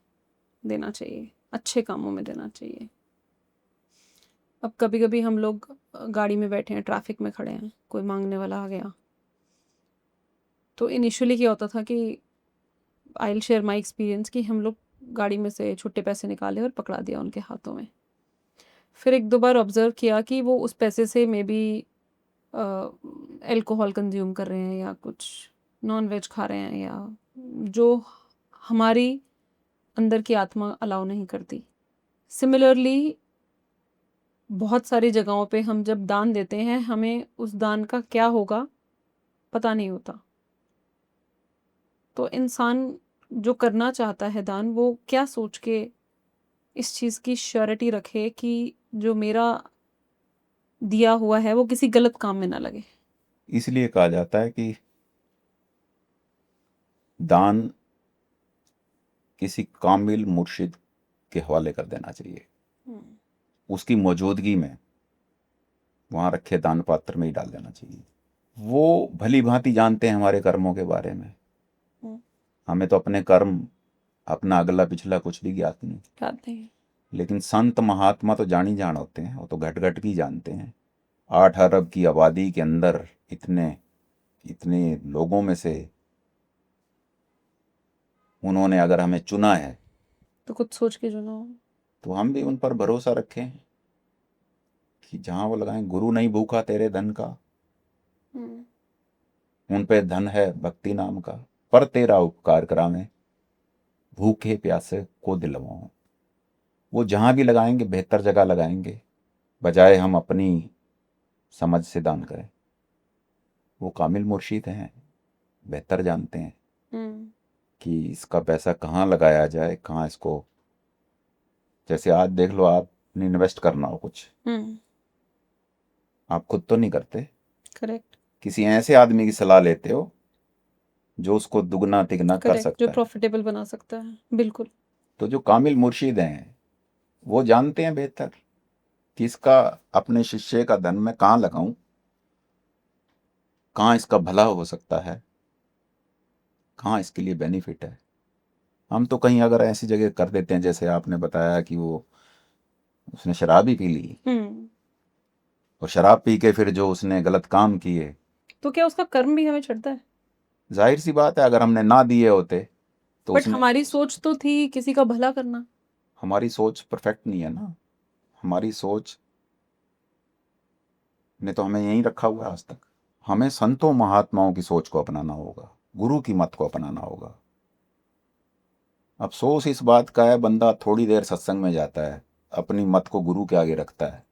देना चाहिए, अच्छे कामों में देना चाहिए। अब कभी कभी हम लोग गाड़ी में बैठे हैं, ट्रैफिक में खड़े हैं, कोई मांगने वाला आ गया, तो इनिशियली क्या होता था कि I will share my experience कि हम लोग गाड़ी में से छुट्टे पैसे निकाले और पकड़ा दिया उनके हाथों में। फिर 1-2 बार ऑब्जर्व किया कि वो उस पैसे से मे बी अल्कोहल कंज्यूम कर रहे हैं, या कुछ नॉन वेज खा रहे हैं, या जो हमारी अंदर की आत्मा अलाउ नहीं करती। सिमिलरली बहुत सारी जगहों पे हम जब दान देते हैं, हमें उस दान का क्या होगा पता नहीं होता। तो इंसान जो करना चाहता है दान, वो क्या सोच के इस चीज़ की श्योरिटी रखे कि जो मेरा दिया हुआ है वो किसी गलत काम में ना लगे। इसलिए कहा जाता है कि दान किसी कामिल मुर्शिद के हवाले कर देना चाहिए। उसकी मौजूदगी में वहाँ रखे दान पात्र में ही डाल देना चाहिए। वो भली भांति जानते हैं हमारे कर्मों के बारे में। हमें तो अपने कर्म, अपना अगला पिछला कुछ भी ज्ञात नहीं। लेकिन संत महात्मा तो जान ही जान होते हैं, वो तो घट घट की जानते हैं। 8 अरब की आबादी के अंदर इतने इतने लोगों में से उन्होंने अगर हमें चुना है तो कुछ सोच के चुना हो, तो हम भी उन पर भरोसा रखें कि जहां वो लगाएं। गुरु नहीं भूखा तेरे धन का, उन पे धन है भक्ति नाम का, पर तेरा उपकार करावें, भूखे प्यासे को दिलवाऊं। वो जहां भी लगाएंगे बेहतर जगह लगाएंगे, बजाय हम अपनी समझ से दान करें। वो कामिल मुर्शिद हैं, बेहतर जानते हैं कि इसका पैसा कहाँ लगाया जाए, कहाँ इसको। जैसे आज देख लो, आपने इन्वेस्ट करना हो कुछ, आप खुद तो नहीं करते। करेक्ट। किसी ऐसे आदमी की सलाह लेते हो जो उसको दुगना तिगना कर सकता जो है, प्रॉफिटेबल बना सकता है। बिल्कुल। तो जो कामिल मुर्शिद हैं वो जानते हैं बेहतर कि इसका, अपने शिष्य का धन मैं कहाँ लगाऊं, कहाँ इसका भला हो सकता है, कहाँ इसके लिए बेनिफिट है। हम तो कहीं अगर ऐसी जगह कर देते हैं, जैसे आपने बताया कि वो उसने शराब ही पी ली, और शराब पी के फिर जो उसने गलत काम किए, तो क्या उसका कर्म भी हमें चढ़ता है? जाहिर सी बात है अगर हमने ना दिए होते तो बट उसने, हमारी सोच तो थी किसी का भला करना। हमारी सोच परफेक्ट नहीं है ना। हमारी सोच ने तो हमें यहीं रखा हुआ है आज तक। हमें संतों महात्माओं की सोच को अपनाना होगा, गुरु की मत को अपनाना होगा। अफसोस इस बात का है, बंदा थोड़ी देर सत्संग में जाता है, अपनी मत को गुरु के आगे रखता है,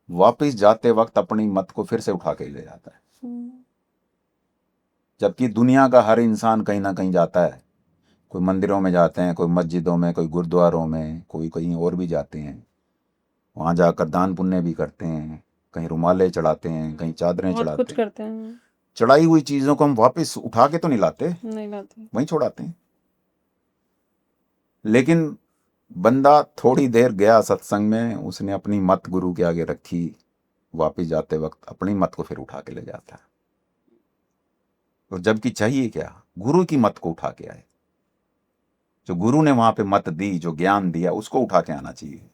वापस जाते वक्त अपनी मत को फिर से उठा के ले जाता है। जबकि दुनिया का हर इंसान कहीं ना कहीं जाता है, कोई मंदिरों में जाते हैं, कोई मस्जिदों में, कोई गुरुद्वारों में, कोई कहीं और भी जाते हैं, वहाँ जाकर दान पुण्य भी करते हैं, कहीं रुमाले चढ़ाते हैं, कहीं चादरें बहुत कुछ चढ़ाते हैं। करते हैं, चढ़ाई हुई चीज़ों को हम वापस उठा के तो नहीं लाते, नहीं लाते। वहीं छोड़ाते हैं। लेकिन बंदा थोड़ी देर गया सत्संग में, उसने अपनी मत गुरु के आगे रखी, वापस जाते वक्त अपनी मत को फिर उठा के ले जाता है। और जबकि चाहिए क्या, गुरु की मत को उठा के आए, जो गुरु ने वहां पे मत दी, जो ज्ञान दिया, उसको उठा के आना चाहिए।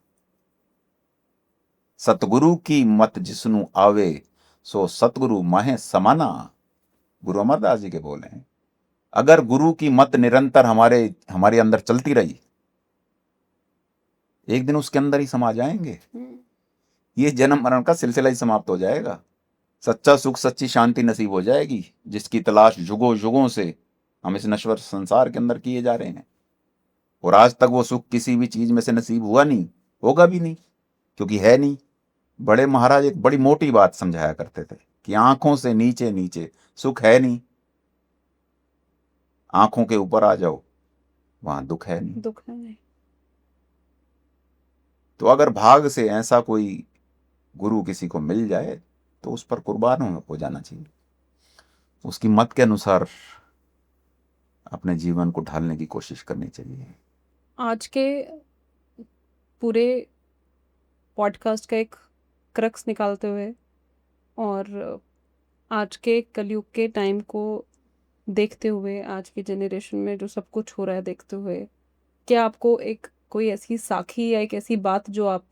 सतगुरु की मत जिसनु आवे, सो सतगुरु माहे समाना, गुरु अमरदास जी के बोले हैं। अगर गुरु की मत निरंतर हमारे अंदर चलती रही, एक दिन उसके अंदर ही समा जाएंगे, ये जन्म मरण का सिलसिला ही समाप्त हो जाएगा। सच्चा सुख, सच्ची शांति नसीब हो जाएगी, जिसकी तलाश युगों युगों से हम इस नश्वर संसार के अंदर किए जा रहे हैं। और आज तक वो सुख किसी भी चीज में से नसीब हुआ नहीं, होगा भी नहीं, क्योंकि है नहीं। बड़े महाराज एक बड़ी मोटी बात समझाया करते थे कि आंखों से नीचे नीचे सुख है नहीं, आंखों के ऊपर आ जाओ, वहां दुख है नहीं। दुख है नहीं। तो अगर भाग से ऐसा कोई गुरु किसी को मिल जाए तो उस पर कुर्बान हो जाना चाहिए, उसकी मत के अनुसार अपने जीवन को ढालने की कोशिश करनी चाहिए। आज के पूरे पॉडकास्ट का एक क्रक्स निकालते हुए और आज के कलयुग के टाइम को देखते हुए, आज की जनरेशन में जो सब कुछ हो रहा है देखते हुए, क्या आपको एक कोई ऐसी साखी या एक ऐसी बात जो आप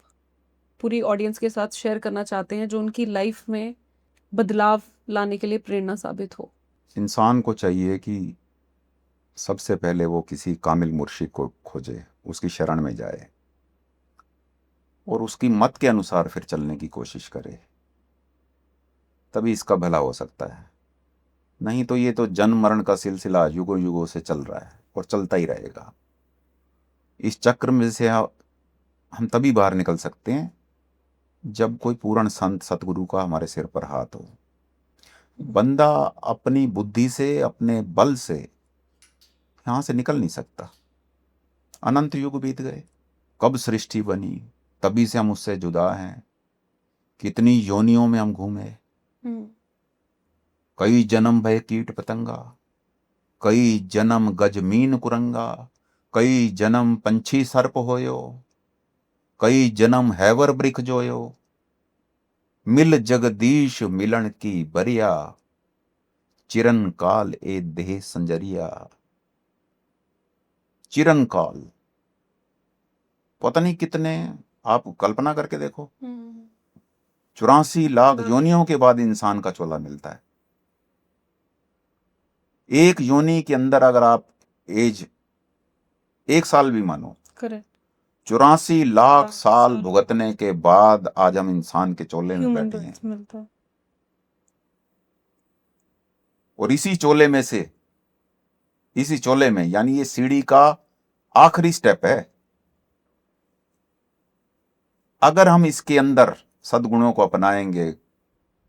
पूरी ऑडियंस के साथ शेयर करना चाहते हैं, जो उनकी लाइफ में बदलाव लाने के लिए प्रेरणा साबित हो? इंसान को चाहिए कि सबसे पहले वो किसी कामिल मुर्शिद को खोजे, उसकी शरण में जाए और उसकी मत के अनुसार फिर चलने की कोशिश करे, तभी इसका भला हो सकता है। नहीं तो ये तो जन्म मरण का सिलसिला युगों युगों से चल रहा है और चलता ही रहेगा। इस चक्र में से हम तभी बाहर निकल सकते हैं जब कोई पूर्ण संत सतगुरु का हमारे सिर पर हाथ हो। बंदा अपनी बुद्धि से, अपने बल से यहां से निकल नहीं सकता। अनंत युग बीत गए, कब सृष्टि बनी, तभी से हम उससे जुदा हैं। कितनी योनियों में हम घूमे, कई जन्म भय कीट पतंगा, कई जन्म गजमीन कुरंगा, कई जन्म पंछी सर्प होयो, कई जन्म हैवर वृक्ष जोयो, मिल जगदीश मिलन की बरिया, चिरन काल ए देह संजरिया। चिरन काल, पता नहीं कितने, आप कल्पना करके देखो, 84 लाख योनियों के बाद इंसान का चोला मिलता है। एक योनि के अंदर अगर आप एज 1 साल भी मानो, करेक्ट, 84 लाख साल भुगतने के बाद आज हम इंसान के चोले में ह्यूमन बैठे हैं। बर्थ मिलता है। और इसी चोले में यानी ये सीढ़ी का आखिरी स्टेप है। अगर हम इसके अंदर सद्गुणों को अपनाएंगे,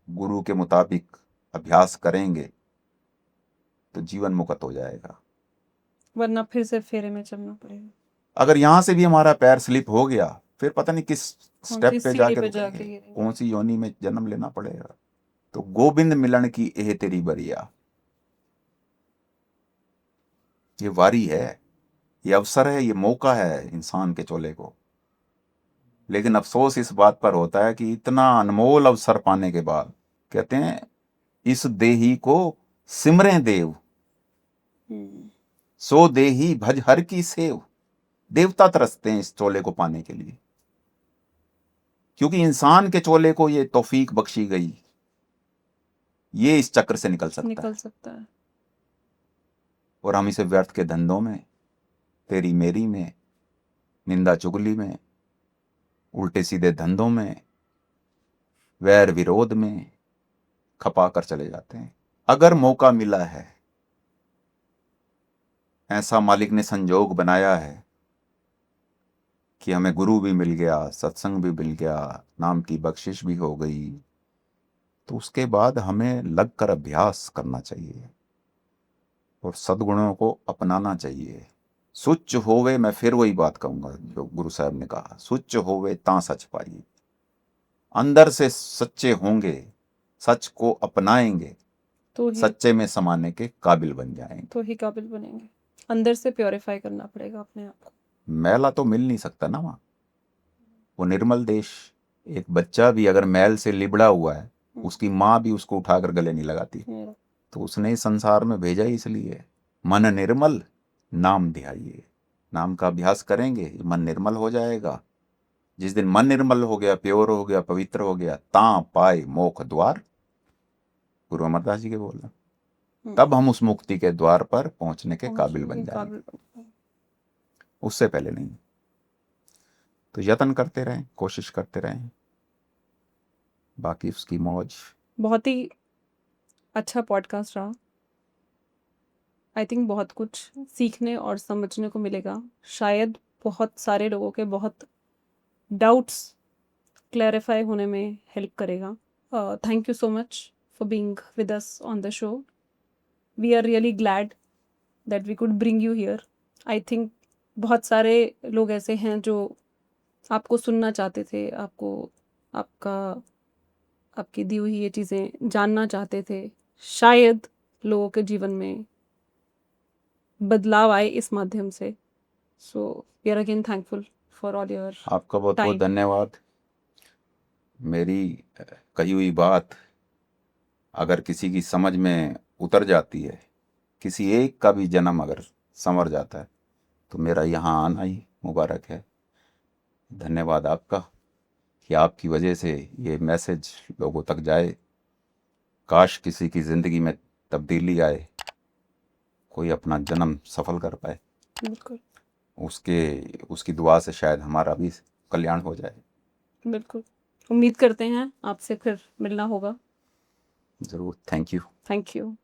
गुरु के मुताबिक अभ्यास करेंगे, तो जीवन मुक्त हो जाएगा। वरना फिर से फेरे में चलना पड़ेगा। अगर यहां से भी हमारा पैर स्लिप हो गया, फिर पता नहीं किस स्टेप पे सीढ़ी जाके पे रुकेंगे, गिरेंगे। कौन सी योनि में जन्म लेना पड़ेगा। तो गोविंद मिलन की एह तेरी बरिया, ये वारी है, ये अवसर है, ये मौका है इंसान के चोले को। लेकिन अफसोस इस बात पर होता है कि इतना अनमोल अवसर पाने के बाद कहते हैं इस देही को सिमरें देव, सो देही भज हर की सेव। देवता तरसते हैं इस चोले को पाने के लिए, क्योंकि इंसान के चोले को ये तौफीक बख्शी गई, ये इस चक्र से निकल सकता है। और हम इसे व्यर्थ के धंधों में, तेरी मेरी में, निंदा चुगली में, उल्टे सीधे धंधों में, वैर विरोध में खपा कर चले जाते हैं। अगर मौका मिला है, ऐसा मालिक ने संजोग बनाया है कि हमें गुरु भी मिल गया, सत्संग भी मिल गया, नाम की बख्शिश भी हो गई, तो उसके बाद हमें लगकर अभ्यास करना चाहिए और सद्गुणों को अपनाना चाहिए। सुच होवे, मैं फिर वही बात कहूंगा जो गुरु साहब ने कहा, सुच होवे ता सच पाइए। अंदर से सच्चे होंगे, सच को अपनाएंगे, तो ही सच्चे में समाने के काबिल बन जाएंगे। तो ही काबिल बनेंगे। अंदर से प्योरीफाई करना पड़ेगा अपने आप को। मैला तो मिल नहीं सकता ना वहाँ, वो निर्मल देश। एक बच्चा भी अगर मैल से लिबड़ा हुआ है, उसकी माँ भी उसको उठाकर गले नहीं लगाती, तो उसने इस संसार में भेजा ही इसलिए। मन निर्मल नाम ध्याइए, नाम का अभ्यास करेंगे, मन निर्मल हो जाएगा। जिस दिन मन निर्मल हो गया, प्योर हो गया, पवित्र हो गया, ता पाए मोख द्वार, गुरु अमरदास जी के बोल रहे, तब हम उस मुक्ति के द्वार पर पहुंचने के काबिल बन जाएंगे, उससे पहले नहीं। तो यत्न करते रहें, कोशिश करते रहें, बाकी उसकी मौज। बहुत ही अच्छा पॉडकास्ट रहा। आई थिंक बहुत कुछ सीखने और समझने को मिलेगा। शायद बहुत सारे लोगों के बहुत डाउट्स क्लैरिफाई होने में हेल्प करेगा। Thank you so much for being with us on the show. We are really glad that we could bring you here. I think बहुत सारे लोग ऐसे हैं जो आपको सुनना चाहते थे, आपकी दी हुई ये चीज़ें जानना चाहते थे। शायद लोगों के जीवन में बदलाव आए इस माध्यम से। So we are again thankful for all your आपका बहुत बहुत टाइम। धन्यवाद। मेरी कही हुई बात अगर किसी की समझ में उतर जाती है, किसी एक का भी जन्म अगर संवर जाता है, तो मेरा यहाँ आना ही मुबारक है। धन्यवाद आपका कि आपकी वजह से ये मैसेज लोगों तक जाए। काश किसी की ज़िंदगी में तब्दीली आए, कोई अपना जन्म सफल कर पाए, बिल्कुल उसकी दुआ से शायद हमारा भी कल्याण हो जाए। बिल्कुल, उम्मीद करते हैं आपसे फिर मिलना होगा। ज़रूर। Thank you. Thank you.